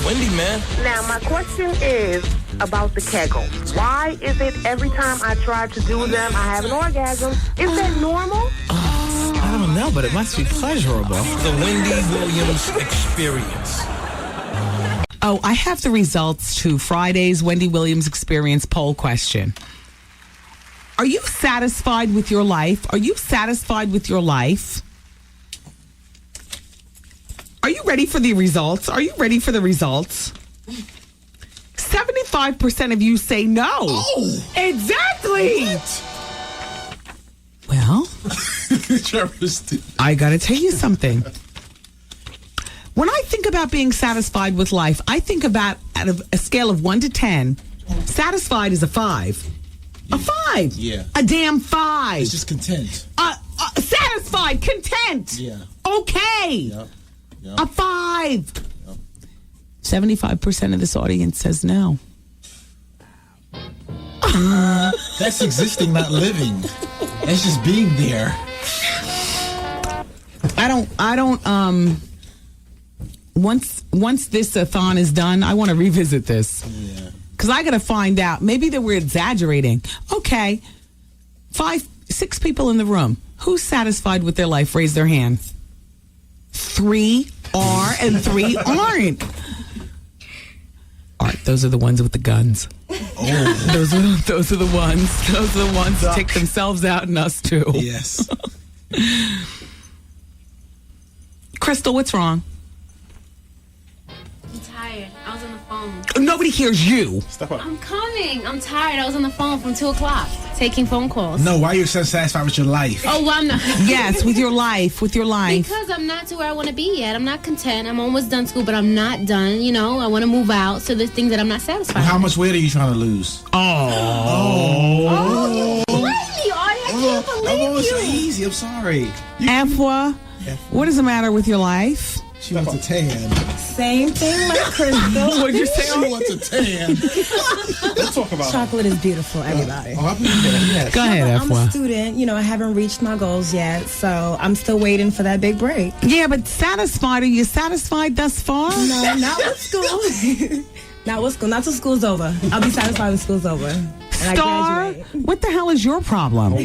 Wendy, man. Now, my question is about the Kegel. Why is it every time I try to do them, I have an orgasm? Is that normal? I don't know, but it must be pleasurable. The Wendy Williams Experience. Oh, I have the results to Friday's Wendy Williams Experience poll question. Are you satisfied with your life? Are you satisfied with your life? Are you ready for the results? 75% of you say no. Oh! Exactly! Well, I gotta tell you something. When I think about being satisfied with life, I think about out of a scale of 1 to 10, satisfied is a 5. A 5. Yeah. A damn 5. It's just content. Satisfied, content. Yeah. Okay. Yep. A 5. 75% of this audience says no. That's existing, not living. That's just being there. I don't once this thon is done, I want to revisit this. Yeah. Cuz I got to find out maybe that we're exaggerating. Okay. 5, 6 people in the room. Who's satisfied with their life? Raise their hand. 3 are and 3 aren't. All right, those are the ones with the guns. Oh, those are the ones. Those are the ones that take themselves out and us too. Yes. Crystal, what's wrong? I'm tired. I was on the phone. Nobody hears you. Stop up. I'm coming. I'm tired. I was on the phone from 2 o'clock taking phone calls. No, why are you so satisfied with your life? Oh, well, I'm not. Yes, with your life. Because I'm not to where I want to be yet. I'm not content. I'm almost done school, but I'm not done. You know, I want to move out. So there's things that I'm not satisfied Well, how with. much weight are you trying to lose? Oh, you let me, Artie. I can't believe you. So easy. I'm sorry. Afua, what is the matter with your life? She wants a tan. Same thing like Crystal. What'd you say? She wants a tan. Let's talk about Chocolate is beautiful, everybody. Go ahead, I'm Afua. a student. You know, I haven't reached my goals yet, so I'm still waiting for that big break. Yeah, but satisfied? Are you satisfied thus far? No, not with school. Not with school. Not till school's over. I'll be satisfied when school's over. And I Star, graduate. what the hell is your problem?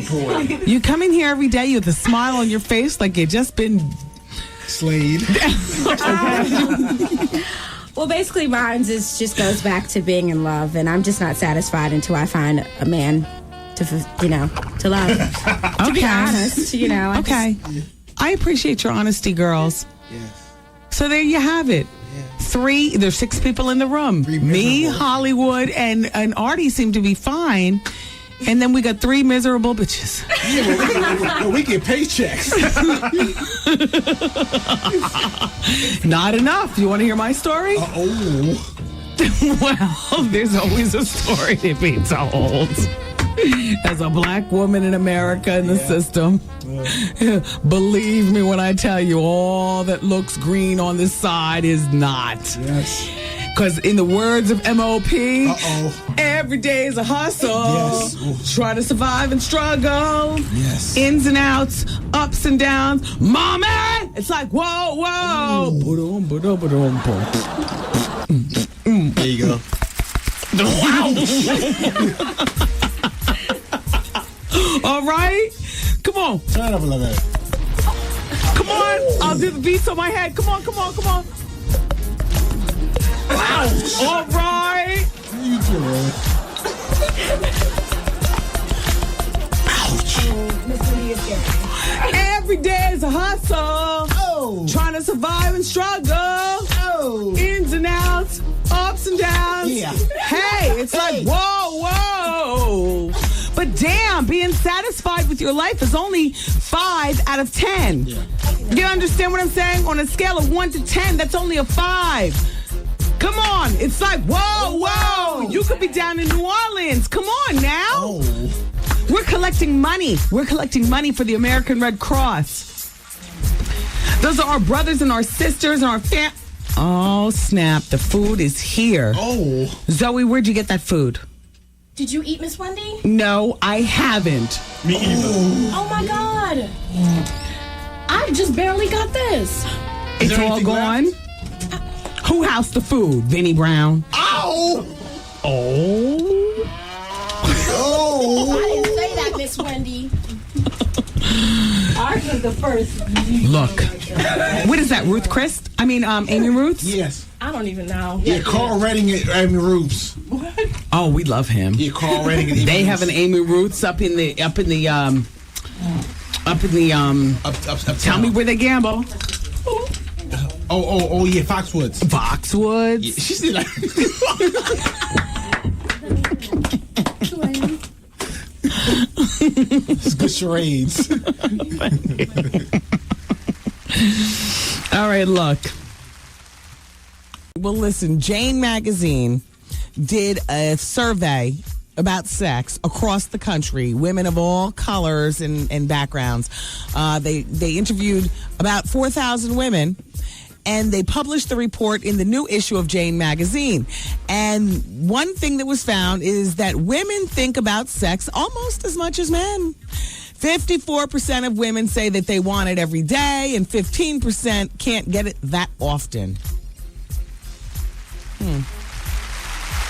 You come in here every day, you have a smile on your face like you just been slayed. Well, basically, mine just goes back to being in love, and I'm just not satisfied until I find a man to love. To be honest, Okay. I appreciate your honesty, girls. Yes. So there you have it. There's 6 people in the room. Me, Hollywood, and Artie seem to be fine. And then we got 3 miserable bitches. Yeah, we get paychecks. Not enough. You want to hear my story? Well, there's always a story to be told. As a black woman in America in the system, believe me when I tell you, all that looks green on this side is not. Yes. Because in the words of M.O.P., every day is a hustle. Yes. Try to survive and struggle. Yes. Ins and outs, ups and downs. Mommy! It's like, whoa, whoa. There you go. All right? Come on. Turn up a little bit. Come on. I'll do the beats on my head. Come on. Ouch. All right. You doing? Ouch. Every day is a hustle. Trying to survive and struggle. Ins and outs, ups and downs. Yeah. Hey, it's like, whoa. But damn, being satisfied with your life is only 5 out of 10. Yeah. You understand what I'm saying? On a scale of 1 to 10, that's only a 5. Come on. It's like, whoa. You could be down in New Orleans. Come on now. We're collecting money. We're collecting money for the American Red Cross. Those are our brothers and our sisters and our Oh, snap. The food is here. Zoe, where'd you get that food? Did you eat, Miss Wendy? No, I haven't. Me either. Oh my God. I just barely got this. It's all gone? Who housed the food? Vinnie Brown? Oh! I didn't say that, Miss Wendy. Ours was the first. Look. What is that, Ruth Chris? Amy Ruth's? Yes. I don't even know. Yeah, Carl Redding at Amy Ruth's. What? Oh, we love him. Yeah, Carl Redding at Amy They have Ruth's. an Amy Ruth's up in the tell me where they gamble. Oh, yeah, Foxwoods. Foxwoods. Yeah, she said like it's good charades. All right, look. Well, listen, Jane Magazine did a survey about sex across the country, women of all colors and backgrounds. They interviewed about 4,000 women, and they published the report in the new issue of Jane Magazine. And one thing that was found is that women think about sex almost as much as men. 54% of women say that they want it every day, and 15% can't get it that often.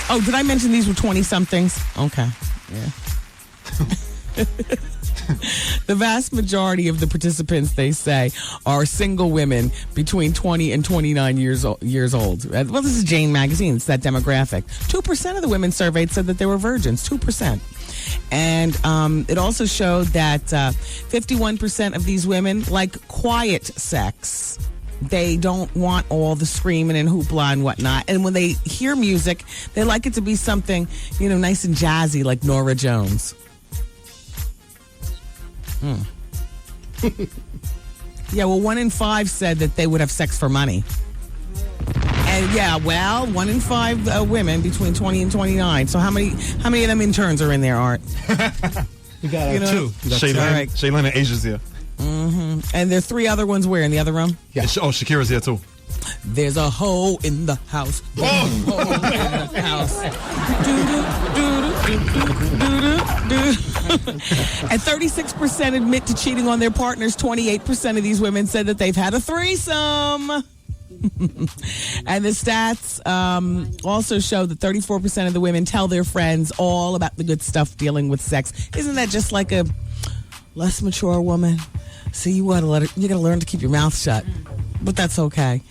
Oh, did I mention these were 20-somethings? Okay. Yeah. The vast majority of the participants, they say, are single women between 20 and 29 years old. Well, this is Jane Magazine. It's that demographic. 2% of the women surveyed said that they were virgins. 2%. And it also showed that 51% of these women like quiet sex. They don't want all the screaming and hoopla and whatnot. And when they hear music, they like it to be something, nice and jazzy like Norah Jones. Yeah, well, 1 in 5 said that they would have sex for money. And 1 in 5 women between 20 and 29. So how many of them interns are in there, Art? We got 2. Shaylin and Asia's here. Mm-hmm. And there's 3 other ones where in the other room? Yeah. Shakira's here too. There's a hole in the house. And 36% admit to cheating on their partners. 28% of these women said that they've had a threesome. And the stats also show that 34% of the women tell their friends all about the good stuff dealing with sex. Isn't that just like a less mature woman? See, you gotta learn to keep your mouth shut. But that's okay.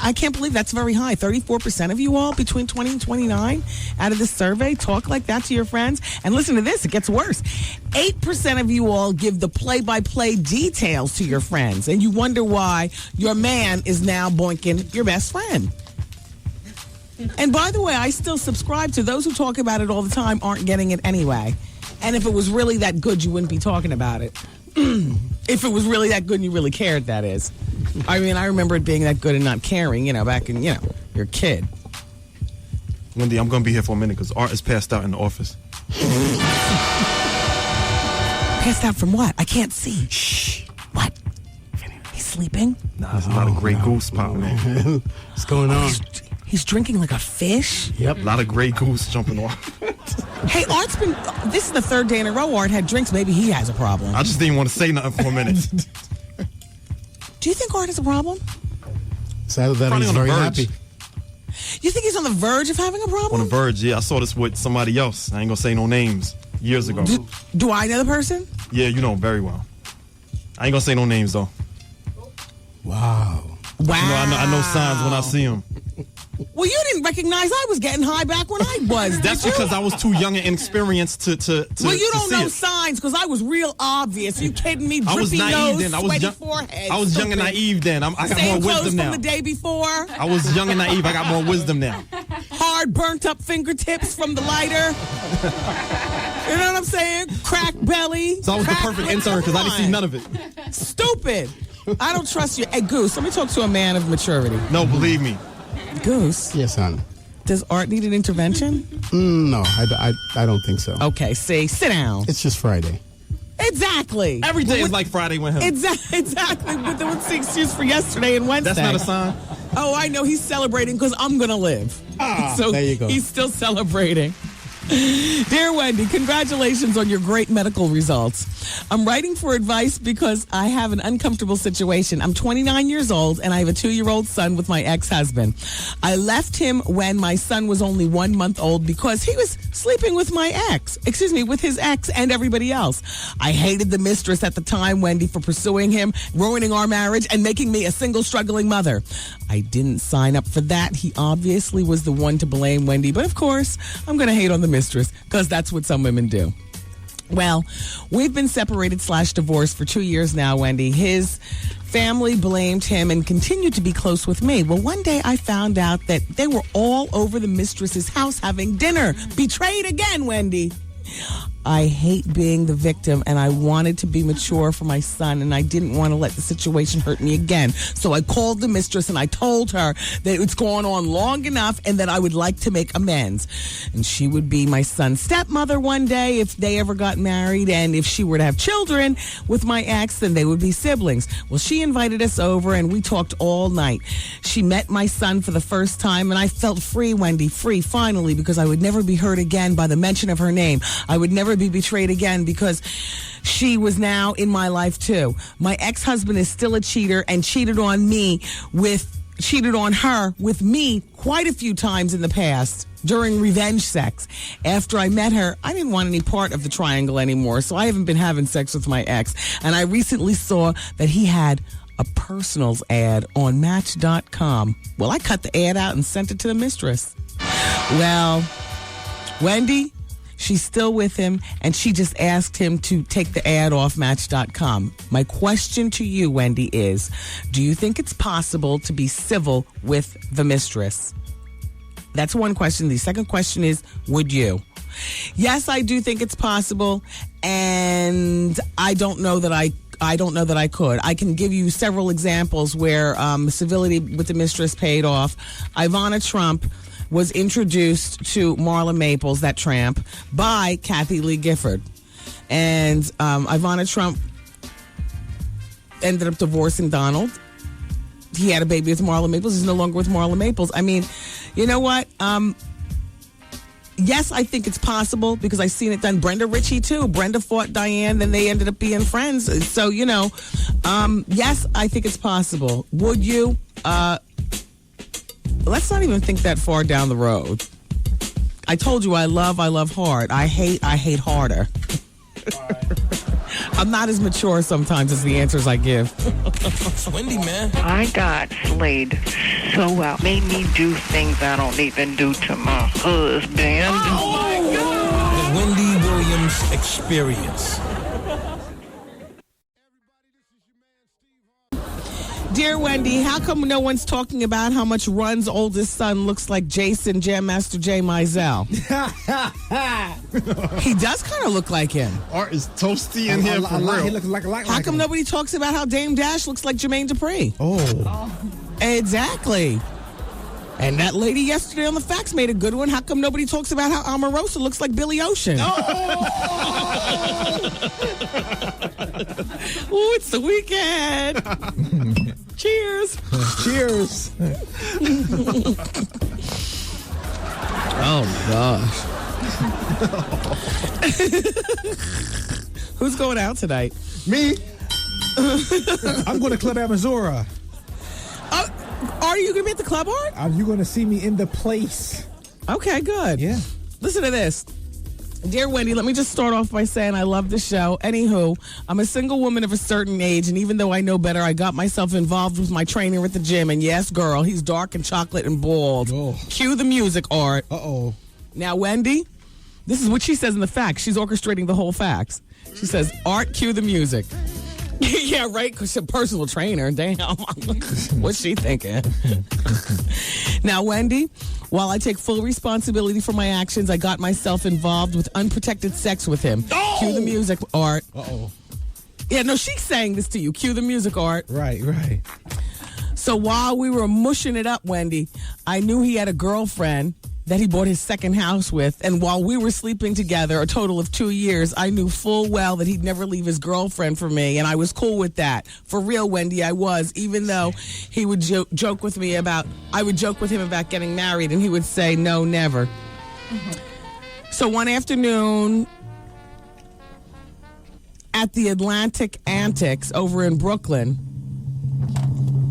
I can't believe that's very high. 34% of you all between 20 and 29 out of this survey talk like that to your friends. And listen to this, it gets worse. 8% of you all give the play-by-play details to your friends. And you wonder why your man is now boinking your best friend. And by the way, I still subscribe to those who talk about it all the time aren't getting it anyway. And if it was really that good, you wouldn't be talking about it. If it was really that good and you really cared, that is. I mean, I remember it being that good and not caring, back in, you're a kid. Wendy, I'm going to be here for a minute because Art is passed out in the office. Passed out from what? I can't see. Shh. What? He's sleeping? Nah, there's a lot of Grey Goose popping in. What's going on? He's drinking like a fish? Yep. A lot of Grey Goose jumping off. Hey, this is the third day in a row Art had drinks. Maybe he has a problem. I just didn't want to say nothing for a minute. Do you think Art has a problem? It's either that or he's very happy. You think he's on the verge of having a problem? On the verge, yeah. I saw this with somebody else. I ain't going to say no names. Years ago. Do I know the person? Yeah, you know him very well. I ain't going to say no names, though. Wow. I know signs when I see him. Well, you didn't recognize I was getting high back when I was. That's because I was too young and inexperienced to Well, you don't know it. signs because I was real obvious. You kidding me? I was Drippy naive nose, then. I was sweaty forehead. I was young and naive then. I got more wisdom now. From the day before. I was young and naive. I got more wisdom now. Hard, burnt up fingertips from the lighter. You know what I'm saying? Crack belly. So I was the perfect intern because I didn't see none of it. Stupid. I don't trust you. Hey, Goose, let me talk to a man of maturity. No, believe me. Goose. Yes, hon. Does Art need an intervention? No, I don't think so. Okay, see, sit down. It's just Friday. Exactly. Every day is like Friday with him. Exactly. What's the excuse for yesterday and Wednesday? That's not a sign. Oh, I know. He's celebrating because I'm going to live. So there you go. He's still celebrating. Dear Wendy, congratulations on your great medical results. I'm writing for advice because I have an uncomfortable situation. I'm 29 years old and I have a 2-year-old son with my ex-husband. I left him when my son was only 1 month old because he was sleeping with with his ex and everybody else. I hated the mistress at the time, Wendy, for pursuing him, ruining our marriage, and making me a single struggling mother. I didn't sign up for that. He obviously was the one to blame, Wendy, but of course, I'm going to hate on the mistress because that's what some women do. Well, we've been separated/divorced for 2 years now, Wendy. His family blamed him and continued to be close with me. Well, one day I found out that they were all over the mistress's house having dinner. Betrayed again, Wendy. I hate being the victim, and I wanted to be mature for my son, and I didn't want to let the situation hurt me again. So I called the mistress, and I told her that it's gone on long enough and that I would like to make amends. And she would be my son's stepmother one day if they ever got married, and if she were to have children with my ex, then they would be siblings. Well, she invited us over, and we talked all night. She met my son for the first time, and I felt free, Wendy, free, finally, because I would never be hurt again by the mention of her name. I would never be betrayed again because she was now in my life too. My ex-husband is still a cheater and cheated on her with me quite a few times in the past during revenge sex. After I met her, I didn't want any part of the triangle anymore, so I haven't been having sex with my ex. And I recently saw that he had a personals ad on Match.com. Well, I cut the ad out and sent it to the mistress. Well, Wendy, she's still with him, and she just asked him to take the ad off Match.com. My question to you, Wendy, is, do you think it's possible to be civil with the mistress? That's one question. The second question is, would you? Yes, I do think it's possible, and I don't know that I could. I can give you several examples where civility with the mistress paid off. Ivana Trump was introduced to Marla Maples, that tramp, by Kathy Lee Gifford. And Ivana Trump ended up divorcing Donald. He had a baby with Marla Maples. He's no longer with Marla Maples. I mean, you know what? Yes, I think it's possible because I've seen it done. Brenda Ritchie, too. Brenda fought Diane, then they ended up being friends. So, yes, I think it's possible. Would you? let's not even think that far down the road. I told you I love hard. I hate harder. I'm not as mature sometimes as the answers I give. It's Wendy, man. I got slayed so well. Made me do things I don't even do to my husband. Oh my God! The Wendy Williams Experience. Dear Wendy, how come no one's talking about how much Run's oldest son looks like Jason Jam Master J. Mizell? He does kind of look like him. Art is toasty in here for real. He looks like How come nobody talks about how Dame Dash looks like Jermaine Dupri? Oh. Exactly. And that lady yesterday on the Facts made a good one. How come nobody talks about how Omarosa looks like Billy Ocean? Ooh, it's the weekend. Cheers. Cheers. Oh, gosh. Who's going out tonight? Me. I'm going to Club Amazura. Are you going to be at the club, Art? You're going to see me in the place. Okay, good. Yeah. Listen to this. Dear Wendy, let me just start off by saying I love the show. Anywho, I'm a single woman of a certain age, and even though I know better, I got myself involved with my trainer at the gym. And yes, girl, he's dark and chocolate and bald. Oh. Cue the music, Art. Uh-oh. Now, Wendy, this is what she says in the Facts. She's orchestrating the whole Facts. She says, Art, cue the music. Yeah, right, because she's a personal trainer. Damn. What's she thinking? Now, Wendy, while I take full responsibility for my actions, I got myself involved with unprotected sex with him. Oh! Cue the music, Art. Uh-oh. Yeah, no, she's saying this to you. Cue the music, Art. Right. So while we were mushing it up, Wendy, I knew he had a girlfriend that he bought his second house with. And while we were sleeping together a total of 2 years, I knew full well that he'd never leave his girlfriend for me. And I was cool with that. For real, Wendy, I was. Even though he would joke with me about, I would joke with him about getting married. And he would say, no, never. Mm-hmm. So one afternoon at the Atlantic Antics over in Brooklyn,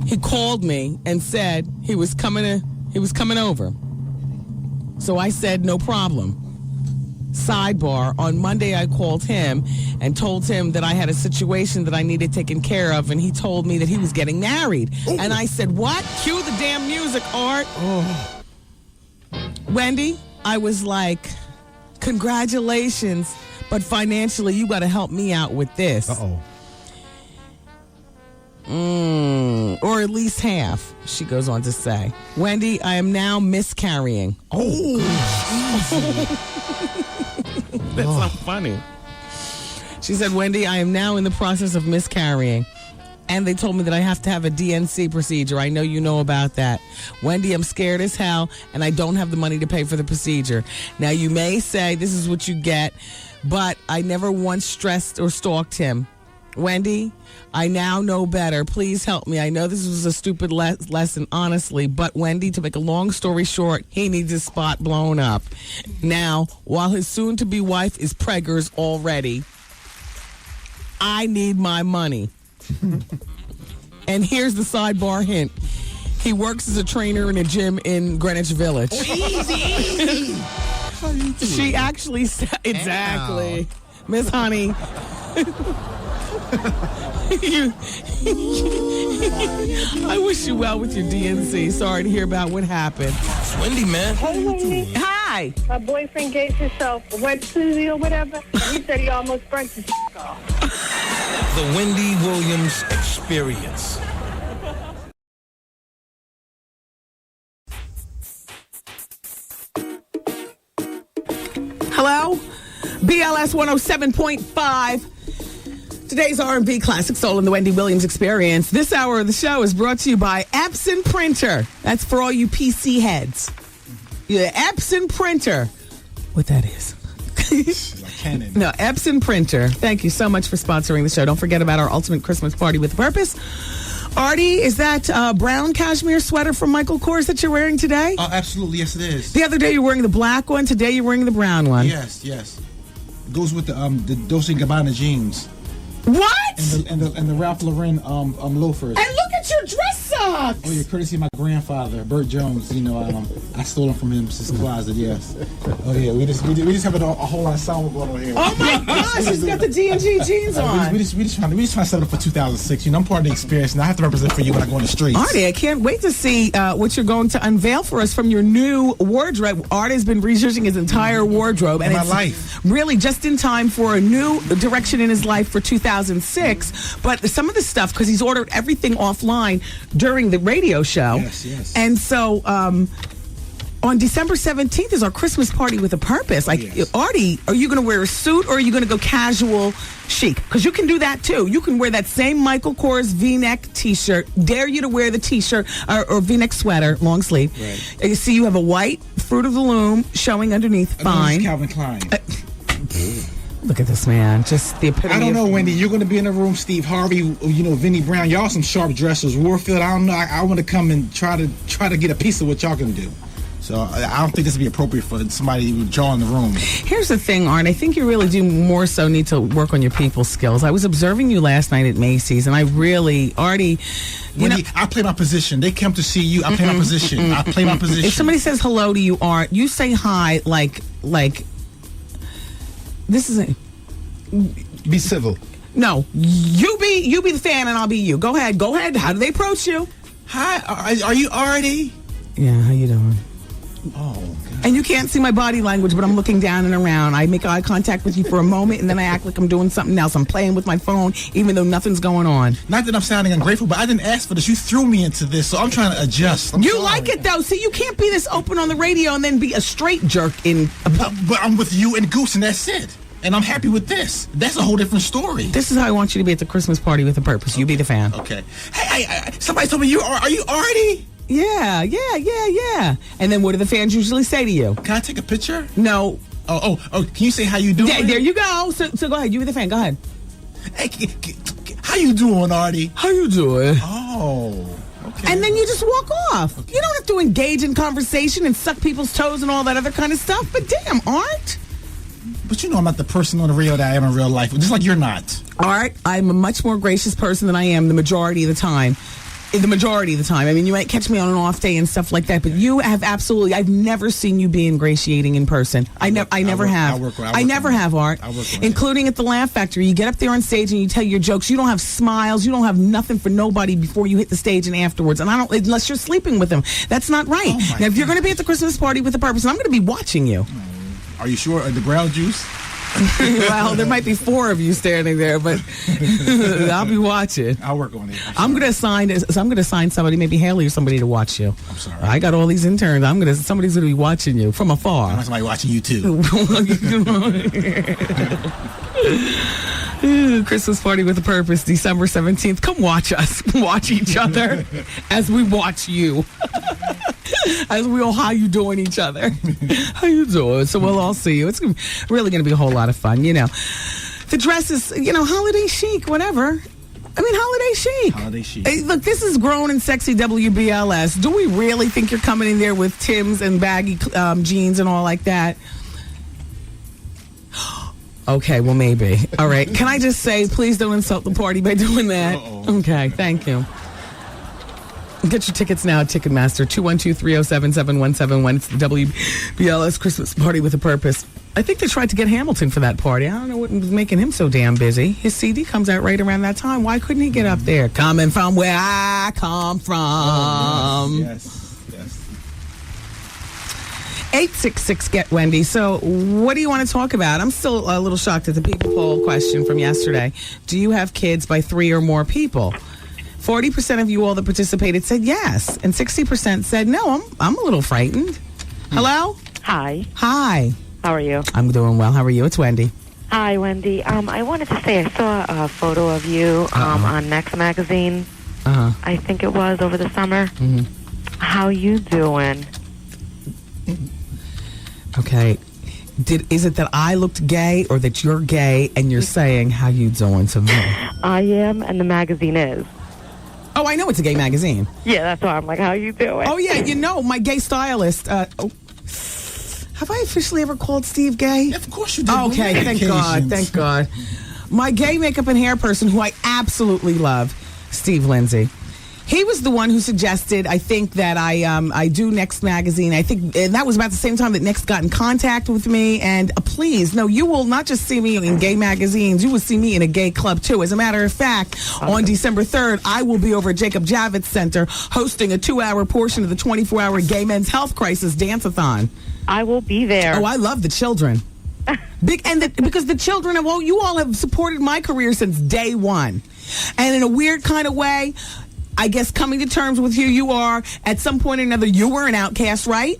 he called me and said he was coming over. So I said, no problem. Sidebar, on Monday I called him and told him that I had a situation that I needed taken care of, and he told me that he was getting married. Ooh. And I said, what? Cue the damn music, Art. Oh. Wendy, I was like, congratulations, but financially you got to help me out with this. Uh-oh. Or at least half, she goes on to say. Wendy, I am now miscarrying. Oh. That's not funny. She said, Wendy, I am now in the process of miscarrying. And they told me that I have to have a DNC procedure. I know you know about that. Wendy, I'm scared as hell, and I don't have the money to pay for the procedure. Now, you may say this is what you get, but I never once stressed or stalked him. Wendy, I now know better. Please help me. I know this was a stupid lesson, honestly, but Wendy, to make a long story short, he needs his spot blown up. Now, while his soon-to-be wife is preggers already, I need my money. And here's the sidebar hint. He works as a trainer in a gym in Greenwich Village. Easy. She actually said, exactly. Miss Honey. I wish you well with your DNC. Sorry to hear about what happened. It's Wendy, man. Hey, Wendy. Hi. My boyfriend gave himself a wet pussy or whatever. He said he almost burnt his off. The Wendy Williams Experience. Hello? BLS 107.5. Today's R&B classic soul in the Wendy Williams Experience. This hour of the show is brought to you by Epson Printer. That's for all you PC heads. Yeah, Epson Printer. What that is. Like Canon. No, Epson Printer. Thank you so much for sponsoring the show. Don't forget about our ultimate Christmas party with a purpose. Artie, is that brown cashmere sweater from Michael Kors that you're wearing today? Oh, absolutely. Yes, it is. The other day you were wearing the black one. Today you're wearing the brown one. Yes. It goes with the Dolce & Gabbana jeans. What? And the Ralph Lauren loafers. And look at your dress socks. Oh, yeah, courtesy of my grandfather, Bert Jones. I stole him from his closet. Yes. Oh yeah, we just have a whole ensemble going on here. Oh my gosh, he's got the D&G jeans on. We just trying to set up for 2006. I'm part of the experience, and I have to represent for you when I go on the streets. Artie, I can't wait to see what you're going to unveil for us from your new wardrobe. Artie has been researching his entire wardrobe, and my it's life. Really just in time for a new direction in his life for 2006. But some of the stuff, because he's ordered everything offline during the radio show. Yes. And so on December 17th is our Christmas party with a purpose. Artie, are you going to wear a suit or are you going to go casual chic? Because you can do that too. You can wear that same Michael Kors V-neck T-shirt. Dare you to wear the T-shirt or V-neck sweater, long sleeve. Right. You see, you have a white Fruit of the Loom showing underneath. Fine. Calvin Klein. Look at this man, just the epitome. I don't know, Wendy. You're going to be in the room. Steve Harvey, Vinnie Brown. Y'all some sharp dressers. Warfield. I don't know. I want to come and try to get a piece of what y'all can do. So I don't think this would be appropriate for somebody who would draw in the room. Here's the thing, Art. I think you really do more so need to work on your people skills. I was observing you last night at Macy's, and I really, Artie, Wendy, I play my position. They come to see you. I play my position. I play my position. If somebody says hello to you, Art, you say hi like this is a... Be civil. No, you be the fan and I'll be you. Go ahead. How do they approach you? Hi, are you Artie? Yeah, how you doing? Oh, God. And you can't see my body language, but I'm looking down and around. I make eye contact with you for a moment, and then I act like I'm doing something else. I'm playing with my phone, even though nothing's going on. Not that I'm sounding ungrateful, but I didn't ask for this. You threw me into this, so I'm trying to adjust. You like it, though. See, you can't be this open on the radio and then be a straight jerk in... But I'm with you and Goose, and that's it. And I'm happy with this. That's a whole different story. This is how I want you to be at the Christmas party with a purpose. Okay. You be the fan. Okay. Hey, somebody told me are you Artie? Yeah. And then what do the fans usually say to you? Can I take a picture? No. Oh, can you say how you doing? Yeah, there you go. So go ahead. You be the fan. Go ahead. Hey, how you doing, Artie? How you doing? Oh. Okay. And then you just walk off. Okay. You don't have to engage in conversation and suck people's toes and all that other kind of stuff. But damn, Art. But I'm not the person on the radio that I am in real life. Just like you're not. Art, I'm a much more gracious person than I am the majority of the time. I mean, you might catch me on an off day and stuff like that, but you have absolutely, I've never seen you be ingratiating in person. I never have, Art. Including at the Laugh Factory. You get up there on stage and you tell your jokes. You don't have smiles. You don't have nothing for nobody before you hit the stage and afterwards. And unless you're sleeping with them. That's not right. Now, if you're going to be at the Christmas party with a purpose, I'm going to be watching you. Are you sure? The brown juice? Well, there might be 4 of you standing there, but I'll be watching. I'll work on it. I'm going to assign somebody, maybe Haley or somebody, to watch you. I'm sorry. I got all these interns. Somebody's going to be watching you from afar. I want somebody watching you too. Christmas party with a purpose, December 17th. Come watch us. Watch each other as we watch you. As we all how you doing each other. How you doing? So we'll all see you. It's really going to be a whole lot of fun, The dress is, holiday chic, whatever. I mean, holiday chic. Holiday chic. Hey, look, this is grown and sexy WBLS. Do we really think you're coming in there with Timbs and baggy jeans and all like that? Okay, well, maybe. All right. Can I just say, please don't insult the party by doing that? Uh-oh. Okay, thank you. Get your tickets now at Ticketmaster, 212-307-7171. It's the WBLS Christmas party with a purpose. I think they tried to get Hamilton for that party. I don't know what was making him so damn busy. His CD comes out right around that time. Why couldn't he get up there? Coming from where I come from. Oh, yes. 866-GET-WENDY. So what do you want to talk about? I'm still a little shocked at the people poll question from yesterday. Do you have kids by 3 or more people? 40% of you all that participated said yes, and 60% said no. I'm a little frightened. Hello? Hi. Hi. How are you? I'm doing well. How are you? It's Wendy. Hi, Wendy. I wanted to say I saw a photo of you on Next Magazine. I think it was over the summer. Mm-hmm. How you doing? Okay. Is it that I looked gay or that you're gay and you're saying how you doing to me? I am, and the magazine is. Oh, I know it's a gay magazine. Yeah, that's why I'm like, how you doing? Oh, yeah, my gay stylist. Have I officially ever called Steve gay? Of course you did. Okay, thank God. My gay makeup and hair person, who I absolutely love, Steve Lindsay. He was the one who suggested, I think, that I do Next Magazine. I think, and that was about the same time that Next got in contact with me. And please, no, you will not just see me in gay magazines. You will see me in a gay club, too. As a matter of fact, on December 3rd, I will be over at Jacob Javits Center hosting a 2-hour portion of the 24-hour Gay Men's Health Crisis Dance-a-thon. I will be there. Oh, I love the children. Because the children, well, you all have supported my career since day one. And in a weird kind of way, I guess coming to terms with who you are, at some point or another, you were an outcast, right?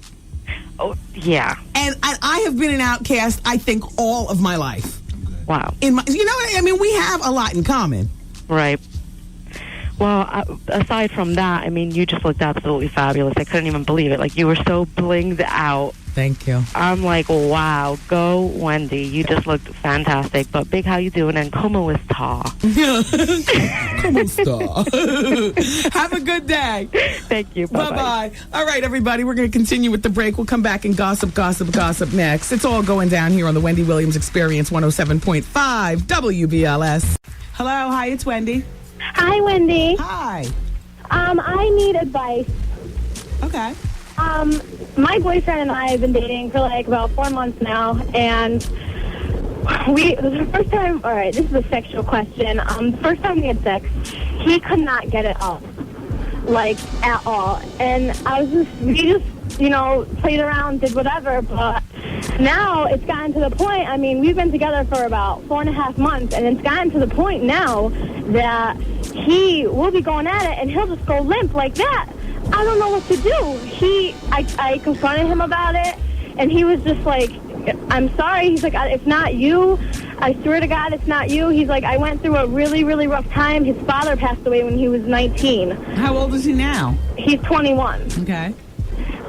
Oh, yeah. And I have been an outcast, I think, all of my life. Wow. You know what I mean? We have a lot in common. Right. Well, aside from that, I mean, you just looked absolutely fabulous. I couldn't even believe it. Like, you were so blinged out. Thank you. I'm like, wow, go Wendy. You just looked fantastic. But big, how you doing? And como está? Como está? Have a good day. Thank you. Bye-bye. All right, everybody, we're going to continue with the break. We'll come back and gossip next. It's all going down here on the Wendy Williams Experience 107.5 WBLS. Hello, hi, it's Wendy. Hi, Wendy. Hi. I need advice. Okay. My boyfriend and I have been dating for like about 4 months now, and the first time, all right, this is a sexual question. The first time we had sex, he could not get it up, like, at all. And we just, played around, did whatever, but now it's gotten to the point, I mean, we've been together for about 4.5 months, and it's gotten to the point now that he will be going at it, and he'll just go limp like that. I don't know what to do. I confronted him about it, and he was just like, I'm sorry. He's like, it's not you. I swear to God, it's not you. He's like, I went through a really, really rough time. His father passed away when he was 19. How old is he now? He's 21. Okay.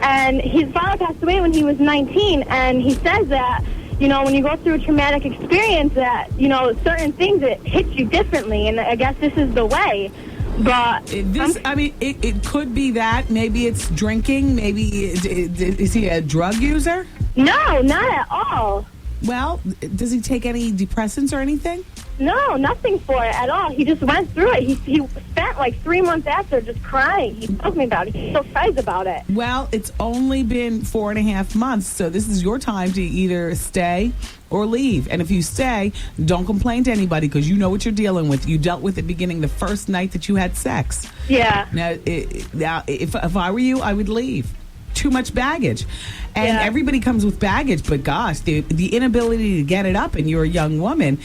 And his father passed away when he was 19, and he says that, when you go through a traumatic experience that, certain things, it hits you differently, and I guess this is the way. But it could be that. Maybe it's drinking. Maybe is he a drug user? No, not at all. Well, does he take any depressants or anything? No, nothing for it at all. He just went through it. He spent like 3 months after just crying. He told me about it. He's so surprised about it. Well, it's only been 4.5 months, so this is your time to either stay or leave. And if you stay, don't complain to anybody because you know what you're dealing with. You dealt with it beginning the first night that you had sex. Yeah. Now, if I were you, I would leave. Too much baggage. And everybody comes with baggage, but gosh, the inability to get it up, and you're a young woman.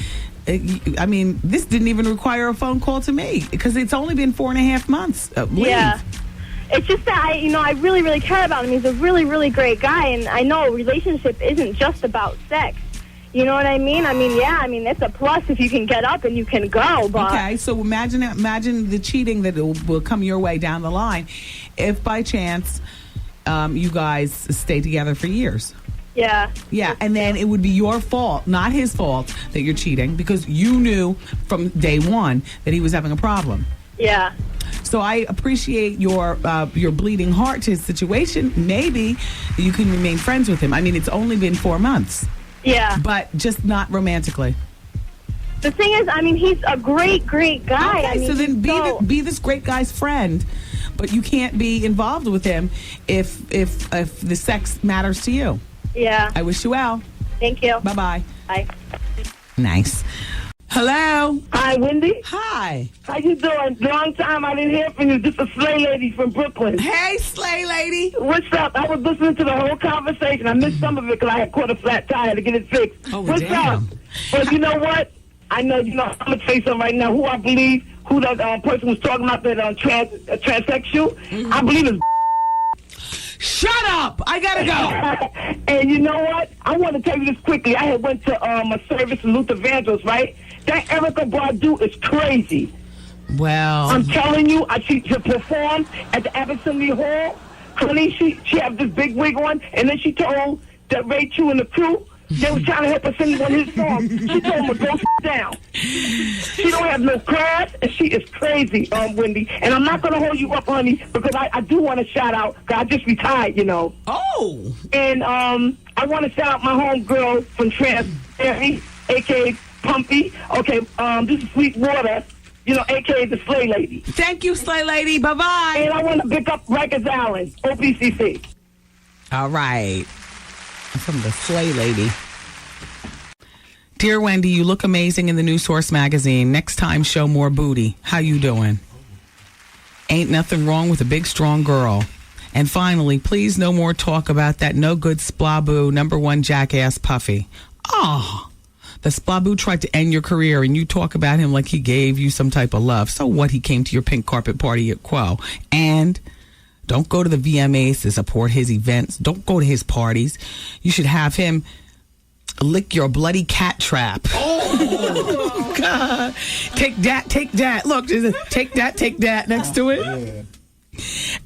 I mean, this didn't even require a phone call to me because it's only been 4.5 months. Leave. Yeah. It's just that I really, really care about him. He's a really, really great guy, and I know a relationship isn't just about sex. You know what I mean? I mean, it's a plus if you can get up and you can go. But okay, so imagine the cheating that will come your way down the line if by chance you guys stay together for years. Yeah. Yeah, and then it would be your fault, not his fault, that you're cheating because you knew from day one that he was having a problem. Yeah. So I appreciate your bleeding heart to his situation. Maybe you can remain friends with him. I mean, it's only been 4 months. Yeah. But just not romantically. The thing is, I mean, he's a great, great guy. Okay, I mean, so then be this great guy's friend, but you can't be involved with him if the sex matters to you. Yeah. I wish you well. Thank you. Bye-bye. Bye. Nice. Hello. Hi, Wendy. Hi. How you doing? Long time I didn't hear from you. Just a slay lady from Brooklyn. Hey, slay lady. What's up? I was listening to the whole conversation. I missed some of it because I had caught a flat tire to get it fixed. Oh, What's damn. up? But you know what? I'm going to say something right now. Who I believe, who that person was talking about, that transsexual, I believe is... Shut up! I gotta go. And you know what? I want to tell you this quickly. I had went to a service in Luther Vandross, right? That Erykah Badu is crazy. Well, I'm telling you, she performed at the Assembly Hall. Honey, she had this big wig on, and then she told that Ray Chu and the crew, they was trying to help her sing one of his songs. She told them to go down. She don't have no class, and she is crazy, Wendy. And I'm not going to hold you up, honey, because I do want to shout out, because I just retired, you know. Oh. And I want to shout out my homegirl from Transparency, a.k.a. Pumpy. Okay, this is Sweetwater. a.k.a. the Slay Lady. Thank you, Slay Lady. Bye-bye. And I want to pick up Rikers Island, OPCC. All right. From the Slay Lady. Dear Wendy, you look amazing in the new Source magazine. Next time, show more booty. How you doing? Ain't nothing wrong with a big, strong girl. And finally, please no more talk about that no good splaboo #1 jackass Puffy. Oh, the splaboo tried to end your career and you talk about him like he gave you some type of love. So what? He came to your pink carpet party at Quo. And don't go to the VMAs to support his events. Don't go to his parties. You should have him lick your bloody cat trap. Oh, God. Take that. Look, take that next to it.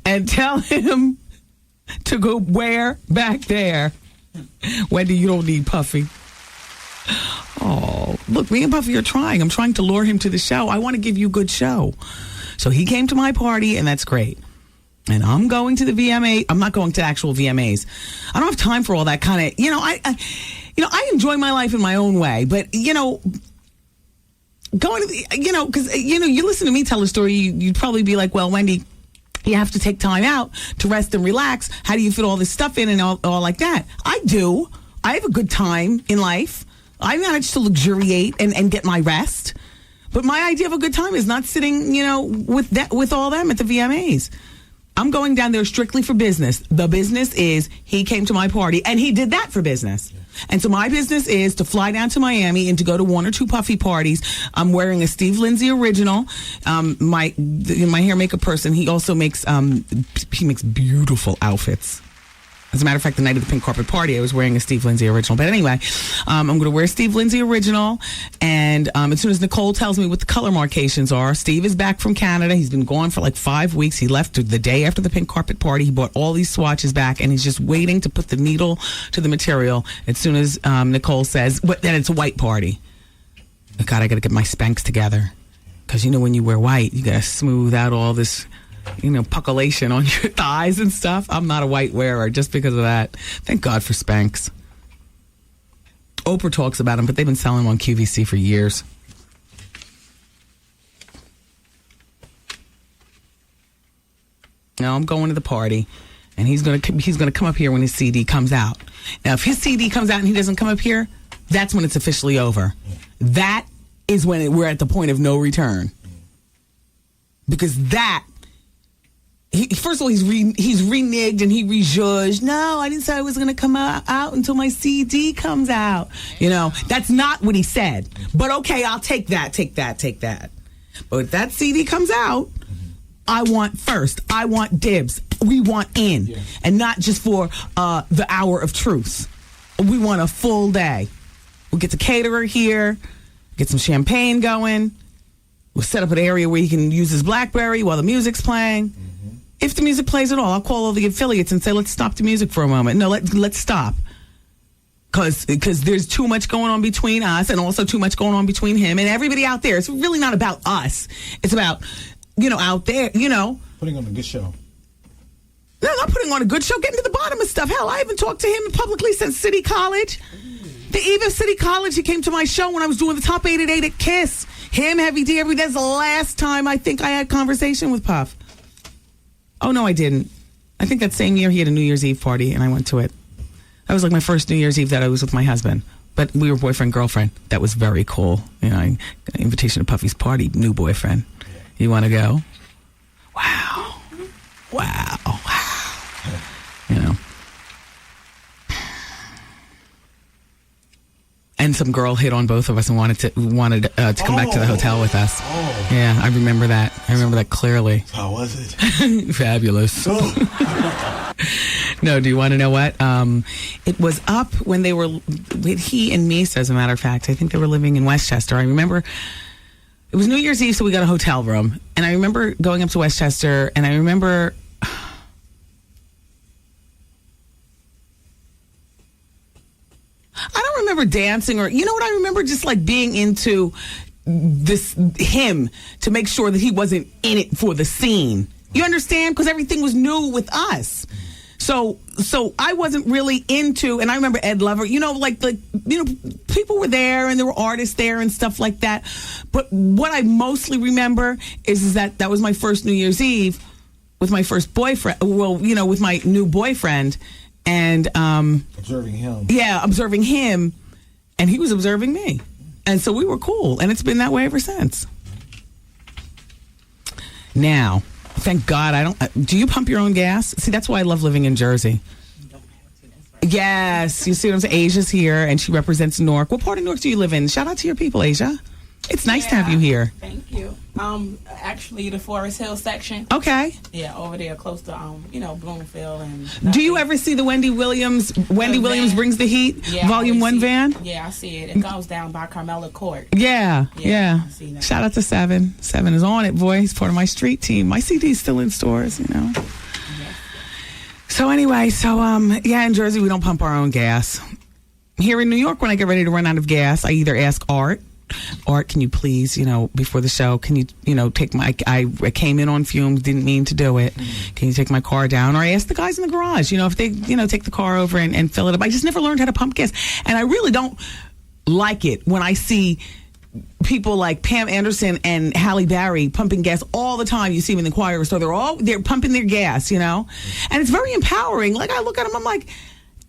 And tell him to go where? Back there. Wendy, you don't need Puffy. Oh, look, me and Puffy are trying. I'm trying to lure him to the show. I want to give you a good show. So he came to my party, and that's great. And I'm going to the VMA. I'm not going to actual VMAs. I don't have time for all that kind of, I enjoy my life in my own way, but, going to the, because, you listen to me tell a story, you'd probably be like, well, Wendy, you have to take time out to rest and relax. How do you fit all this stuff in and all like that? I do. I have a good time in life. I manage to luxuriate and get my rest. But my idea of a good time is not sitting, with all them at the VMAs. I'm going down there strictly for business. The business is he came to my party, and he did that for business. And so my business is to fly down to Miami and to go to 1 or 2 Puffy parties. I'm wearing a Steve Lindsay original. My hair makeup person, he also makes beautiful outfits. As a matter of fact, the night of the pink carpet party, I was wearing a Steve Lindsay original. But anyway, I'm going to wear Steve Lindsay original. And as soon as Nicole tells me what the color marcations are, Steve is back from Canada. He's been gone for like 5 weeks. He left the day after the pink carpet party. He bought all these swatches back, and he's just waiting to put the needle to the material as soon as Nicole says, then it's a white party. God, I got to get my Spanx together. Because, when you wear white, you got to smooth out all this pucculation on your thighs and stuff. I'm not a white wearer just because of that. Thank God for Spanx. Oprah talks about them, but they've been selling them on QVC for years. Now I'm going to the party, and he's gonna come up here when his CD comes out. Now, if his CD comes out and he doesn't come up here, that's when it's officially over. That is when we're at the point of no return. Because first of all, he's reneged and he rejudged. No, I didn't say I was going to come out until my CD comes out. That's not what he said. But okay, I'll take that. But if that CD comes out, I want first. I want dibs. We want in. Yeah. And not just for the hour of truth. We want a full day. We'll get the caterer here, get some champagne going. We'll set up an area where he can use his BlackBerry while the music's playing. If the music plays at all, I'll call all the affiliates and say, let's stop the music for a moment. No, let's stop. Because there's too much going on between us and also too much going on between him and everybody out there. It's really not about us. It's about, out there, Putting on a good show. No, not putting on a good show. Getting to the bottom of stuff. Hell, I haven't talked to him publicly since City College. The eve of City College, he came to my show when I was doing the Top 8 at 8 at KISS. Him, Heavy D, every day. That's the last time I think I had conversation with Puff. Oh, no, I didn't. I think that same year he had a New Year's Eve party, and I went to it. That was like my first New Year's Eve that I was with my husband. But we were boyfriend, girlfriend. That was very cool. I got an invitation to Puffy's party, new boyfriend. You want to go? Wow. And some girl hit on both of us and wanted to come back to the hotel with us. Oh. Yeah, I remember that. I remember that clearly. How was it? Fabulous. Oh. No, do you want to know what? It was up when they were, he and Mies, as a matter of fact. I think they were living in Westchester. I remember it was New Year's Eve, so we got a hotel room. And I remember going up to Westchester, and I remember... I don't remember dancing or, you know what I remember? Just like being into him to make sure that he wasn't in it for the scene. You understand? Because everything was new with us. So I wasn't really into, and I remember Ed Lover, people were there and there were artists there and stuff like that. But what I mostly remember is that was my first New Year's Eve with my first boyfriend, with my new boyfriend, and observing him. Yeah, observing him, and he was observing me. And so we were cool, and it's been that way ever since. Now, thank God do you pump your own gas? See, that's why I love living in Jersey. Yes, you see what I'm saying? Asia's here, and she represents Newark. What part of Newark do you live in? Shout out to your people, Asia. It's nice to have you here. Thank you. Actually, the Forest Hill section. Okay. Yeah, over there, close to Bloomfield and. Do you ever see the Wendy Williams Brings the Heat Volume 1 van? Yeah, I see it. It goes down by Carmela Court. Yeah. I see that. Shout out to Seven. Seven is on it, boy. He's part of my street team. My CD's still in stores, So anyway, in Jersey we don't pump our own gas. Here in New York, when I get ready to run out of gas, I either ask Art, can you please, before the show, can you, take I came in on fumes, didn't mean to do it. Can you take my car down? Or I ask the guys in the garage, if they, take the car over and fill it up. I just never learned how to pump gas. And I really don't like it when I see people like Pam Anderson and Halle Berry pumping gas all the time. You see them in the choir store. They're pumping their gas, And it's very empowering. Like, I look at them, I'm like,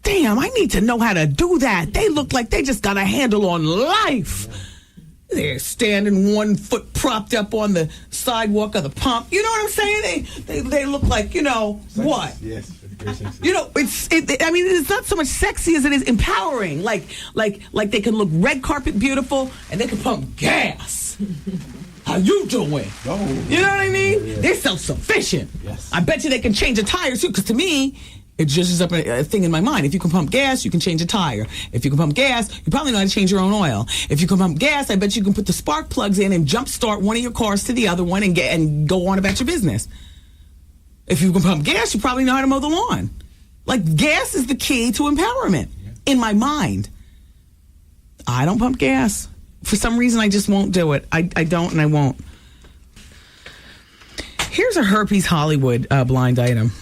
damn, I need to know how to do that. They look like they just got a handle on life. They're standing 1 foot propped up on the sidewalk of the pump. You know what I'm saying? They look like, what? Yes, very sexy. It's not so much sexy as it is empowering. Like they can look red carpet beautiful and they can pump gas. How you doing? Oh. You know what I mean? Yeah. They're self-sufficient. Yes. I bet you they can change a tire too, because to me, it just is up a thing in my mind. If you can pump gas, you can change a tire. If you can pump gas, you probably know how to change your own oil. If you can pump gas, I bet you can put the spark plugs in and jump start one of your cars to the other one and go on about your business. If you can pump gas, you probably know how to mow the lawn. Like, gas is the key to empowerment in my mind. I don't pump gas. For some reason, I just won't do it. I don't and I won't. Here's a Herpes Hollywood blind item.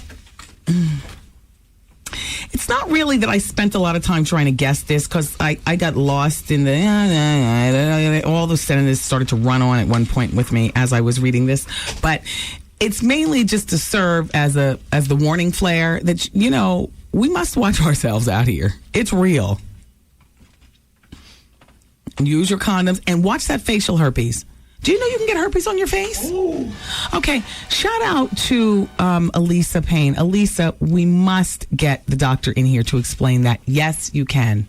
It's not really that I spent a lot of time trying to guess this, because I got lost in all the sentences started to run on at one point with me as I was reading this. But it's mainly just to serve as the warning flare that, we must watch ourselves out here. It's real. Use your condoms and watch that facial herpes. Do you know you can get herpes on your face? Ooh. Okay, shout out to Elisa Payne. Elisa, we must get the doctor in here to explain that. Yes, you can.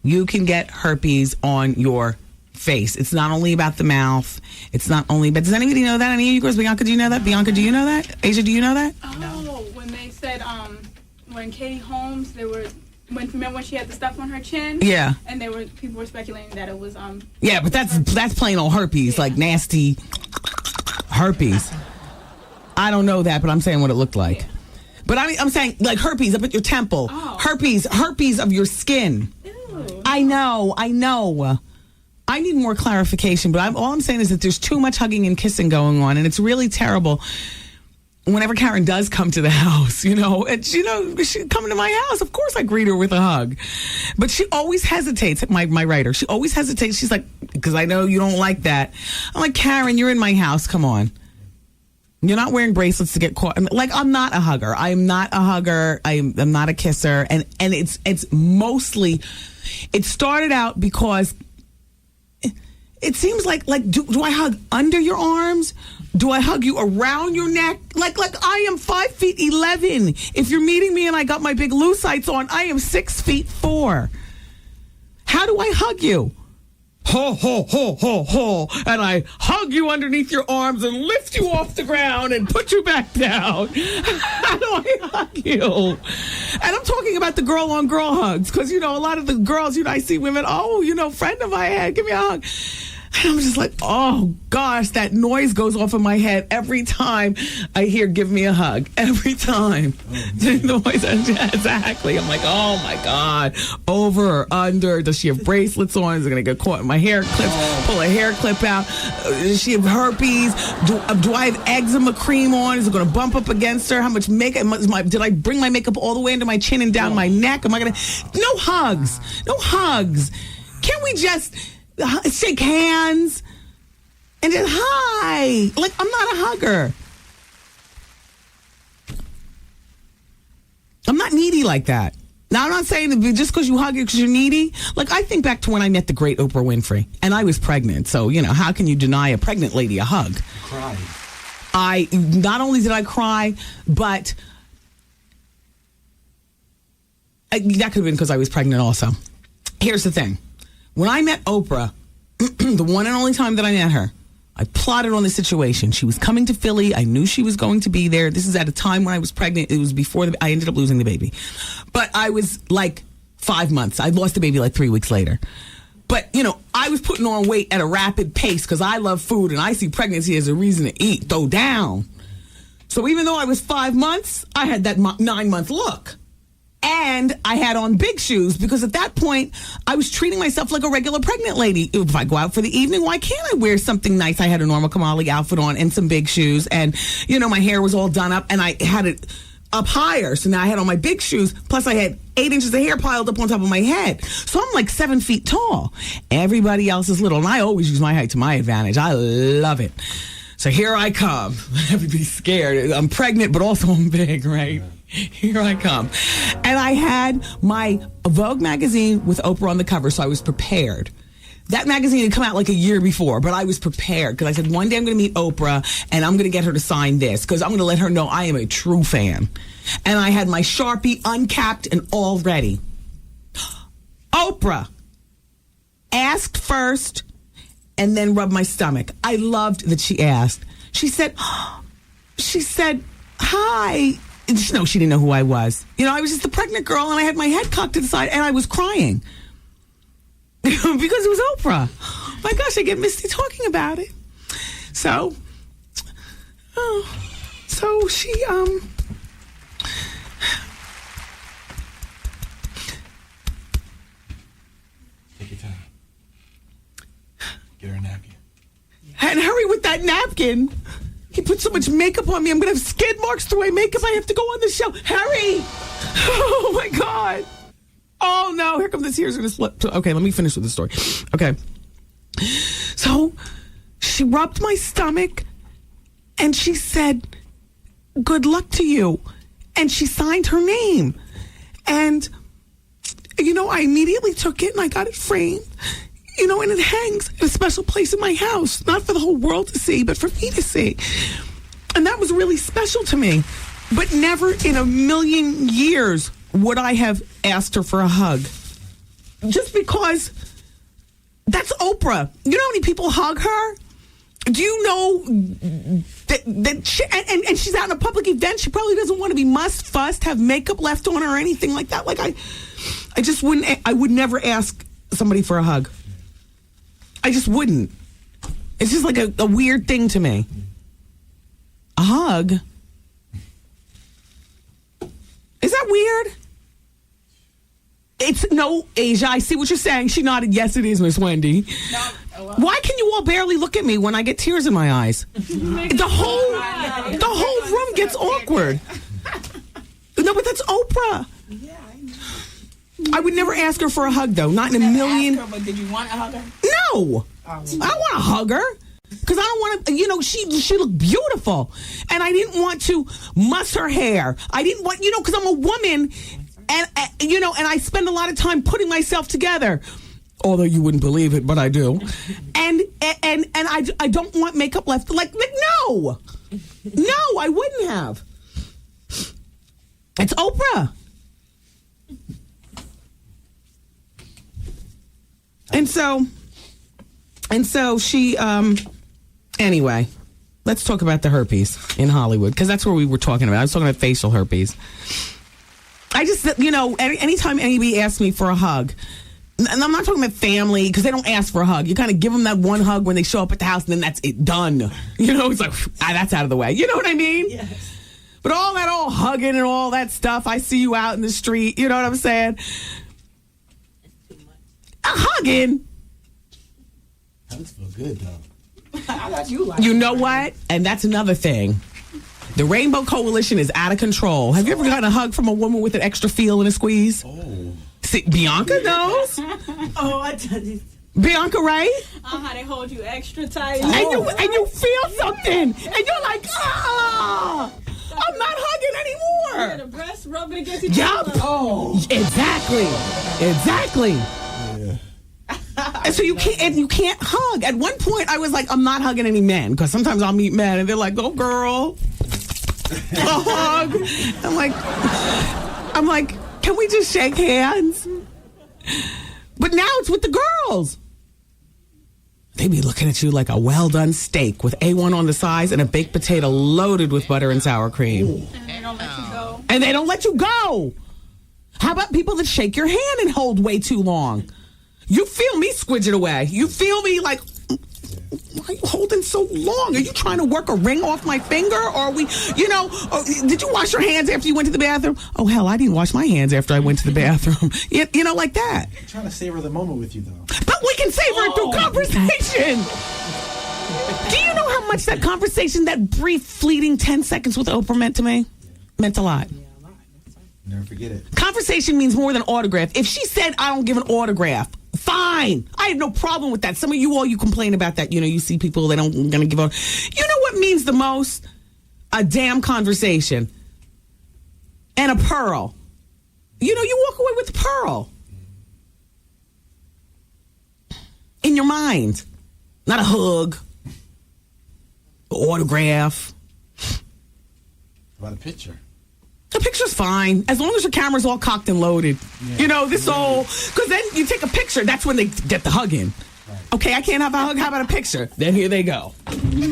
You can get herpes on your face. It's not only about the mouth. It's not only, but does anybody know that? Any of you girls? Bianca, do you know that? Bianca, do you know that? Asia, do you know that? Oh, when they said, when Katie Holmes, remember when she had the stuff on her chin? Yeah. And people were speculating that it was Yeah, but that's plain old herpes, like nasty herpes. I don't know that, but I'm saying what it looked like. Yeah. But I'm saying like herpes up at your temple. Oh. Herpes of your skin. Ew. I know. I need more clarification, but all I'm saying is that there's too much hugging and kissing going on, and it's really terrible. Whenever Karen does come to the house, and she's coming to my house, of course I greet her with a hug. But she always hesitates, my writer. She always hesitates. She's like, because I know you don't like that. I'm like, Karen, you're in my house. Come on. You're not wearing bracelets to get caught. Like, I'm not a hugger. I'm not a hugger. I'm not a kisser. And it's mostly, it started out because it seems like do I hug under your arms? Do I hug you around your neck? Like I am 5'11". If you're meeting me and I got my big lucite's on, I am 6'4". How do I hug you? Ho, ho, ho, ho, ho. And I hug you underneath your arms and lift you off the ground and put you back down. How do I hug you? And I'm talking about the girl-on-girl hugs, because, a lot of the girls, I see women, friend of mine, give me a hug. And I'm just like, oh gosh, that noise goes off in my head every time I hear "give me a hug." Every time. The noise, exactly. I'm like, oh my God. Over or under? Does she have bracelets on? Is it going to get caught in my hair clip? Pull a hair clip out? Does she have herpes? Do I have eczema cream on? Is it going to bump up against her? How much makeup? Did I bring my makeup all the way into my chin and down my neck? Am I going to? No hugs. No hugs. Can't we just shake hands and just hi? Like, I'm not a hugger. I'm not needy like that. Now, I'm not saying that just because you hug it because you're needy. Like, I think back to when I met the great Oprah Winfrey, and I was pregnant. So, how can you deny a pregnant lady a hug? Cry. Not only did I cry, but that could have been because I was pregnant also. Here's the thing. When I met Oprah, the one and only time that I met her, I plotted on the situation. She was coming to Philly. I knew she was going to be there. This is at a time when I was pregnant. It was before I ended up losing the baby. But I was like 5 months. I lost the baby like 3 weeks later. But, I was putting on weight at a rapid pace because I love food and I see pregnancy as a reason to eat, throw down. So even though I was 5 months, I had that 9-month look. And I had on big shoes because at that point, I was treating myself like a regular pregnant lady. If I go out for the evening, why can't I wear something nice? I had a normal Kamali outfit on and some big shoes. And, my hair was all done up and I had it up higher. So now I had on my big shoes. Plus I had 8 inches of hair piled up on top of my head. So I'm like 7 feet tall. Everybody else is little. And I always use my height to my advantage. I love it. So here I come. Everybody's scared. I'm pregnant, but also I'm big, right? Here I come. And I had my Vogue magazine with Oprah on the cover, so I was prepared. That magazine had come out like a year before, but I was prepared because I said, one day I'm going to meet Oprah and I'm going to get her to sign this because I'm going to let her know I am a true fan. And I had my Sharpie uncapped and all ready. Oprah asked first and then rubbed my stomach. I loved that she asked. She said, hi. No, she didn't know who I was. I was just a pregnant girl and I had my head cocked to the side and I was crying. Because it was Oprah. Oh my gosh, I get misty talking about it. So she, Take your time. Get her a napkin. And hurry with that napkin. He put so much makeup on me. I'm going to have skid marks through my makeup. I have to go on the show. Hurry. Oh, my God. Oh, no. Here comes the tears going to slip. Okay, let me finish with the story. Okay. So she rubbed my stomach and she said, good luck to you. And she signed her name. And, I immediately took it and I got it framed. And it hangs in a special place in my house, not for the whole world to see, but for me to see. And that was really special to me. But never in a million years would I have asked her for a hug. Just because that's Oprah. You know how many people hug her? Do you know that she, and she's out in a public event, she probably doesn't want to be fussed, have makeup left on her or anything like that. Like I just wouldn't, I would never ask somebody for a hug. I just wouldn't. It's just like a weird thing to me. A hug? Is that weird? No, Asia, I see what you're saying. She nodded, yes, it is, Miss Wendy. No, well. Why can you all barely look at me when I get tears in my eyes? The whole room gets awkward. No, but that's Oprah. Yeah, I know. I would never ask her for a hug, though. Not in a million. Ask her, but did you want to hug her? No. I don't want to hug her. Because I don't want to, she looked beautiful. And I didn't want to muss her hair. I didn't want, because I'm a woman. And, and I spend a lot of time putting myself together. Although you wouldn't believe it, but I do. And I don't want makeup left. Like, no. No, I wouldn't have. It's Oprah. And so she, anyway, let's talk about the herpes in Hollywood, because that's where we were talking about. I was talking about facial herpes. I just, anytime anybody asks me for a hug, And I'm not talking about family, because they don't ask for a hug. You kind of give them that one hug when they show up at the house, and then that's it, done. You know, it's like, that's out of the way. You know what I mean? Yes. But all that hugging and all that stuff, I see you out in the street. You know what I'm saying? Hugging. Hugs feel good, though. I thought you liked You know what? And that's another thing. The Rainbow Coalition is out of control. Have you ever gotten a hug from a woman with an extra feel and a squeeze? Oh. See, Bianca knows. Oh, I did. Bianca, right? They hold you extra tight. And you feel something. And you're like, I'm not hugging anymore. Yeah, the breast rubbing against each Yup. other. Oh, exactly. Yeah. And so you can't hug. At one point, I was like, I'm not hugging any men, because sometimes I'll meet men and they're like, "Go, girl, a hug." I'm like, can we just shake hands? But now it's with the girls. They be looking at you like a well-done steak with A1 on the sides and a baked potato loaded with butter and sour cream. And they don't let you go. And they don't let you go. How about people that shake your hand and hold way too long? You feel me squidge it away. You feel me like, why are you holding so long? Are you trying to work a ring off my finger? Or are we, did you wash your hands after you went to the bathroom? Oh, hell, I didn't wash my hands after I went to the bathroom. You know, like that. I'm trying to savor the moment with you, though. But we can savor it through conversation. Do you know how much that conversation, that brief, fleeting 10 seconds with Oprah meant to me? Meant a lot. Never forget it. Conversation means more than autograph. If she said, I don't give an autograph, fine. I have no problem with that. Some of you complain about that. You know, you see people, they don't going to give out. You know what means the most? A damn conversation. And a pearl. You know, you walk away with a pearl. In your mind. Not a hug. Autograph. About a picture. The picture's fine, as long as your camera's all cocked and loaded. Yeah. You know, because then you take a picture, that's when they get the hug in. Right. Okay, I can't have a hug, how about a picture? Then here they go.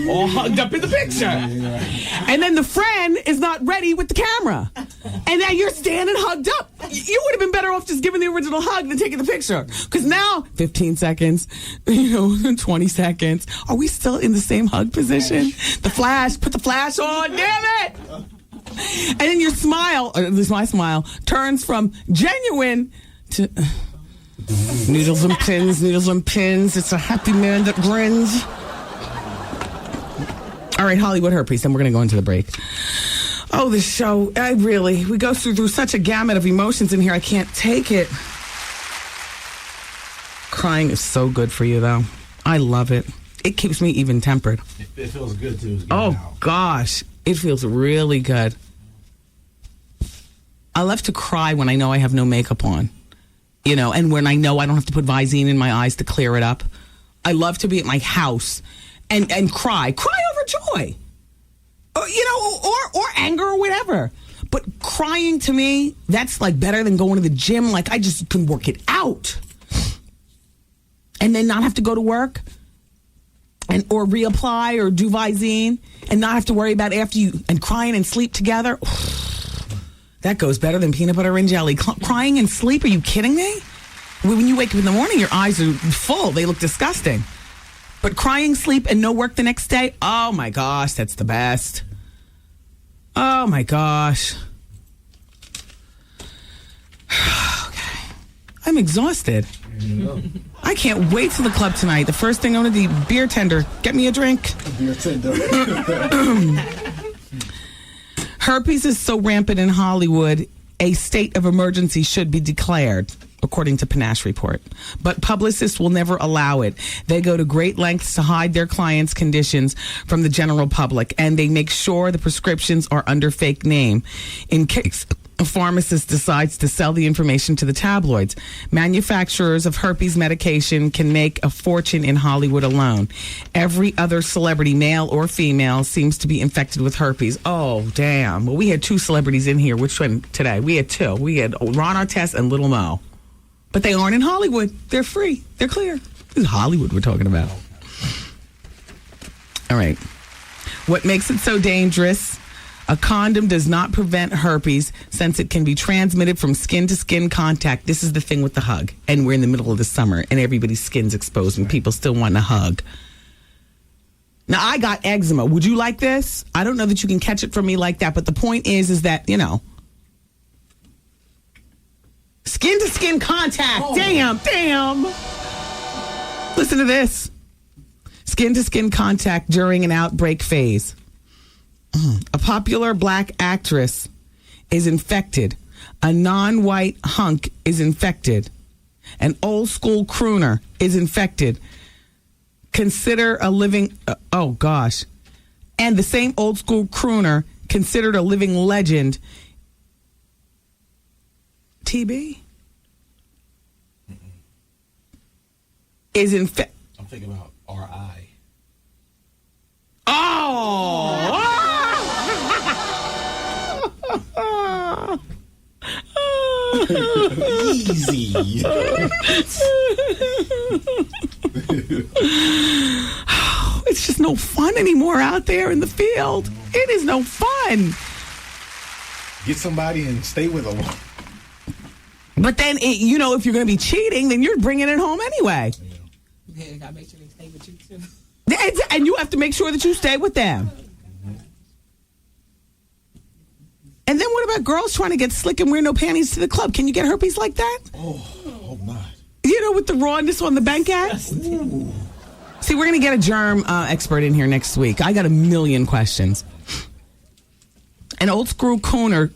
All hugged up in the picture. And then the friend is not ready with the camera. And now you're standing hugged up. You would have been better off just giving the original hug than taking the picture. Because now, 15 seconds, 20 seconds. Are we still in the same hug position? The flash, put the flash on, damn it! And then your smile, or at least my smile, turns from genuine to needles and pins. It's a happy man that grins. All right, Hollywood herpes, then we're going to go into the break. Oh, this show, we go through such a gamut of emotions in here, I can't take it. Crying is so good for you, though. I love it. It keeps me even-tempered. It feels good, too. Gosh. It feels really good. I love to cry when I know I have no makeup on, and when I know I don't have to put Visine in my eyes to clear it up. I love to be at my house and cry over joy, or anger or whatever. But crying to me, that's like better than going to the gym. Like I just can work it out and then not have to go to work. Or reapply or do Visine and not have to worry about after you and crying and sleep together. That goes better than peanut butter and jelly. Crying and sleep, are you kidding me? When you wake up in the morning, your eyes are full. They look disgusting. But crying, sleep, and no work the next day, oh my gosh, that's the best. Oh my gosh. Okay. I'm exhausted. I can't wait for the club tonight. The first thing I'm going to do, beer tender. Get me a drink. Beer tender. Herpes is so rampant in Hollywood, a state of emergency should be declared, according to Panache Report. But publicists will never allow it. They go to great lengths to hide their clients' conditions from the general public, and they make sure the prescriptions are under fake name in case a pharmacist decides to sell the information to the tabloids. Manufacturers of herpes medication can make a fortune in Hollywood alone. Every other celebrity, male or female, seems to be infected with herpes. Oh, damn. Well, we had 2 celebrities in here. Which one today? We had 2. We had Ron Artest and Little Mo. But they aren't in Hollywood. They're free. They're clear. This is Hollywood we're talking about. All right. What makes it so dangerous? A condom does not prevent herpes since it can be transmitted from skin to skin contact. This is the thing with the hug. And we're in the middle of the summer and everybody's skin's exposed and people still want to hug. Now, I got eczema. Would you like this? I don't know that you can catch it from me like that, but the point is that, skin to skin contact. Oh. Damn. Listen to this. Skin to skin contact during an outbreak phase. A popular black actress is infected. A non-white hunk is infected. An old school crooner is infected. Consider a living... And the same old school crooner considered a living legend. TB? Is infected. I'm thinking about RI. Oh! Easy. It's just no fun anymore out there in the field. It is no fun. Get somebody and stay with them. But then, if you're going to be cheating, then you're bringing it home anyway. Yeah, you got to make sure they stay with you, too. And you have to make sure that you stay with them. And then what about girls trying to get slick and wear no panties to the club? Can you get herpes like that? Oh, hope not. With the rawness on the banquet? See, we're going to get a germ expert in here next week. I got a million questions. An old school crooner.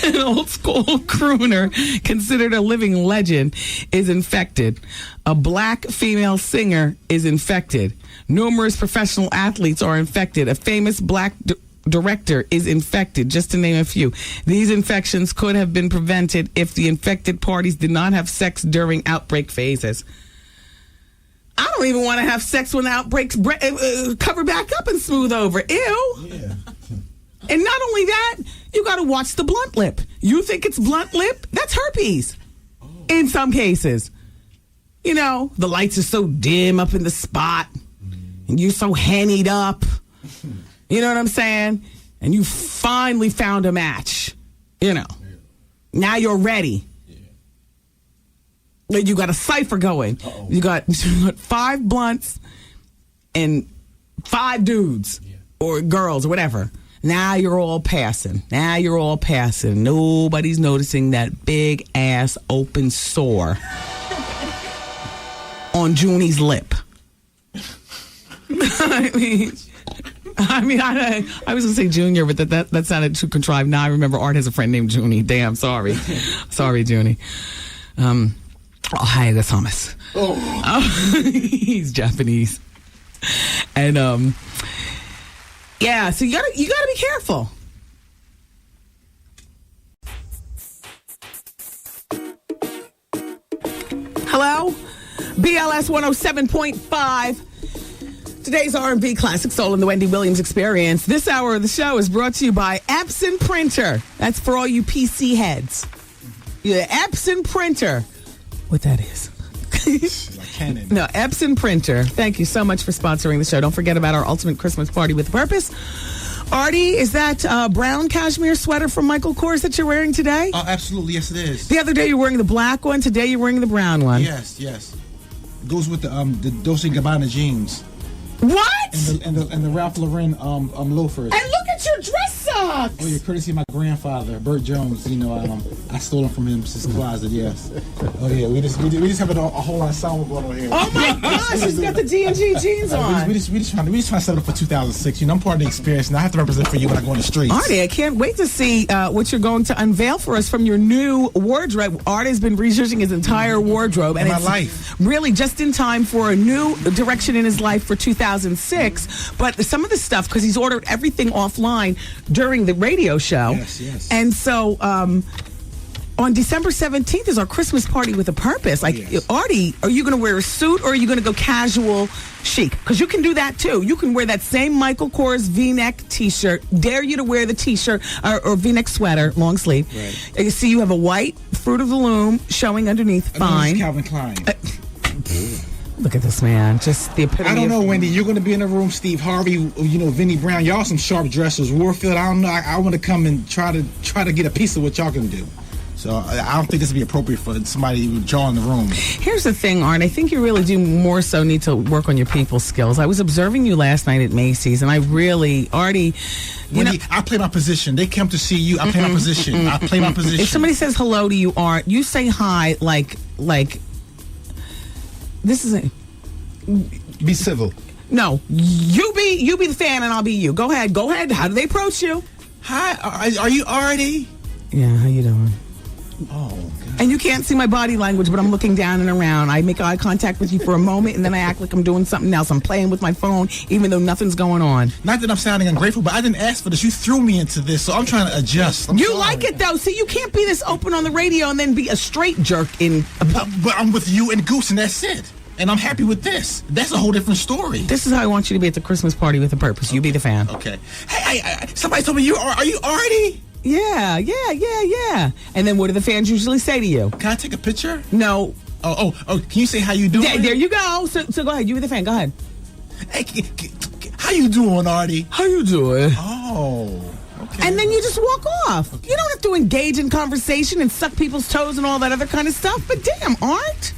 An old school crooner considered a living legend is infected. A black female singer is infected. Numerous professional athletes are infected. A famous black director is infected, just to name a few. These infections could have been prevented if the infected parties did not have sex during outbreak phases. I don't even want to have sex when the outbreaks cover back up and smooth over. Ew. Yeah. And not only that, you got to watch the blunt lip. You think it's blunt lip? That's herpes. Oh. In some cases. The lights are so dim up in the spot. And you're so hennied up. You know what I'm saying? And you finally found a match. Now you're ready. Yeah. You got a cipher going. Uh-oh. You got 5 blunts and 5 dudes or girls or whatever. Now you're all passing. Nobody's noticing that big ass open sore on Junie's lip. I was going to say Junior, but that sounded too contrived. Now I remember Art has a friend named Junie. Damn, sorry. Sorry, Junie. Hi, that's Thomas. He's Japanese. And, so you gotta be careful. Hello? BLS 107.5. Today's R&B classic soul in the Wendy Williams Experience. This hour of the show is brought to you by Epson Printer. That's for all you PC heads. Yeah, Epson Printer. What that is. Like Canon. No, Epson Printer. Thank you so much for sponsoring the show. Don't forget about our ultimate Christmas party with a purpose. Artie, is that brown cashmere sweater from Michael Kors that you're wearing today? Oh, absolutely. Yes, it is. The other day you were wearing the black one. Today you're wearing the brown one. Yes. It goes with the Dolce & Gabbana jeans. What? And the Ralph Lauren loafers. And look at your dress socks. Oh, yeah, courtesy of my grandfather, Bert Jones. I stole them from his closet. Yes. Oh yeah, we just have a whole lot of sound going on here. Oh my gosh, he's got the D&G jeans on. We just trying to set it up for 2006. I'm part of the experience, and I have to represent for you when I go on the streets. Artie, I can't wait to see what you're going to unveil for us from your new wardrobe. Artie has been researching his entire wardrobe, and my it's life really just in time for a new direction in his life for 2006. But some of the stuff, because he's ordered everything offline during the radio show. Yes. And so on December 17th is our Christmas party with a purpose. Artie, are you going to wear a suit or are you going to go casual chic? Because you can do that too. You can wear that same Michael Kors V-neck t-shirt. Dare you to wear the t-shirt or V-neck sweater, long sleeve. Right. You see you have a white Fruit of the Loom showing underneath. Fine. Calvin Klein. Look at this man. Just the epitome. I don't know, Wendy. You're going to be in the room. Steve Harvey, Vinnie Brown. Y'all some sharp dressers. Warfield. I don't know. I want to come and try to get a piece of what y'all can do. So I don't think this would be appropriate for somebody with jaw in the room. Here's the thing, Art. I think you really do more so need to work on your people skills. I was observing you last night at Macy's, and I really, Artie... Wendy, I play my position. They come to see you. I play my position. I play my position. If somebody says hello to you, Art, you say hi like this is a... Be civil. No, you be the fan, and I'll be you. Go ahead. How do they approach you? Hi, are you Artie? Yeah, how you doing? Oh, God. And you can't see my body language, but I'm looking down and around. I make eye contact with you for a moment, and then I act like I'm doing something else. I'm playing with my phone, even though nothing's going on. Not that I'm sounding ungrateful, but I didn't ask for this. You threw me into this, so I'm trying to adjust. I'm sorry. Like it, though. See, you can't be this open on the radio and then be a straight jerk in... But I'm with you and Goose, and that's it. And I'm happy with this. That's a whole different story. This is how I want you to be at the Christmas party with a purpose. You be the fan. Okay. Hey, somebody told me are you Artie? Yeah. And then what do the fans usually say to you? Can I take a picture? No. Oh, can you say how you doing? There you go. So go ahead. You be the fan. Go ahead. Hey, how you doing, Artie? How you doing? Oh, okay. And then you just walk off. Okay. You don't have to engage in conversation and suck people's toes and all that other kind of stuff. But damn, Art.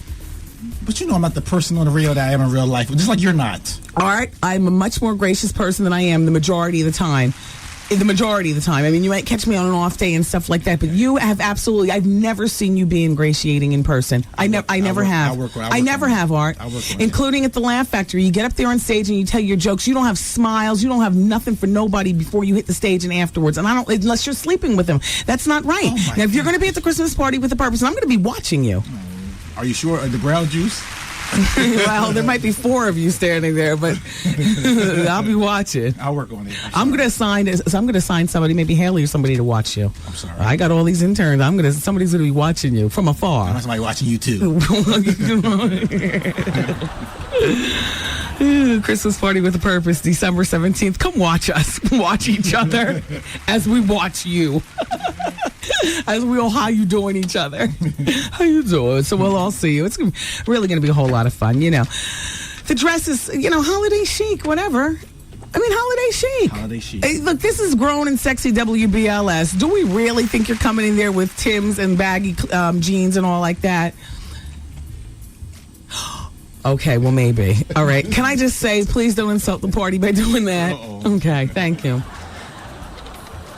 But I'm not the person on the radio that I am in real life. Just like you're not. Art, I'm a much more gracious person than I am the majority of the time. I mean, you might catch me on an off day and stuff like that, but you have absolutely... I've never seen you be ingratiating in person. I never have, Art. Including at the Laugh Factory. You get up there on stage and you tell your jokes. You don't have smiles. You don't have nothing for nobody before you hit the stage and afterwards. And unless you're sleeping with them. That's not right. Now, if you're going to be at the Christmas party with a purpose, I'm going to be watching you. Are you sure? The brown juice? Well, there might be 4 of you standing there, but I'll be watching. I'll work on it. I'm going to assign somebody, maybe Haley or somebody, to watch you. I'm sorry. I got all these interns. Somebody's going to be watching you from afar. I'm somebody watching you too. Christmas party with a purpose, December 17th. Come watch us. Watch each other as we watch you. As we all how you doing each other. How you doing? So we'll all see you. It's really going to be a whole lot of fun, The dress is, holiday chic, whatever. I mean, holiday chic. Holiday chic. Hey, look, this is grown and sexy WBLS. Do we really think you're coming in there with Timbs and baggy jeans and all like that? Okay, well, maybe. All right. Can I just say, please don't insult the party by doing that? Uh-oh. Okay, thank you.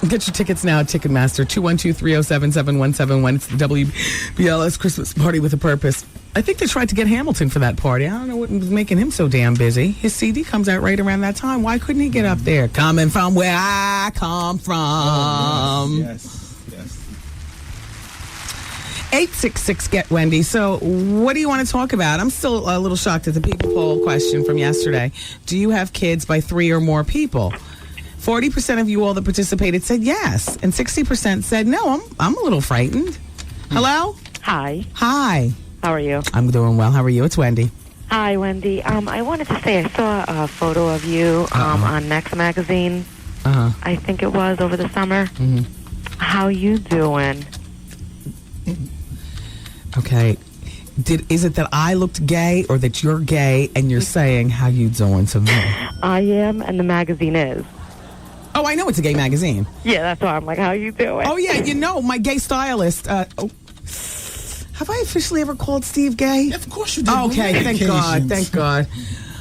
Get your tickets now at Ticketmaster, 212-307-7171. It's the WBLS Christmas party with a purpose. I think they tried to get Hamilton for that party. I don't know what was making him so damn busy. His CD comes out right around that time. Why couldn't he get up there? Coming from where I come from. Oh, yes. 866-GET-WENDY. So what do you want to talk about? I'm still a little shocked at the people poll question from yesterday. Do you have kids by 3 or more people? 40% of you all that participated said yes, and 60% said no. I'm a little frightened. Hello? Hi. Hi. How are you? I'm doing well. How are you? It's Wendy. Hi, Wendy. I wanted to say I saw a photo of you on Next Magazine. I think it was over the summer. Mm-hmm. How you doing? Okay. Is it that I looked gay or that you're gay and you're saying how you doing to me? I am, and the magazine is. Oh, I know it's a gay magazine. Yeah, that's why I'm like, how you doing? Oh, yeah, my gay stylist. Have I officially ever called Steve gay? Yeah, of course you did. Okay, thank God.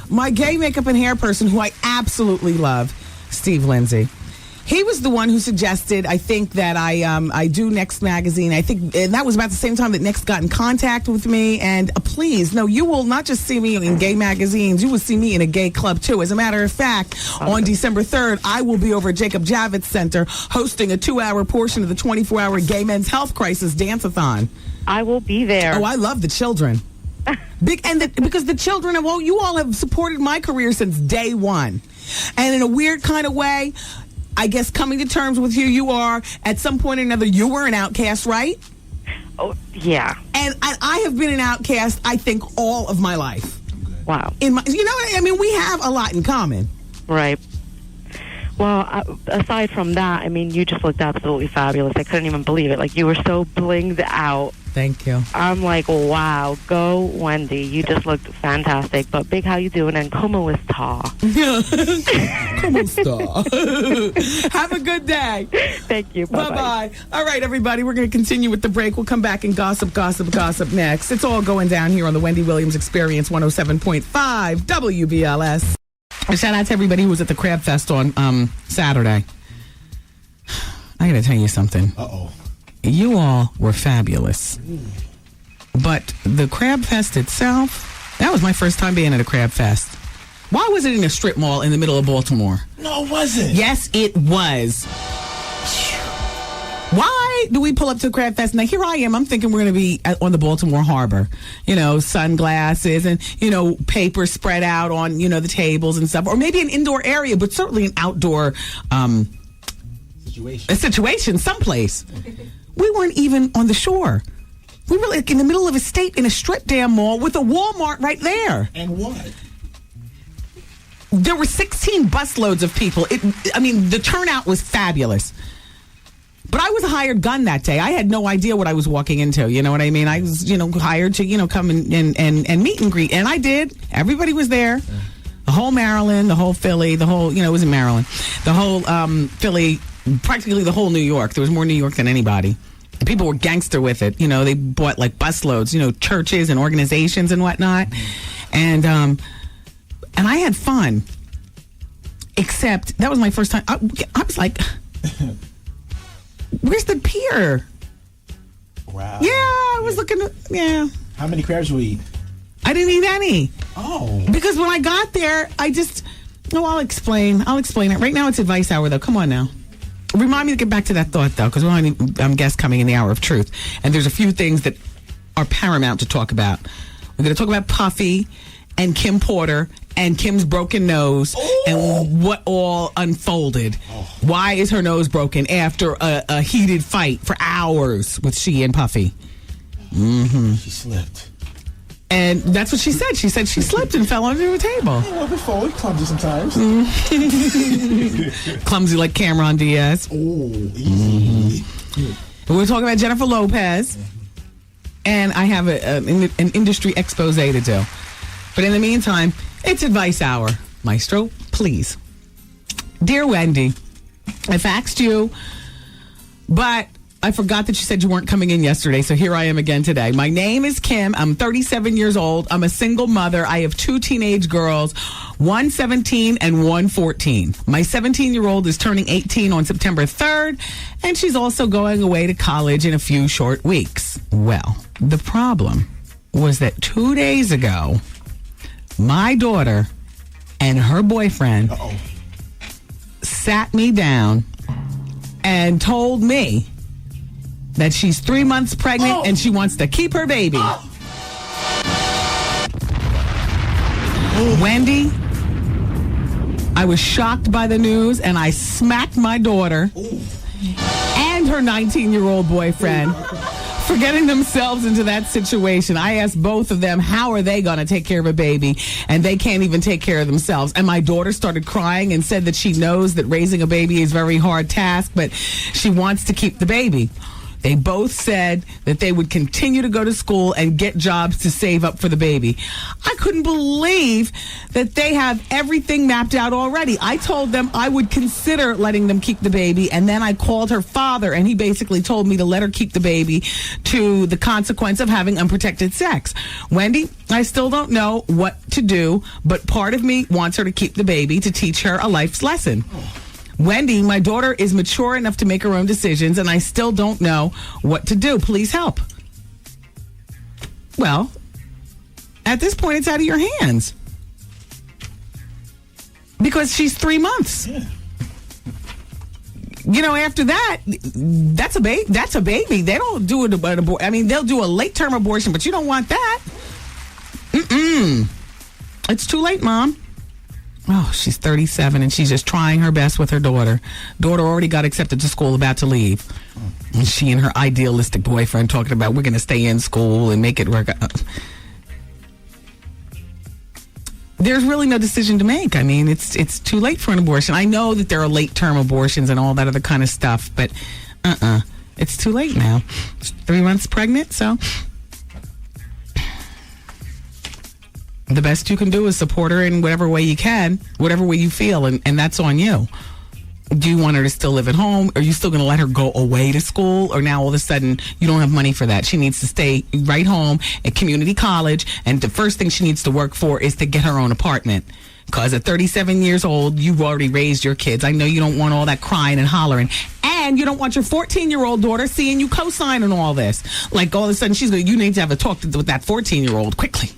My gay makeup and hair person, who I absolutely love, Steve Lindsay. He was the one who suggested, I think, that I do Next Magazine. I think and that was about the same time that Next got in contact with me. And please, no, you will not just see me in gay magazines. You will see me in a gay club, too. As a matter of fact, on December 3rd, I will be over at Jacob Javits Center hosting a 2-hour portion of the 24-hour Gay Men's Health Crisis Dance-a-thon. I will be there. Oh, I love the children. Because the children, you all have supported my career since day one. And in a weird kind of way, I guess coming to terms with who you are, at some point or another, you were an outcast, right? Oh, yeah. And I have been an outcast, I think, all of my life. Wow. We have a lot in common. Right. Well, aside from that, you just looked absolutely fabulous. I couldn't even believe it. Like, you were so blinged out. Thank you. I'm like, wow, go Wendy. You just looked fantastic. But big, how you doing? And como está? Como está? Have a good day. Thank you. Bye-bye. All right, everybody, we're going to continue with the break. We'll come back and gossip next. It's all going down here on the Wendy Williams Experience 107.5 WBLS. Shout out to everybody who was at the Crab Fest on Saturday. I got to tell you something. Uh-oh. You all were fabulous. But the Crab Fest itself, that was my first time being at a Crab Fest. Why was it in a strip mall in the middle of Baltimore? No, it wasn't. Yes, it was. Why do we pull up to the Crab Fest? Now, here I am. I'm thinking we're going to be on the Baltimore Harbor. You know, sunglasses and, you know, paper spread out on, you know, the tables and stuff. Or maybe an indoor area, but certainly an outdoor situation someplace. We weren't even on the shore. We were like in the middle of a state in a strip damn mall with a Walmart right there. And what? There were 16 busloads of people. The turnout was fabulous. But I was a hired gun that day. I had no idea what I was walking into. You know what I mean? I was, hired to, come and meet and greet. And I did. Everybody was there. The whole Maryland, the whole Philly, the whole, it was in Maryland. The whole Philly, practically the whole New York. There was more New York than anybody. And people were gangster with it. They bought like busloads, churches and organizations and whatnot. And I had fun. Except that was my first time. I was like... Where's the pier? Wow. Yeah, I was looking. Yeah. How many crabs will you eat? I didn't eat any. Oh. Because when I got there, I'll explain. I'll explain it. Right now it's advice hour, though. Come on now. Remind me to get back to that thought, though, because we're only guests coming in the hour of truth. And there's a few things that are paramount to talk about. We're going to talk about Puffy and Kim Porter and Kim's broken nose and what all unfolded. Why is her nose broken after a heated fight for hours with she and Puffy? Mm-hmm. She slipped. And that's what she said. She said she slipped and fell under a table. Yeah, well, before we clumsy sometimes. Clumsy like Cameron Diaz. Oh, easy. Mm-hmm. We're talking about Jennifer Lopez. And I have an industry expose to do. But in the meantime, it's advice hour. Maestro, please. Dear Wendy, I faxed you, but I forgot that you said you weren't coming in yesterday, so here I am again today. My name is Kim. I'm 37 years old. I'm a single mother. I have 2 teenage girls, one 17 and one 14. My 17-year-old is turning 18 on September 3rd, and she's also going away to college in a few short weeks. Well, the problem was that 2 days ago, my daughter and her boyfriend sat me down and told me that she's 3 months pregnant and she wants to keep her baby. Wendy, I was shocked by the news and I smacked my daughter and her 19-year-old boyfriend for getting themselves into that situation. I asked both of them, how are they going to take care of a baby? And they can't even take care of themselves. And my daughter started crying and said that she knows that raising a baby is a very hard task, but she wants to keep the baby. They both said that they would continue to go to school and get jobs to save up for the baby. I couldn't believe that they have everything mapped out already. I told them I would consider letting them keep the baby, and then I called her father, and he basically told me to let her keep the baby to the consequence of having unprotected sex. Wendy, I still don't know what to do, but part of me wants her to keep the baby to teach her a life's lesson. Wendy, my daughter is mature enough to make her own decisions, and I still don't know what to do. Please help. Well, at this point, it's out of your hands. Because she's 3 months. Yeah. After that, that's a baby. They don't do it. They'll do a late-term abortion, but you don't want that. It's too late, Mom. Oh, she's 37 and she's just trying her best with her daughter. Daughter already got accepted to school, about to leave. And she and her idealistic boyfriend talking about we're going to stay in school and make it work. There's really no decision to make. It's too late for an abortion. I know that there are late-term abortions and all that other kind of stuff, but It's too late now. 3 months pregnant, so the best you can do is support her in whatever way you can, whatever way you feel, and that's on you. Do you want her to still live at home? Are you still going to let her go away to school? Or now all of a sudden you don't have money for that? She needs to stay right home at community college, and the first thing she needs to work for is to get her own apartment. Because at 37 years old, you've already raised your kids. I know you don't want all that crying and hollering. And you don't want your 14-year-old daughter seeing you co-signing all this. Like all of a sudden you need to have a talk with that 14-year-old quickly.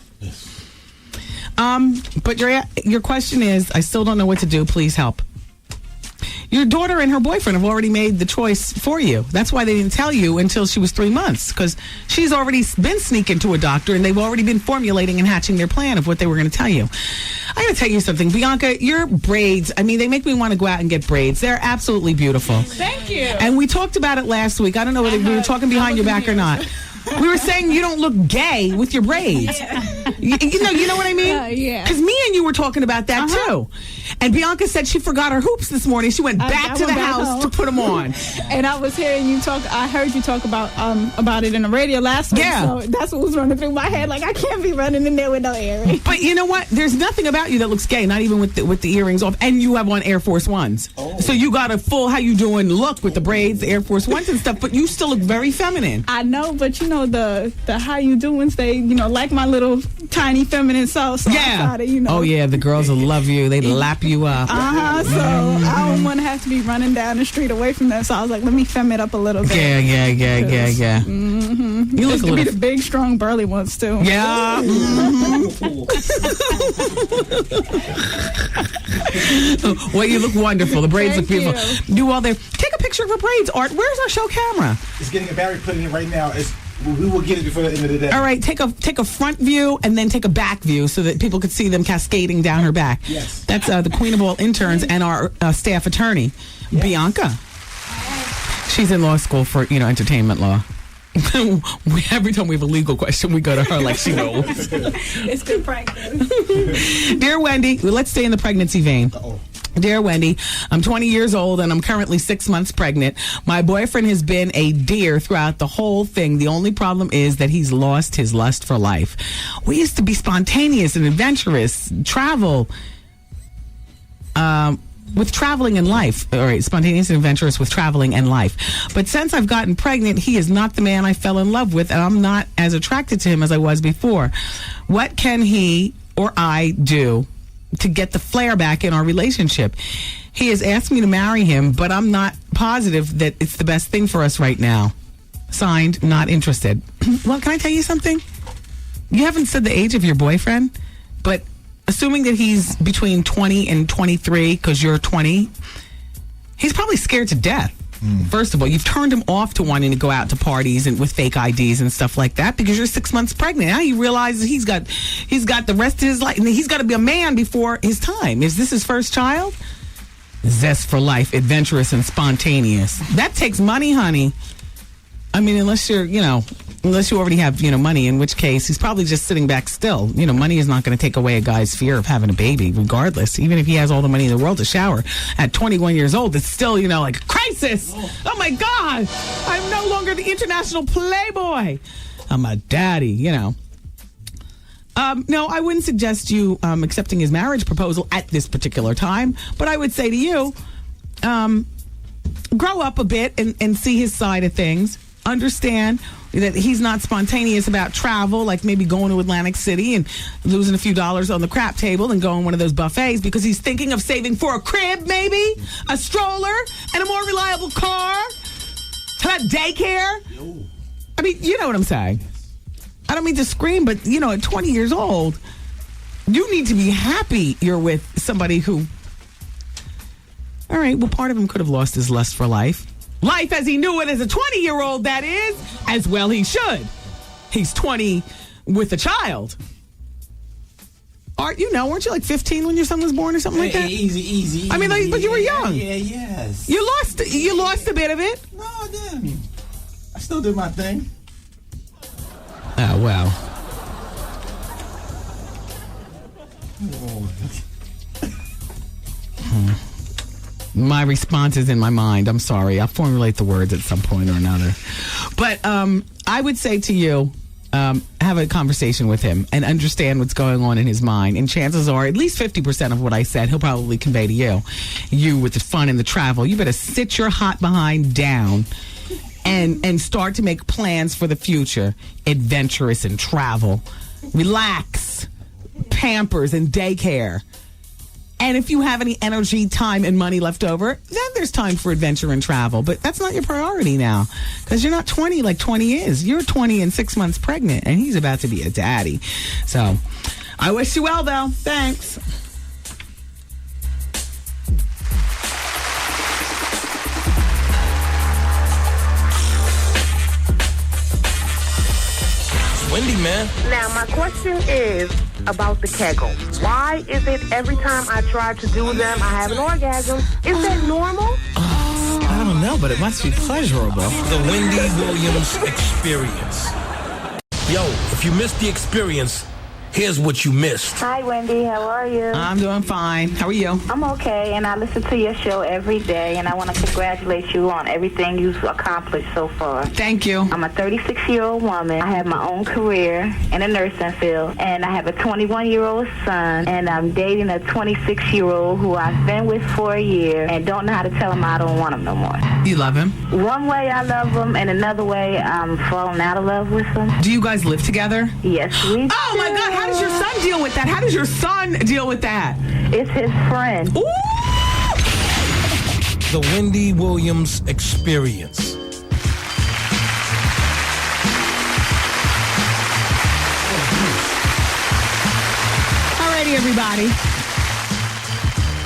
But your question is, I still don't know what to do. Please help. Your daughter and her boyfriend have already made the choice for you. That's why they didn't tell you until she was 3 months, because she's already been sneaking to a doctor, and they've already been formulating and hatching their plan of what they were going to tell you. I got to tell you something, Bianca, your braids, I mean, they make me want to go out and get braids. They're absolutely beautiful. Thank you. And we talked about it last week. I don't know whether we were talking behind your back or not. We were saying you don't look gay with your braids. Yeah. You know what I mean? Yeah. Because me and you were talking about that too. And Bianca said she forgot her hoops this morning. She went back to the house to put them on. And I was hearing you talk. I heard you talk about it in the radio last week. Yeah. So that's what was running through my head. Like, I can't be running in there with no earrings. But you know what? There's nothing about you that looks gay. Not even with the earrings off. And you have on Air Force Ones. Oh. So you got a full how you doing look with the braids, the Air Force Ones and stuff. But you still look very feminine. I know, but you know the how you doing? They like my little tiny feminine self. So yeah. I gotta, Oh yeah, the girls will love you. They lap you up. So I don't want to have to be running down the street away from them. So I was like, let me fem it up a little bit. Yeah. Mm-hmm. You look a little. Be the big, strong, burly ones too. Yeah. Well, you look wonderful. The braids look beautiful. Do all there. Take a picture of her braids, Art. Where's our show camera? It's getting a Barry putting it right now. We will get it before the end of the day. All right, take a front view and then take a back view so that people could see them cascading down her back. Yes. That's the queen of all interns and our staff attorney, yes. Bianca. She's in law school for entertainment law. Every time we have a legal question, we go to her like she knows. It's good practice. Dear Wendy, let's stay in the pregnancy vein. Uh-oh. Dear Wendy, I'm 20 years old and I'm currently 6 months pregnant. My boyfriend has been a dear throughout the whole thing. The only problem is that he's lost his lust for life. We used to be spontaneous and adventurous, travel, with traveling and life. All right, spontaneous and adventurous with traveling and life. But since I've gotten pregnant, he is not the man I fell in love with, and I'm not as attracted to him as I was before. What can he or I do to get the flair back in our relationship? He has asked me to marry him, but I'm not positive that it's the best thing for us right now. Signed, not interested. Well, can I tell you something? You haven't said the age of your boyfriend, but assuming that he's between 20 and 23, because you're 20, he's probably scared to death. First of all, you've turned him off to wanting to go out to parties and with fake IDs and stuff like that because you're 6 months pregnant. Now he realizes he's got the rest of his life, and he's got to be a man before his time. Is this his first child? Zest for life, adventurous and spontaneous. That takes money, honey. I mean, unless you already have, money, in which case he's probably just sitting back still. Money is not going to take away a guy's fear of having a baby, regardless. Even if he has all the money in the world to shower at 21 years old, it's still, like a crisis. Oh my God. I'm no longer the international playboy. I'm a daddy, No, I wouldn't suggest you accepting his marriage proposal at this particular time, but I would say to you, grow up a bit and see his side of things. Understand that he's not spontaneous about travel, like maybe going to Atlantic City and losing a few dollars on the crap table and going one of those buffets because he's thinking of saving for a crib, maybe, a stroller, and a more reliable car. How about daycare? I mean, you know what I'm saying. I don't mean to scream, but, at 20 years old, you need to be happy you're with somebody who... All right, well, part of him could have lost his lust for life. Life as he knew it as a 20-year-old, that is. As well he should. He's 20 with a child. Weren't you like 15 when your son was born or something like that? Easy. I mean, but you were young. Yeah, yes. You lost a bit of it? No, I didn't. I still did my thing. Oh, wow. My response is in my mind. I'm sorry. I'll formulate the words at some point or another. But I would say to you, have a conversation with him and understand what's going on in his mind. And chances are, at least 50% of what I said, he'll probably convey to you. You with the fun and the travel. You better sit your hot behind down and start to make plans for the future. Adventurous and travel. Relax. Pampers and daycare. And if you have any energy, time, and money left over, then there's time for adventure and travel. But that's not your priority now, because you're not 20 like 20 is. You're 20 and 6 months pregnant, and he's about to be a daddy. So I wish you well, though. Thanks. Wendy, man. Now, my question is about the Kegel. Why is it every time I try to do them, I have an orgasm? Is that normal? I don't know, but it must be pleasurable. The Wendy Williams experience. Yo, if you missed the experience, here's what you missed. Hi, Wendy. How are you? I'm doing fine. How are you? I'm okay, and I listen to your show every day, and I want to congratulate you on everything you've accomplished so far. Thank you. I'm a 36-year-old woman. I have my own career in the nursing field, and I have a 21-year-old son, and I'm dating a 26-year-old who I've been with for a year and don't know how to tell him I don't want him no more. You love him? One way I love him, and another way I'm falling out of love with him. Do you guys live together? Yes, we do. Oh, my God. How does your son deal with that? How does your son deal with that? It's his friend. Ooh! The Wendy Williams experience. Alrighty, everybody.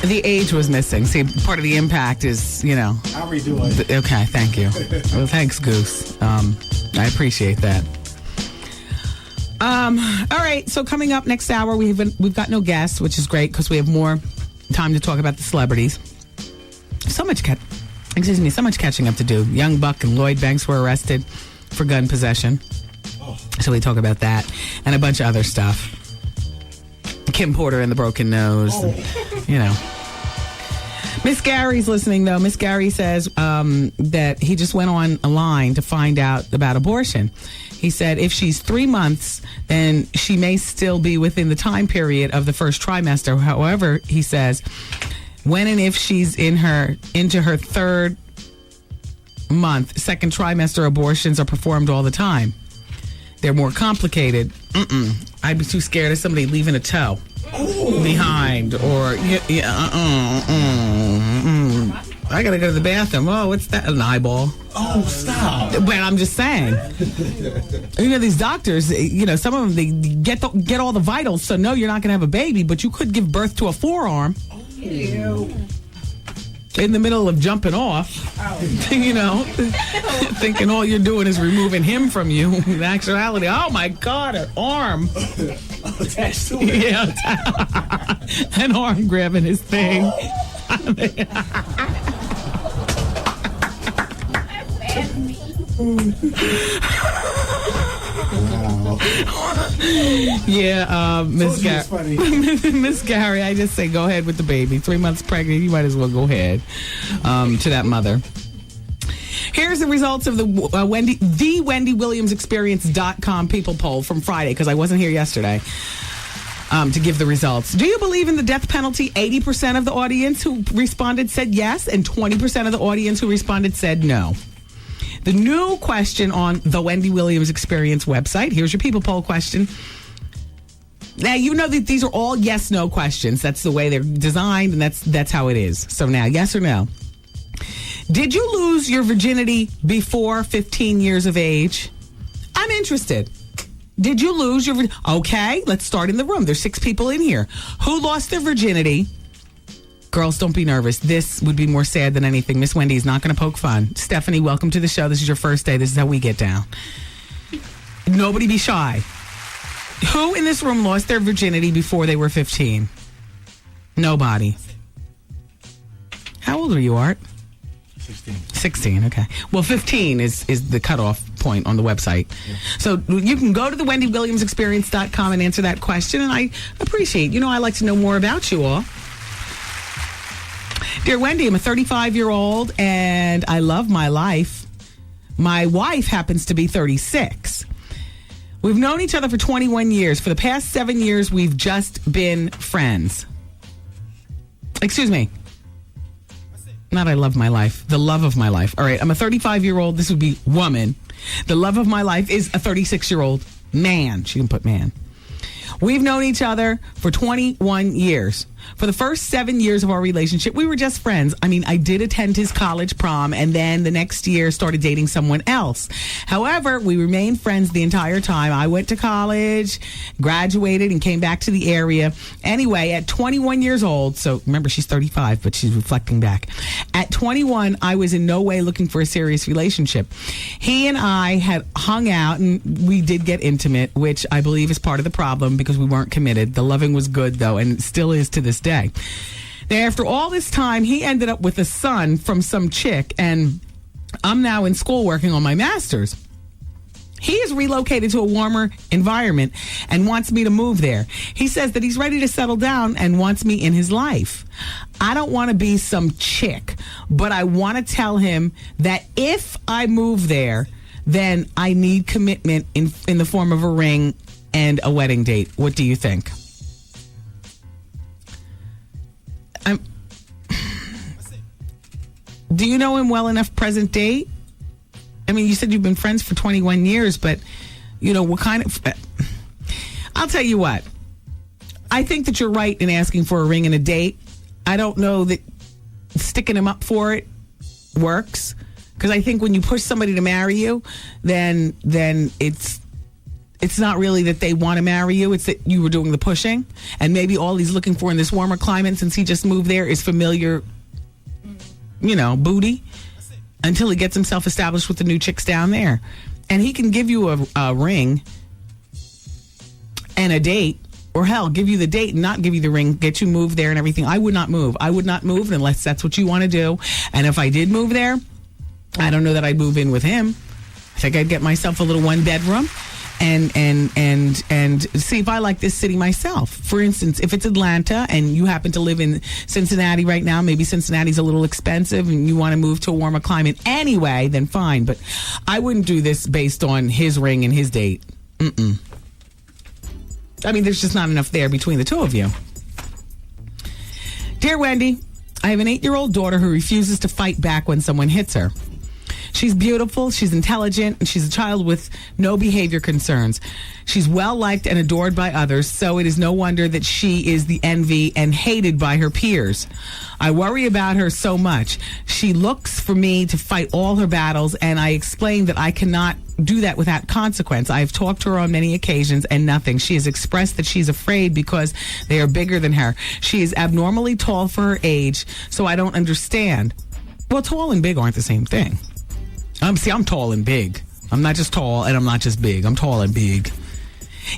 The age was missing. See, part of the impact is, I'll redo it. Okay, thank you. Well, thanks, Goose. I appreciate that. All right, so coming up next hour, we've got no guests, which is great because we have more time to talk about the celebrities. So much catching up to do. Young Buck and Lloyd Banks were arrested for gun possession. So we talk about that and a bunch of other stuff. Kim Porter and the broken nose. Miss Gary's listening, though. Miss Gary says that he just went on a line to find out about abortion. He said if she's 3 months, then she may still be within the time period of the first trimester. However, he says, when and if she's into her third month, second trimester abortions are performed all the time. They're more complicated. I'd be too scared of somebody leaving a toe behind, or I gotta go to the bathroom. Oh, what's that? An eyeball. Oh, stop. But I'm just saying. These doctors, some of them, they get all the vitals, so no, you're not gonna have a baby, but you could give birth to a forearm. In the middle of jumping off, thinking all you're doing is removing him from you. In actuality, oh my God, an arm. Attached to it. Yeah, an arm grabbing his thing. Yeah, Miss Gary, I just say go ahead with the baby. 3 months pregnant, you might as well go ahead to that mother. Here's the results of the WendyWilliamsExperience.com people poll from Friday, because I wasn't here yesterday to give the results. Do you believe in the death penalty? 80% of the audience who responded said yes, and 20% of the audience who responded said no. The new question on the Wendy Williams Experience website. Here's your people poll question. Now, you know that these are all yes-no questions. That's the way they're designed, and that's how it is. So now, yes or no? Did you lose your virginity before 15 years of age? I'm interested. Did you lose your virginity? Okay, let's start in the room. There's 6 people in here. Who lost their virginity? Girls, don't be nervous. This would be more sad than anything. Miss Wendy is not going to poke fun. Stephanie, welcome to the show. This is your first day. This is how we get down. Nobody be shy. Who in this room lost their virginity before they were 15? Nobody. How old are you, Art? 16, okay. Well, 15 is the cutoff point on the website. Yeah. So you can go to the WendyWilliamsExperience.com and answer that question, and I appreciate, I like to know more about you all. Dear Wendy, I'm a 35-year-old and I love my life. My wife happens to be 36. We've known each other for 21 years. For the past 7 years, we've just been friends. Excuse me. Not I love my life. The love of my life. All right, I'm a 35-year-old. This would be woman. The love of my life is a 36-year-old man. She can put man. We've known each other for 21 years. For the first 7 years of our relationship, we were just friends. I mean, I did attend his college prom and then the next year started dating someone else. However, we remained friends the entire time. I went to college, graduated, and came back to the area. Anyway, at 21 years old, so remember she's 35, but she's reflecting back. At 21, I was in no way looking for a serious relationship. He and I had hung out and we did get intimate, which I believe is part of the problem because we weren't committed. The loving was good though, and it still is to this day. Now, after all this time, he ended up with a son from some chick, and I'm now in school working on my master's. He is relocated to a warmer environment and wants me to move there. He says that he's ready to settle down and wants me in his life. I don't want to be some chick, but I want to tell him that if I move there, then I need commitment in the form of a ring and a wedding date. What do you think? Do you know him well enough present date? I mean, you said you've been friends for 21 years, but, you know, what kind of... I'll tell you what. I think that you're right in asking for a ring and a date. I don't know that sticking him up for it works. Because I think when you push somebody to marry you, then it's not really that they want to marry you. It's that you were doing the pushing. And maybe all he's looking for in this warmer climate, since he just moved there, is familiar, you know, booty until he gets himself established with the new chicks down there. And he can give you a ring and a date, or hell, give you the date and not give you the ring, get you moved there and everything. I would not move. I would not move unless that's what you want to do. And if I did move there, I don't know that I'd move in with him. I think I'd get myself a little one bedroom and see if I like this city myself. For instance, if it's Atlanta and you happen to live in Cincinnati right now, maybe Cincinnati's a little expensive and you want to move to a warmer climate anyway, then fine. But I wouldn't do this based on his ring and his date. I mean, there's just not enough there between the two of you. Dear Wendy, I have an 8-year-old daughter who refuses to fight back when someone hits her. She's beautiful, she's intelligent, and she's a child with no behavior concerns. She's well-liked and adored by others, so it is no wonder that she is the envy and hated by her peers. I worry about her so much. She looks for me to fight all her battles, and I explain that I cannot do that without consequence. I have talked to her on many occasions and nothing. She has expressed that she's afraid because they are bigger than her. She is abnormally tall for her age, so I don't understand. Well, tall and big aren't the same thing. I'm tall and big. I'm not just tall and I'm not just big. I'm tall and big.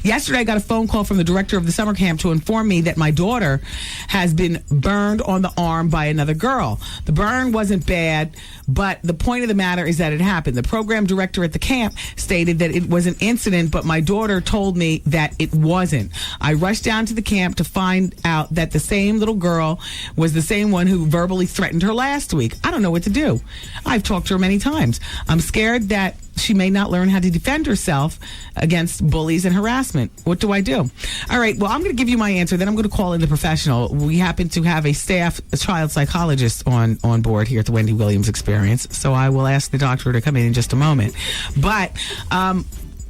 Yesterday, I got a phone call from the director of the summer camp to inform me that my daughter has been burned on the arm by another girl. The burn wasn't bad, but the point of the matter is that it happened. The program director at the camp stated that it was an incident, but my daughter told me that it wasn't. I rushed down to the camp to find out that the same little girl was the same one who verbally threatened her last week. I don't know what to do. I've talked to her many times. I'm scared that she may not learn how to defend herself against bullies and harassment. What do I do? All right, well, I'm going to give you my answer. Then I'm going to call in the professional. We happen to have a child psychologist on board here at the Wendy Williams Experience. So I will ask the doctor to come in just a moment. But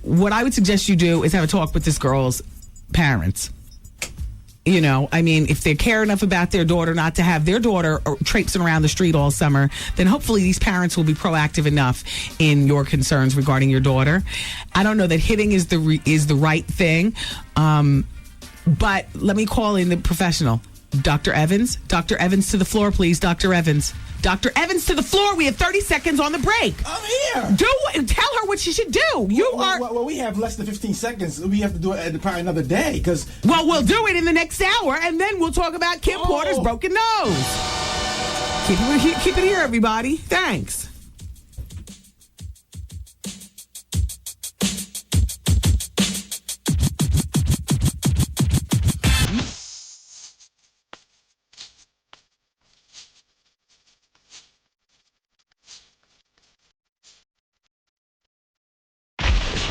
what I would suggest you do is have a talk with this girl's parents. You know, I mean, if they care enough about their daughter not to have their daughter traipsing around the street all summer, then hopefully these parents will be proactive enough in your concerns regarding your daughter. I don't know that hitting is the right thing, but let me call in the professional. Dr. Evans? Dr. Evans to the floor, please. Dr. Evans. Dr. Evans to the floor. We have 30 seconds on the break. I'm here. Tell her what she should do. Well, we have less than 15 seconds. We have to do it probably another day. Well, we'll do it in the next hour, and then we'll talk about Kim Porter's broken nose. Keep it here, everybody. Thanks.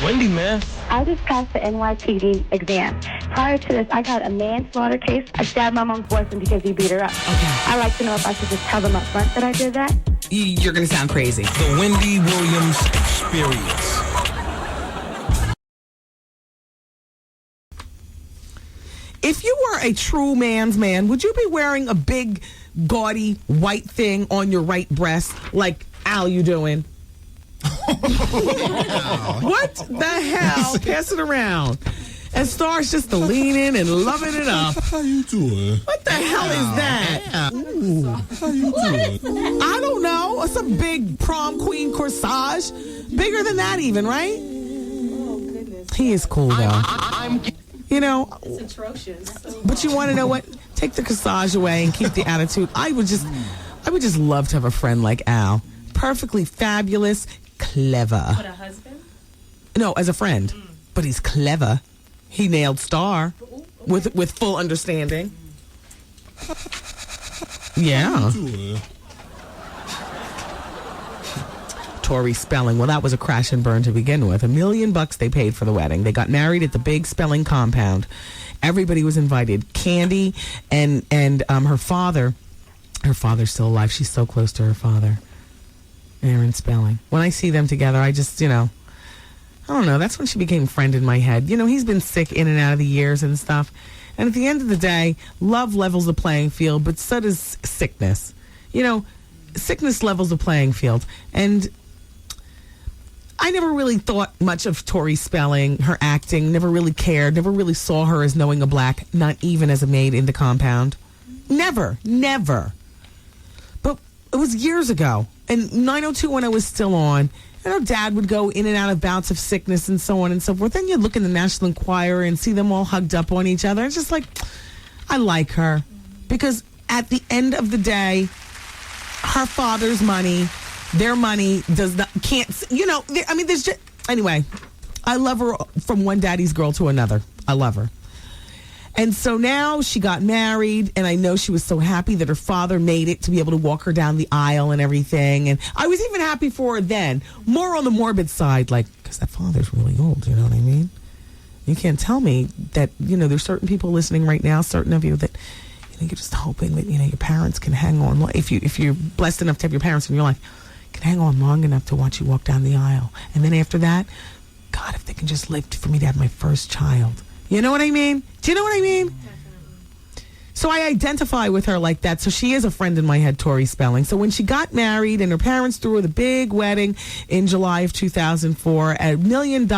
Wendy, man. I just passed the NYPD exam. Prior to this, I got a manslaughter case. I stabbed my mom's boyfriend because he beat her up. I'd like to know if I should just tell them up front that I did that. You're going to sound crazy. The Wendy Williams Experience. If you were a true man's man, would you be wearing a big, gaudy, white thing on your right breast like Al you doing? What the hell? Pass it around. And Star's just leaning and loving it up. How you doing? What the hell is that? Ooh, how you doing? I don't know. It's a big prom queen corsage. Bigger than that even, right? Oh, goodness. He is cool, though. You know, It's atrocious. but you want to know what? Take the corsage away and keep the attitude. I would just love to have a friend like Al. Perfectly fabulous, clever. What, a husband? No, as a friend. But he's clever. He nailed Star with full understanding. Yeah. Tori Spelling. Well, that was a crash and burn to begin with. $1 million they paid for the wedding. They got married at the big Spelling compound. Everybody was invited. Candy and her father. Her father's still alive. She's so close to her father. Aaron Spelling. When I see them together, I just, I don't know. That's when she became a friend in my head. He's been sick in and out of the years and stuff. And at the end of the day, love levels the playing field, but so does sickness. Sickness levels the playing field. And I never really thought much of Tori Spelling, her acting, never really cared, never really saw her as knowing a black, not even as a maid in the compound. Never. But it was years ago, and 90210 was still on, and her dad would go in and out of bouts of sickness and so on and so forth. Then you'd look in the National Enquirer and see them all hugged up on each other. It's just like, I like her. Because at the end of the day, her father's money, their money there's just, anyway, I love her from one daddy's girl to another. I love her. And so now she got married, and I know she was so happy that her father made it to be able to walk her down the aisle and everything. And I was even happy for her then, more on the morbid side, because that father's really old, you know what I mean? You can't tell me that, there's certain people listening right now, certain of you, that you're just hoping that, your parents can hang on. If you're blessed enough to have your parents in your life, can hang on long enough to watch you walk down the aisle. And then after that, God, if they can just live for me to have my first child. You know what I mean? Do you know what I mean? So I identify with her like that. So she is a friend in my head, Tori Spelling. So when she got married and her parents threw her the big wedding in July of 2004 at $1 million,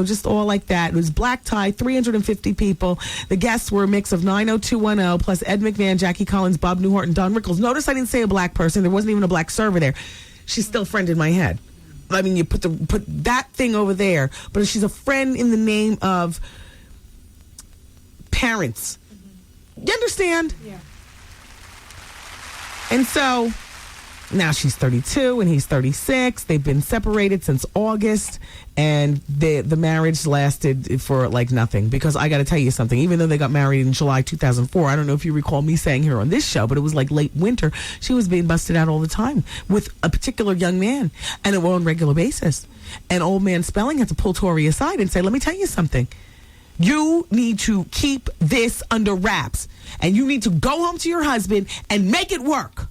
just all like that. It was black tie, 350 people. The guests were a mix of 90210 plus Ed McMahon, Jackie Collins, Bob Newhart, and Don Rickles. Notice I didn't say a black person. There wasn't even a black server there. She's still a friend in my head. I mean, you put that thing over there, but she's a friend in the name of parents. You understand? Yeah. And so now she's 32 and he's 36. They've been separated since August, and the marriage lasted for nothing. Because I got to tell you something, even though they got married in July 2004, I don't know if you recall me saying here on this show, but it was late winter. She was being busted out all the time with a particular young man, and on a regular basis. And old man Spelling had to pull Tori aside and say, let me tell you something. You need to keep this under wraps, and you need to go home to your husband and make it work,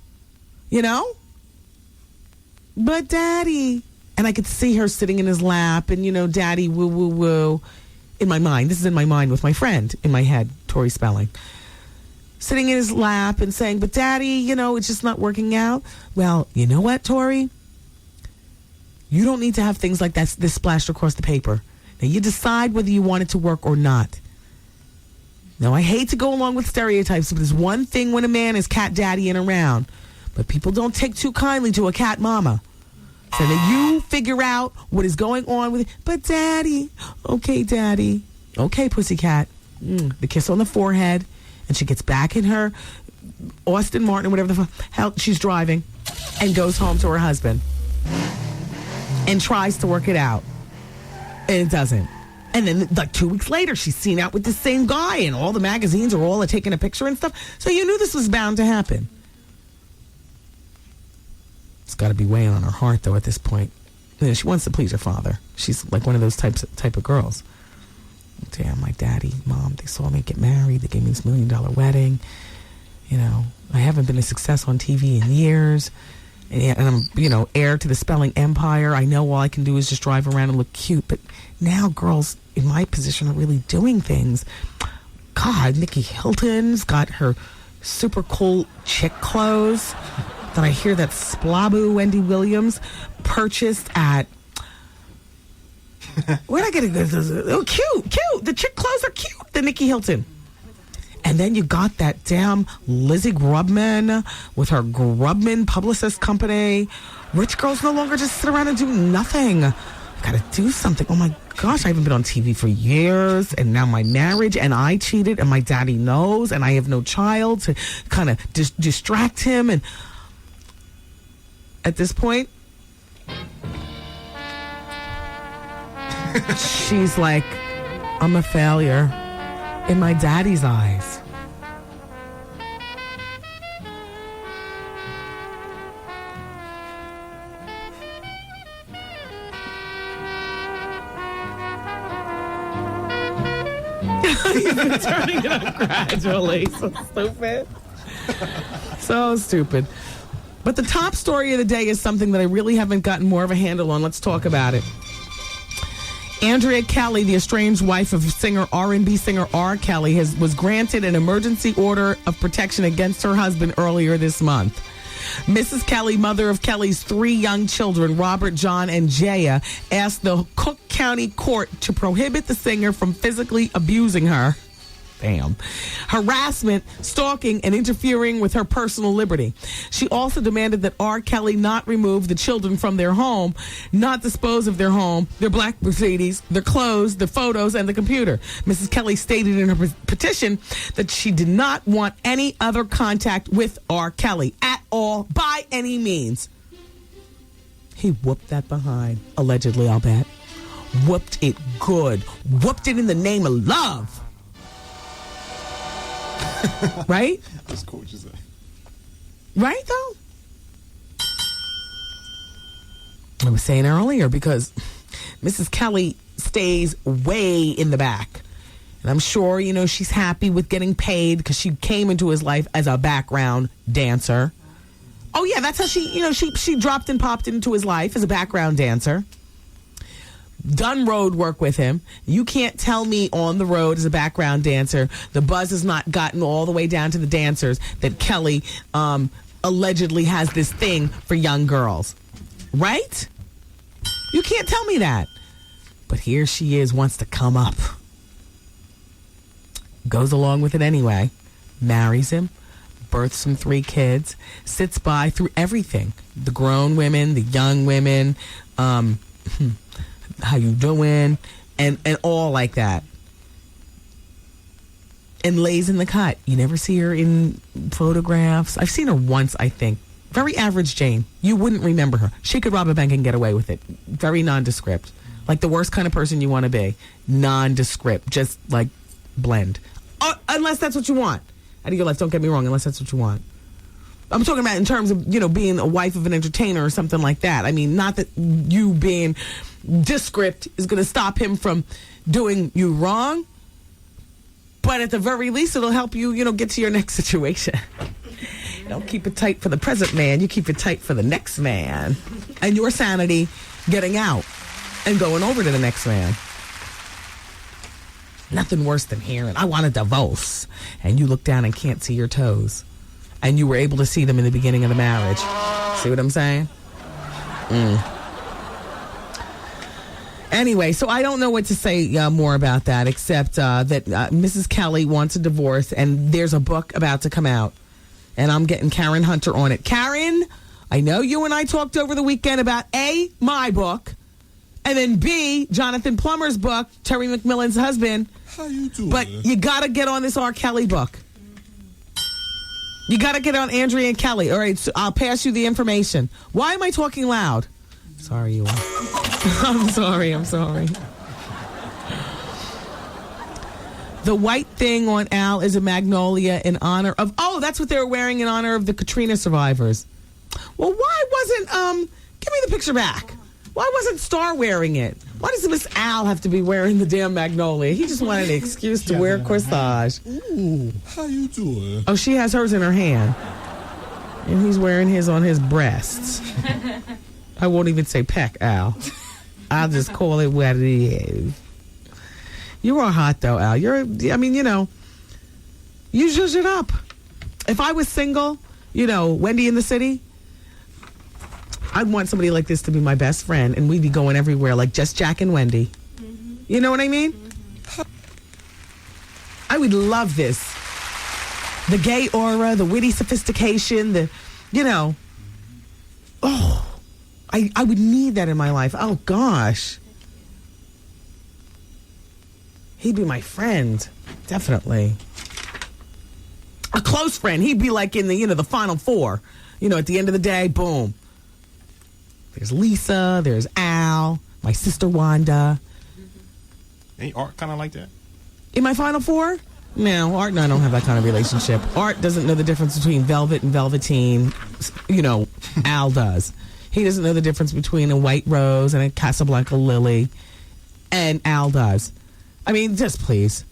But Daddy, and I could see her sitting in his lap, and, Daddy, woo, woo, woo, in my mind. This is in my mind with my friend in my head, Tori Spelling. Sitting in his lap and saying, but Daddy, it's just not working out. Well, you know what, Tori? You don't need to have things like that this splashed across the paper. Now, you decide whether you want it to work or not. Now, I hate to go along with stereotypes, but there's one thing when a man is cat daddying around. But people don't take too kindly to a cat mama. So that you figure out what is going on with it. But Daddy, okay, pussycat. The kiss on the forehead, and she gets back in her Austin Martin or whatever the hell she's driving, and goes home to her husband and tries to work it out. And it doesn't. And then 2 weeks later, she's seen out with the same guy, and all the magazines are all taking a picture and stuff. So you knew this was bound to happen. It's got to be weighing on her heart, though, at this point. she wants to please her father. She's like one of those type of girls. Damn, my daddy, mom, they saw me get married. They gave me this $1 million wedding. You know, I haven't been a success on TV in years. And I'm, heir to the spelling empire. I know all I can do is just drive around and look cute. But now girls in my position are really doing things. God, Nikki Hilton's got her super cool chick clothes that I hear that splabu Wendy Williams purchased at... Where'd I get it? Oh, cute. The chick clothes are cute. The Nikki Hilton. And then you got that damn Lizzie Grubman with her Grubman publicist company. Rich girls no longer just sit around and do nothing. I gotta do something. Oh my gosh, I haven't been on TV for years. And now my marriage, and I cheated, and my daddy knows, and I have no child to kind of distract him. And at this point, she's like, I'm a failure in my daddy's eyes. You've been turning it up gradually. So stupid. So stupid. But the top story of the day is something that I really haven't gotten more of a handle on. Let's talk about it. Andrea Kelly, the estranged wife of R&B singer R. Kelly, was granted an emergency order of protection against her husband earlier this month. Mrs. Kelly, mother of Kelly's 3 young children, Robert, John, and Jaya, asked the Cook County Court to prohibit the singer from physically abusing her. Damn. Harassment, stalking, and interfering with her personal liberty. She also demanded that R. Kelly not remove the children from their home, not dispose of their home, their black Mercedes, their clothes, the photos, and the computer. Mrs. Kelly stated in her petition that she did not want any other contact with R. Kelly at all, by any means. He whooped that behind. Allegedly, I'll bet. Whooped it good. Whooped it in the name of love. Right? That's cool what you say. Right, though? I was saying earlier, because Mrs. Kelly stays way in the back. And I'm sure, she's happy with getting paid because she came into his life as a background dancer. Oh, yeah, that's how she dropped and popped into his life as a background dancer. Done road work with him. You can't tell me on the road as a background dancer, the buzz has not gotten all the way down to the dancers that Kelly allegedly has this thing for young girls. Right? You can't tell me that. But here she is, wants to come up. Goes along with it anyway. Marries him. Births him 3 kids. Sits by through everything. The grown women, the young women, how you doing, and all like that. And lays in the cut. You never see her in photographs. I've seen her once, I think. Very average Jane. You wouldn't remember her. She could rob a bank and get away with it. Very nondescript. Like the worst kind of person you want to be. Nondescript. Just like blend. Unless that's what you want out of your life. Don't get me wrong. Unless that's what you want. I'm talking about in terms of, being a wife of an entertainer or something like that. I mean, not that you being descript is going to stop him from doing you wrong, but at the very least, it'll help you, get to your next situation. Don't keep it tight for the present man. You keep it tight for the next man. And your sanity getting out and going over to the next man. Nothing worse than hearing, I want a divorce. And you look down and can't see your toes. And you were able to see them in the beginning of the marriage. See what I'm saying? Anyway, so I don't know what to say more about that, except that Mrs. Kelly wants a divorce, and there's a book about to come out. And I'm getting Karen Hunter on it. Karen, I know you and I talked over the weekend about A, my book, and then B, Jonathan Plummer's book, Terry McMillan's husband. How you doing? But you got to get on this R. Kelly book. You got to get on Andrea and Kelly. All right, so I'll pass you the information. Why am I talking loud? Sorry, you are. I'm sorry. The white thing on Al is a magnolia in honor of... Oh, that's what they were wearing in honor of the Katrina survivors. Well, why wasn't... Give me the picture back. Why wasn't Star wearing it? Why does Miss Al have to be wearing the damn magnolia? He just wanted an excuse to wear corsage. Ooh, how you doing? Oh, she has hers in her hand. And he's wearing his on his breasts. I won't even say peck, Al. I'll just call it what it is. You are hot, though, Al. You zhuzh it up. If I was single, Wendy in the city, I'd want somebody like this to be my best friend, and we'd be going everywhere like just Jack and Wendy. Mm-hmm. You know what I mean? Mm-hmm. I would love this. The gay aura, the witty sophistication, I would need that in my life. Oh, gosh. He'd be my friend. Definitely. A close friend. He'd be like in the final four. At the end of the day, boom. There's Lisa, there's Al, my sister Wanda. Ain't Art kind of like that? In my final four? No, Art and I don't have that kind of relationship. Art doesn't know the difference between velvet and velveteen. Al does. He doesn't know the difference between a white rose and a Casablanca lily. And Al does. I mean, just please.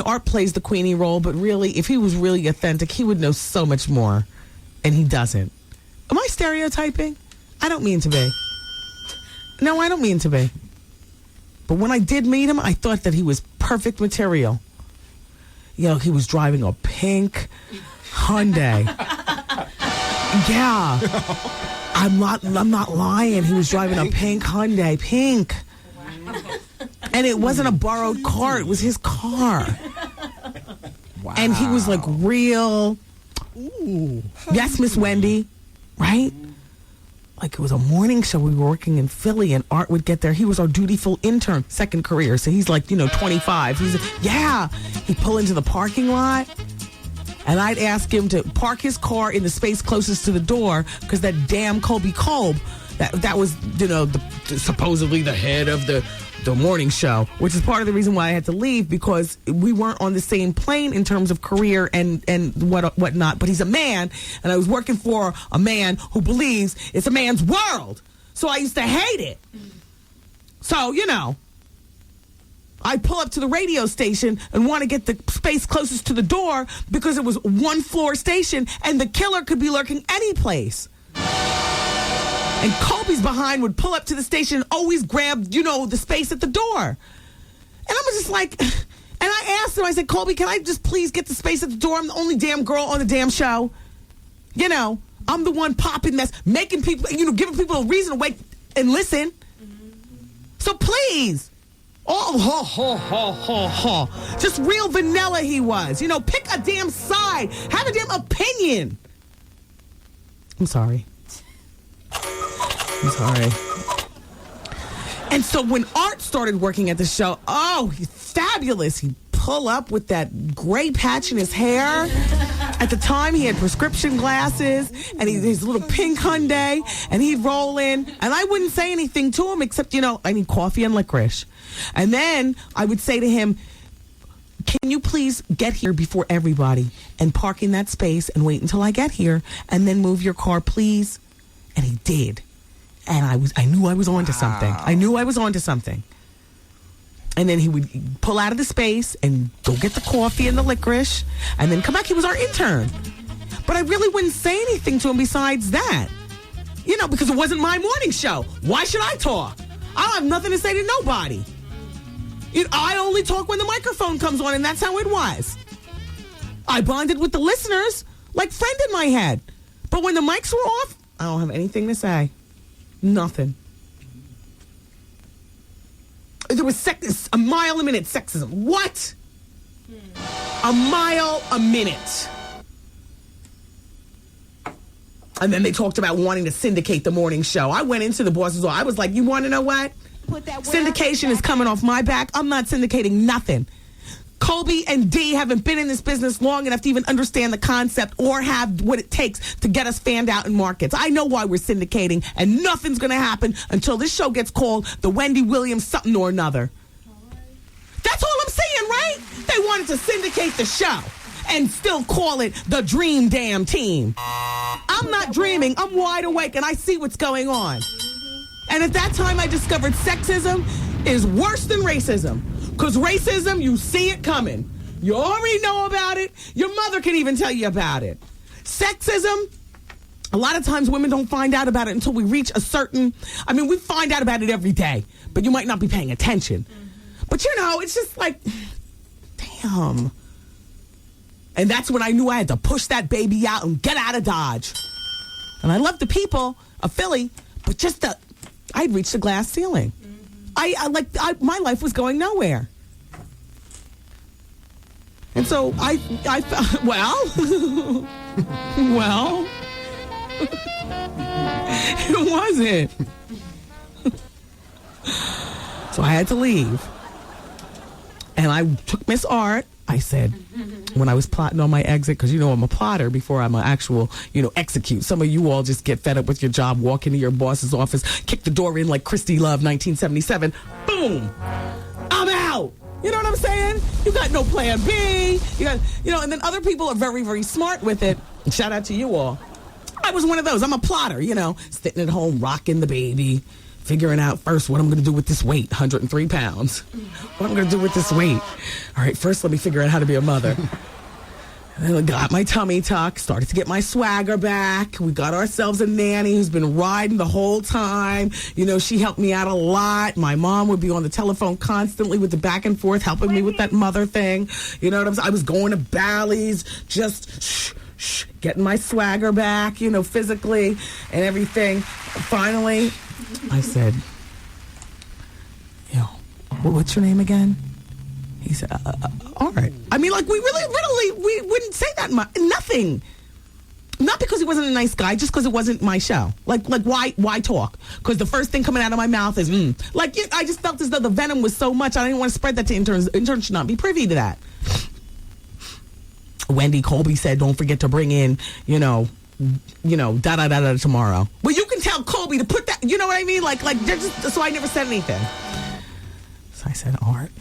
Art plays the Queenie role, but really, if he was really authentic, he would know so much more. And he doesn't. Am I stereotyping? I don't mean to be. No, I don't mean to be. But when I did meet him, I thought that he was perfect material. He was driving a pink Hyundai. Yeah. I'm not lying. He was driving a pink Hyundai. Pink. And it wasn't a borrowed car. It was his car. Wow. And he was like real. Ooh. Yes, Miss Wendy. Right? Like it was a morning show. We were working in Philly and Art would get there. He was our dutiful intern, second career. So he's like, 25. He'd pull into the parking lot and I'd ask him to park his car in the space closest to the door because that damn Colby Kolb, that was, supposedly the head of the morning show, which is part of the reason why I had to leave because we weren't on the same plane in terms of career and whatnot. But he's a man, and I was working for a man who believes it's a man's world. So I used to hate it. So, I'd pull up to the radio station and want to get the space closest to the door because it was one floor station and the killer could be lurking any place. And Colby's behind would pull up to the station and always grab, the space at the door. And I was just like, and I asked him, I said, Colby, can I just please get the space at the door? I'm the only damn girl on the damn show. I'm the one popping that's making people, giving people a reason to wait and listen. So please. Just real vanilla he was. Pick a damn side. Have a damn opinion. I'm sorry. And so when Art started working at the show, he's fabulous. He'd pull up with that gray patch in his hair. At the time, he had prescription glasses and his little pink Hyundai, and he'd roll in. And I wouldn't say anything to him except, I need coffee and licorice. And then I would say to him, can you please get here before everybody and park in that space and wait until I get here and then move your car, please? And he did. And I knew I was onto something. And then he would pull out of the space and go get the coffee and the licorice and then come back. He was our intern. But I really wouldn't say anything to him besides that. Because it wasn't my morning show. Why should I talk? I don't have nothing to say to nobody. I only talk when the microphone comes on, and that's how it was. I bonded with the listeners like friend in my head. But when the mics were off, I don't have anything to say. Nothing. There was a mile a minute sexism. What? A mile a minute. And then they talked about wanting to syndicate the morning show. I went into the boss's office. I was like, you want to know what? Syndication is coming off my back. I'm not syndicating nothing. Colby and Dee haven't been in this business long enough to even understand the concept or have what it takes to get us fanned out in markets. I know why we're syndicating, and nothing's going to happen until this show gets called the Wendy Williams something or another. That's all I'm saying, right? They wanted to syndicate the show and still call it the Dream Damn Team. I'm not dreaming. I'm wide awake, and I see what's going on. And at that time, I discovered sexism is worse than racism. Because racism, you see it coming. You already know about it. Your mother can even tell you about it. Sexism, a lot of times women don't find out about it until we reach a certain... I mean, we find out about it every day, but you might not be paying attention. But, you know, it's just like, damn. And that's when I knew I had to push that baby out and get out of Dodge. And I love the people of Philly, but just I'd reached the glass ceiling. My life was going nowhere. And so I well, it wasn't. So I had to leave. And I took Miss Art. I said, when I was plotting on my exit, because you know I'm a plotter before I'm an actual, execute. Some of you all just get fed up with your job, walk into your boss's office, kick the door in like Christy Love, 1977. Boom! I'm out! You know what I'm saying? You got no plan B. You got, and then other people are very, very smart with it. Shout out to you all. I was one of those. I'm a plotter, sitting at home, rocking the baby, figuring out first what I'm going to do with this weight, 103 pounds. What I'm going to do with this weight. All right, first let me figure out how to be a mother. And then I got my tummy tuck, started to get my swagger back. We got ourselves a nanny who's been riding the whole time. She helped me out a lot. My mom would be on the telephone constantly with the back and forth, helping me with that mother thing. You know what I'm saying? I was going to Bally's, just getting my swagger back, physically and everything. Finally, I said, what's your name again? He said, all right. I mean, like, we wouldn't say that much. Nothing. Not because he wasn't a nice guy, just because it wasn't my show. Like why talk? Because the first thing coming out of my mouth is, I just felt as though the venom was so much, I didn't want to spread that to interns. Interns should not be privy to that. Wendy Colby said, don't forget to bring in, da-da-da-da tomorrow. Well, you can tell Colby to put that, you know what I mean? Like, they're just, so I never said anything. So I said, Art,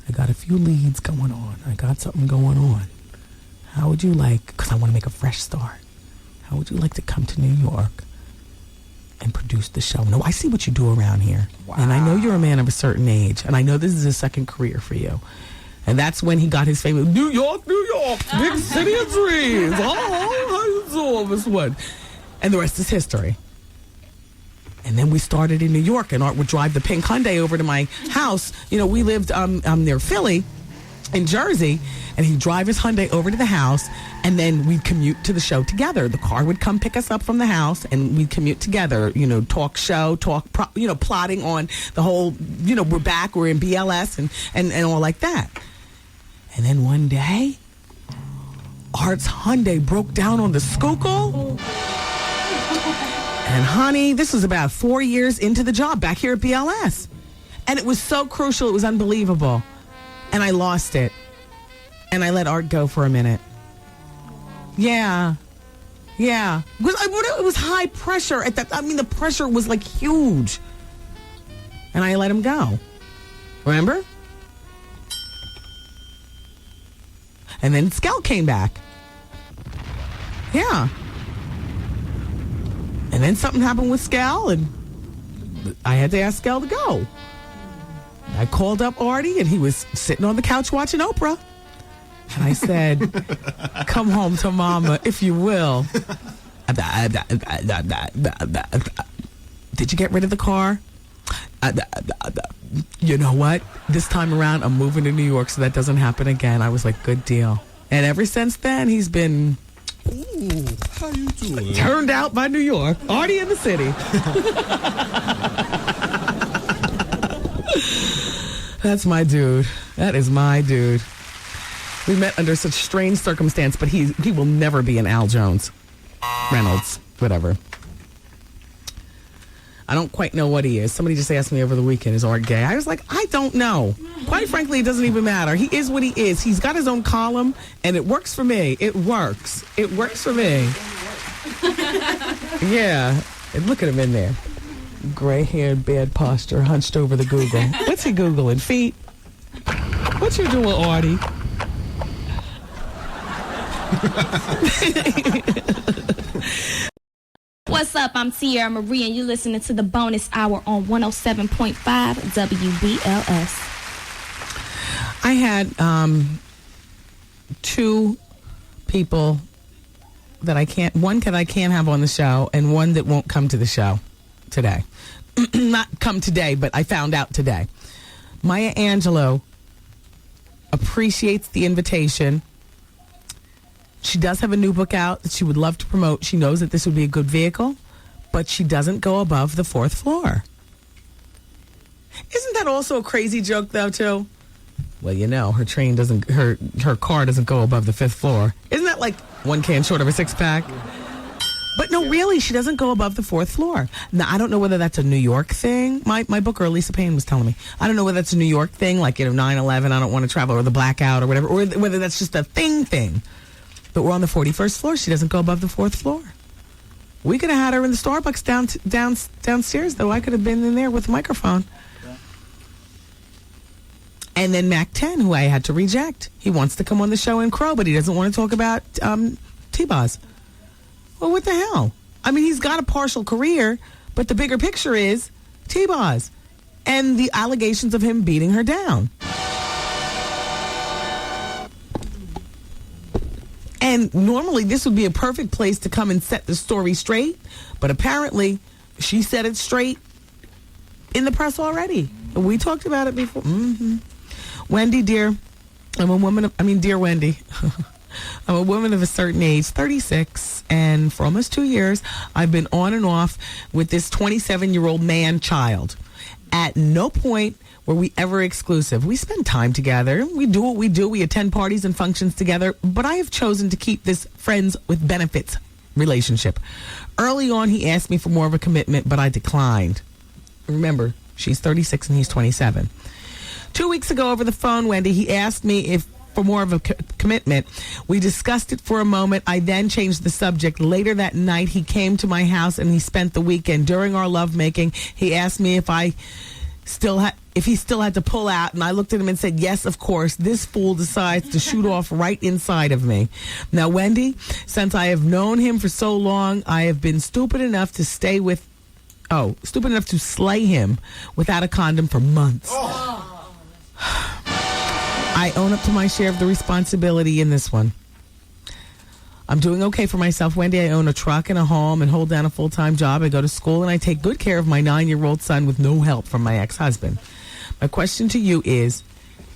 I got a few leads going on. I got something going on. How would you like, because I want to make a fresh start, how would you like to come to New York and produce the show? No, I see what you do around here. Wow. And I know you're a man of a certain age, and I know this is a second career for you. And that's when he got his famous, New York, big city of dreams. Oh, how you doing, Miss Wood? And the rest is history. And then we started in New York, and Art would drive the pink Hyundai over to my house. We lived near Philly, in Jersey, and he'd drive his Hyundai over to the house, and then we'd commute to the show together. The car would come pick us up from the house, and we'd commute together, talk show, plotting on the whole, we're back, we're in BLS, and all like that. And then one day, Art's Hyundai broke down on the Schuylkill. And honey, this was about 4 years into the job back here at BLS. And it was so crucial, it was unbelievable. And I lost it. And I let Art go for a minute. Yeah. It was high pressure at that. I mean, the pressure was like huge. And I let him go. Remember? And then Skell came back. Yeah. And then something happened with Skell, and I had to ask Skell to go. I called up Artie, and he was sitting on the couch watching Oprah. And I said, come home to mama, if you will. Did you get rid of the car? You know what? This time around, I'm moving to New York, so that doesn't happen again. I was like, good deal. And ever since then, he's been... Ooh, how you doing? Turned out by New York. Artie in the city. That's my dude. That is my dude. We met under such strange circumstance, but he will never be an Al Jones. Reynolds. Whatever. I don't quite know what he is. Somebody just asked me over the weekend, is Art gay? I was like, I don't know. Quite frankly, it doesn't even matter. He is what he is. He's got his own column, and it works for me. It works. It works for me. Yeah. And look at him in there. Gray-haired, bad posture, hunched over the Google. What's he Googling? Feet? What you doing, Artie? What's What's up? I'm Sierra Marie, and you're listening to the bonus hour on 107.5 WBLS. I had two people that I can't have on the show, and one that won't come to the show today. Not come today, but I found out today. Maya Angelou appreciates the invitation. She does have a new book out that she would love to promote. She knows that this would be a good vehicle, but she doesn't go above the 4th floor. Isn't that also a crazy joke, though, too? Well, you know, her car doesn't go above the 5th floor. Isn't that like one can short of a 6-pack? But no, really, she doesn't go above the 4th floor. Now, I don't know whether that's a New York thing. My booker, Lisa Payne, was telling me. I don't know whether that's a New York thing, like, 9/11, I don't want to travel, or the blackout, or whatever, or whether that's just a thing. But we're on the 41st floor. She doesn't go above the 4th floor. We could have had her in the Starbucks downstairs, though. I could have been in there with a microphone. Yeah. And then Mac 10, who I had to reject. He wants to come on the show and crow, but he doesn't want to talk about T-Boz. Well, what the hell? I mean, he's got a partial career, but the bigger picture is T-Boz and the allegations of him beating her down. And normally this would be a perfect place to come and set the story straight, but apparently she set it straight in the press already. We talked about it before. Mm-hmm. Wendy, dear, dear Wendy, I'm a woman of a certain age, 36, and for almost 2 years, I've been on and off with this 27-year-old man-child. At no point were we ever exclusive. We spend time together. We do what we do. We attend parties and functions together. But I have chosen to keep this friends with benefits relationship. Early on, he asked me for more of a commitment, but I declined. Remember, she's 36 and he's 27. 2 weeks ago over the phone, Wendy, he asked me for more of a commitment. We discussed it for a moment. I then changed the subject. Later that night, he came to my house and he spent the weekend. During our lovemaking, he asked me if he still had to pull out, and I looked at him and said, yes, of course. This fool decides to shoot off right inside of me. Now, Wendy, since I have known him for so long, I have been stupid enough to slay him without a condom for months. I own up to my share of the responsibility in this one. I'm doing okay for myself, Wendy. I own a truck and a home and hold down a full-time job. I go to school and I take good care of my 9-year-old son with no help from my ex-husband. My question to you is,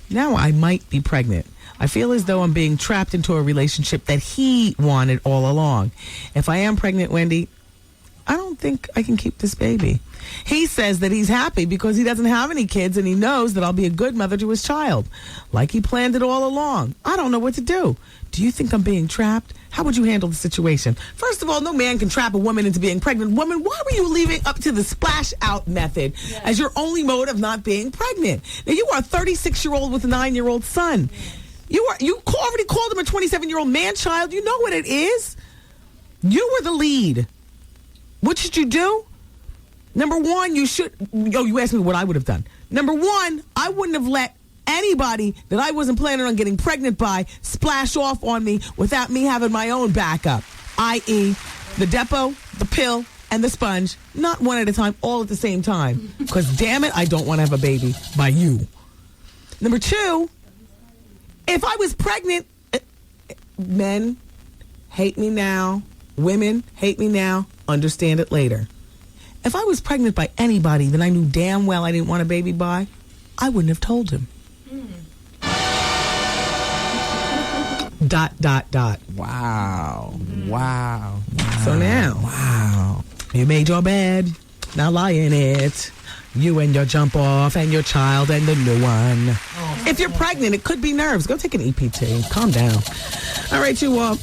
now I might be pregnant. I feel as though I'm being trapped into a relationship that he wanted all along. If I am pregnant, Wendy, I don't think I can keep this baby. He says that he's happy because he doesn't have any kids and he knows that I'll be a good mother to his child. Like he planned it all along. I don't know what to do. Do you think I'm being trapped? How would you handle the situation? First of all, no man can trap a woman into being pregnant. Woman, why were you leaving up to the splash out method as your only mode of not being pregnant? Now, you are a 36-year-old with a 9-year-old son. You already called him a 27-year-old man-child. You know what it is. You were the lead. What should you do? Number one, you asked me what I would have done. Number one, I wouldn't have let anybody that I wasn't planning on getting pregnant by splash off on me without me having my own backup, i.e. the depot, the pill, and the sponge, not one at a time, all at the same time. Because damn it, I don't want to have a baby by you. Number two, if I was pregnant, men hate me now, women hate me now, understand it later. If I was pregnant by anybody that I knew damn well I didn't want a baby by, I wouldn't have told him. ... Wow. Wow. So now, you made your bed. Now lie in it. You and your jump off and your child and the new one. If you're pregnant, it could be nerves. Go take an EPT. Calm down. All right, you all.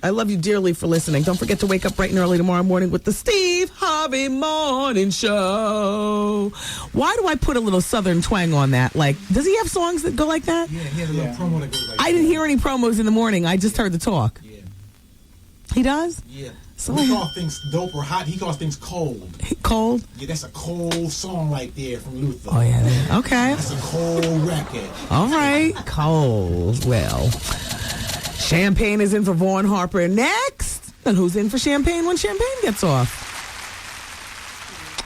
I love you dearly for listening. Don't forget to wake up bright and early tomorrow morning with the Steve Harvey Morning Show. Why do I put a little southern twang on that? Like, does he have songs that go like that? Yeah, he has a little promo that goes like that. I didn't hear any promos in the morning. I just heard the talk. Yeah. He does? Yeah. So we call things dope or hot. He calls things cold. Cold? Yeah, that's a cold song right there from Luther. Oh, yeah. Okay. That's a cold record. All right. Cold. Well, Champagne is in for Vaughn Harper next. Then who's in for champagne when champagne gets off?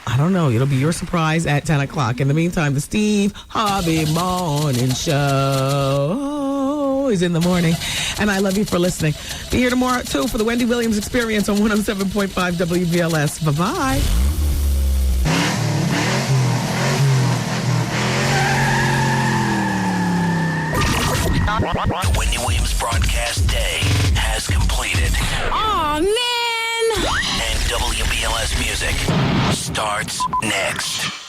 I don't know. It'll be your surprise at 10 o'clock. In the meantime, the Steve Harvey Morning Show is in the morning. And I love you for listening. Be here tomorrow, too, for the Wendy Williams Experience on 107.5 WBLS. Bye-bye. The Wendy Williams broadcast day has completed. Aw, man! And WBLS music starts next.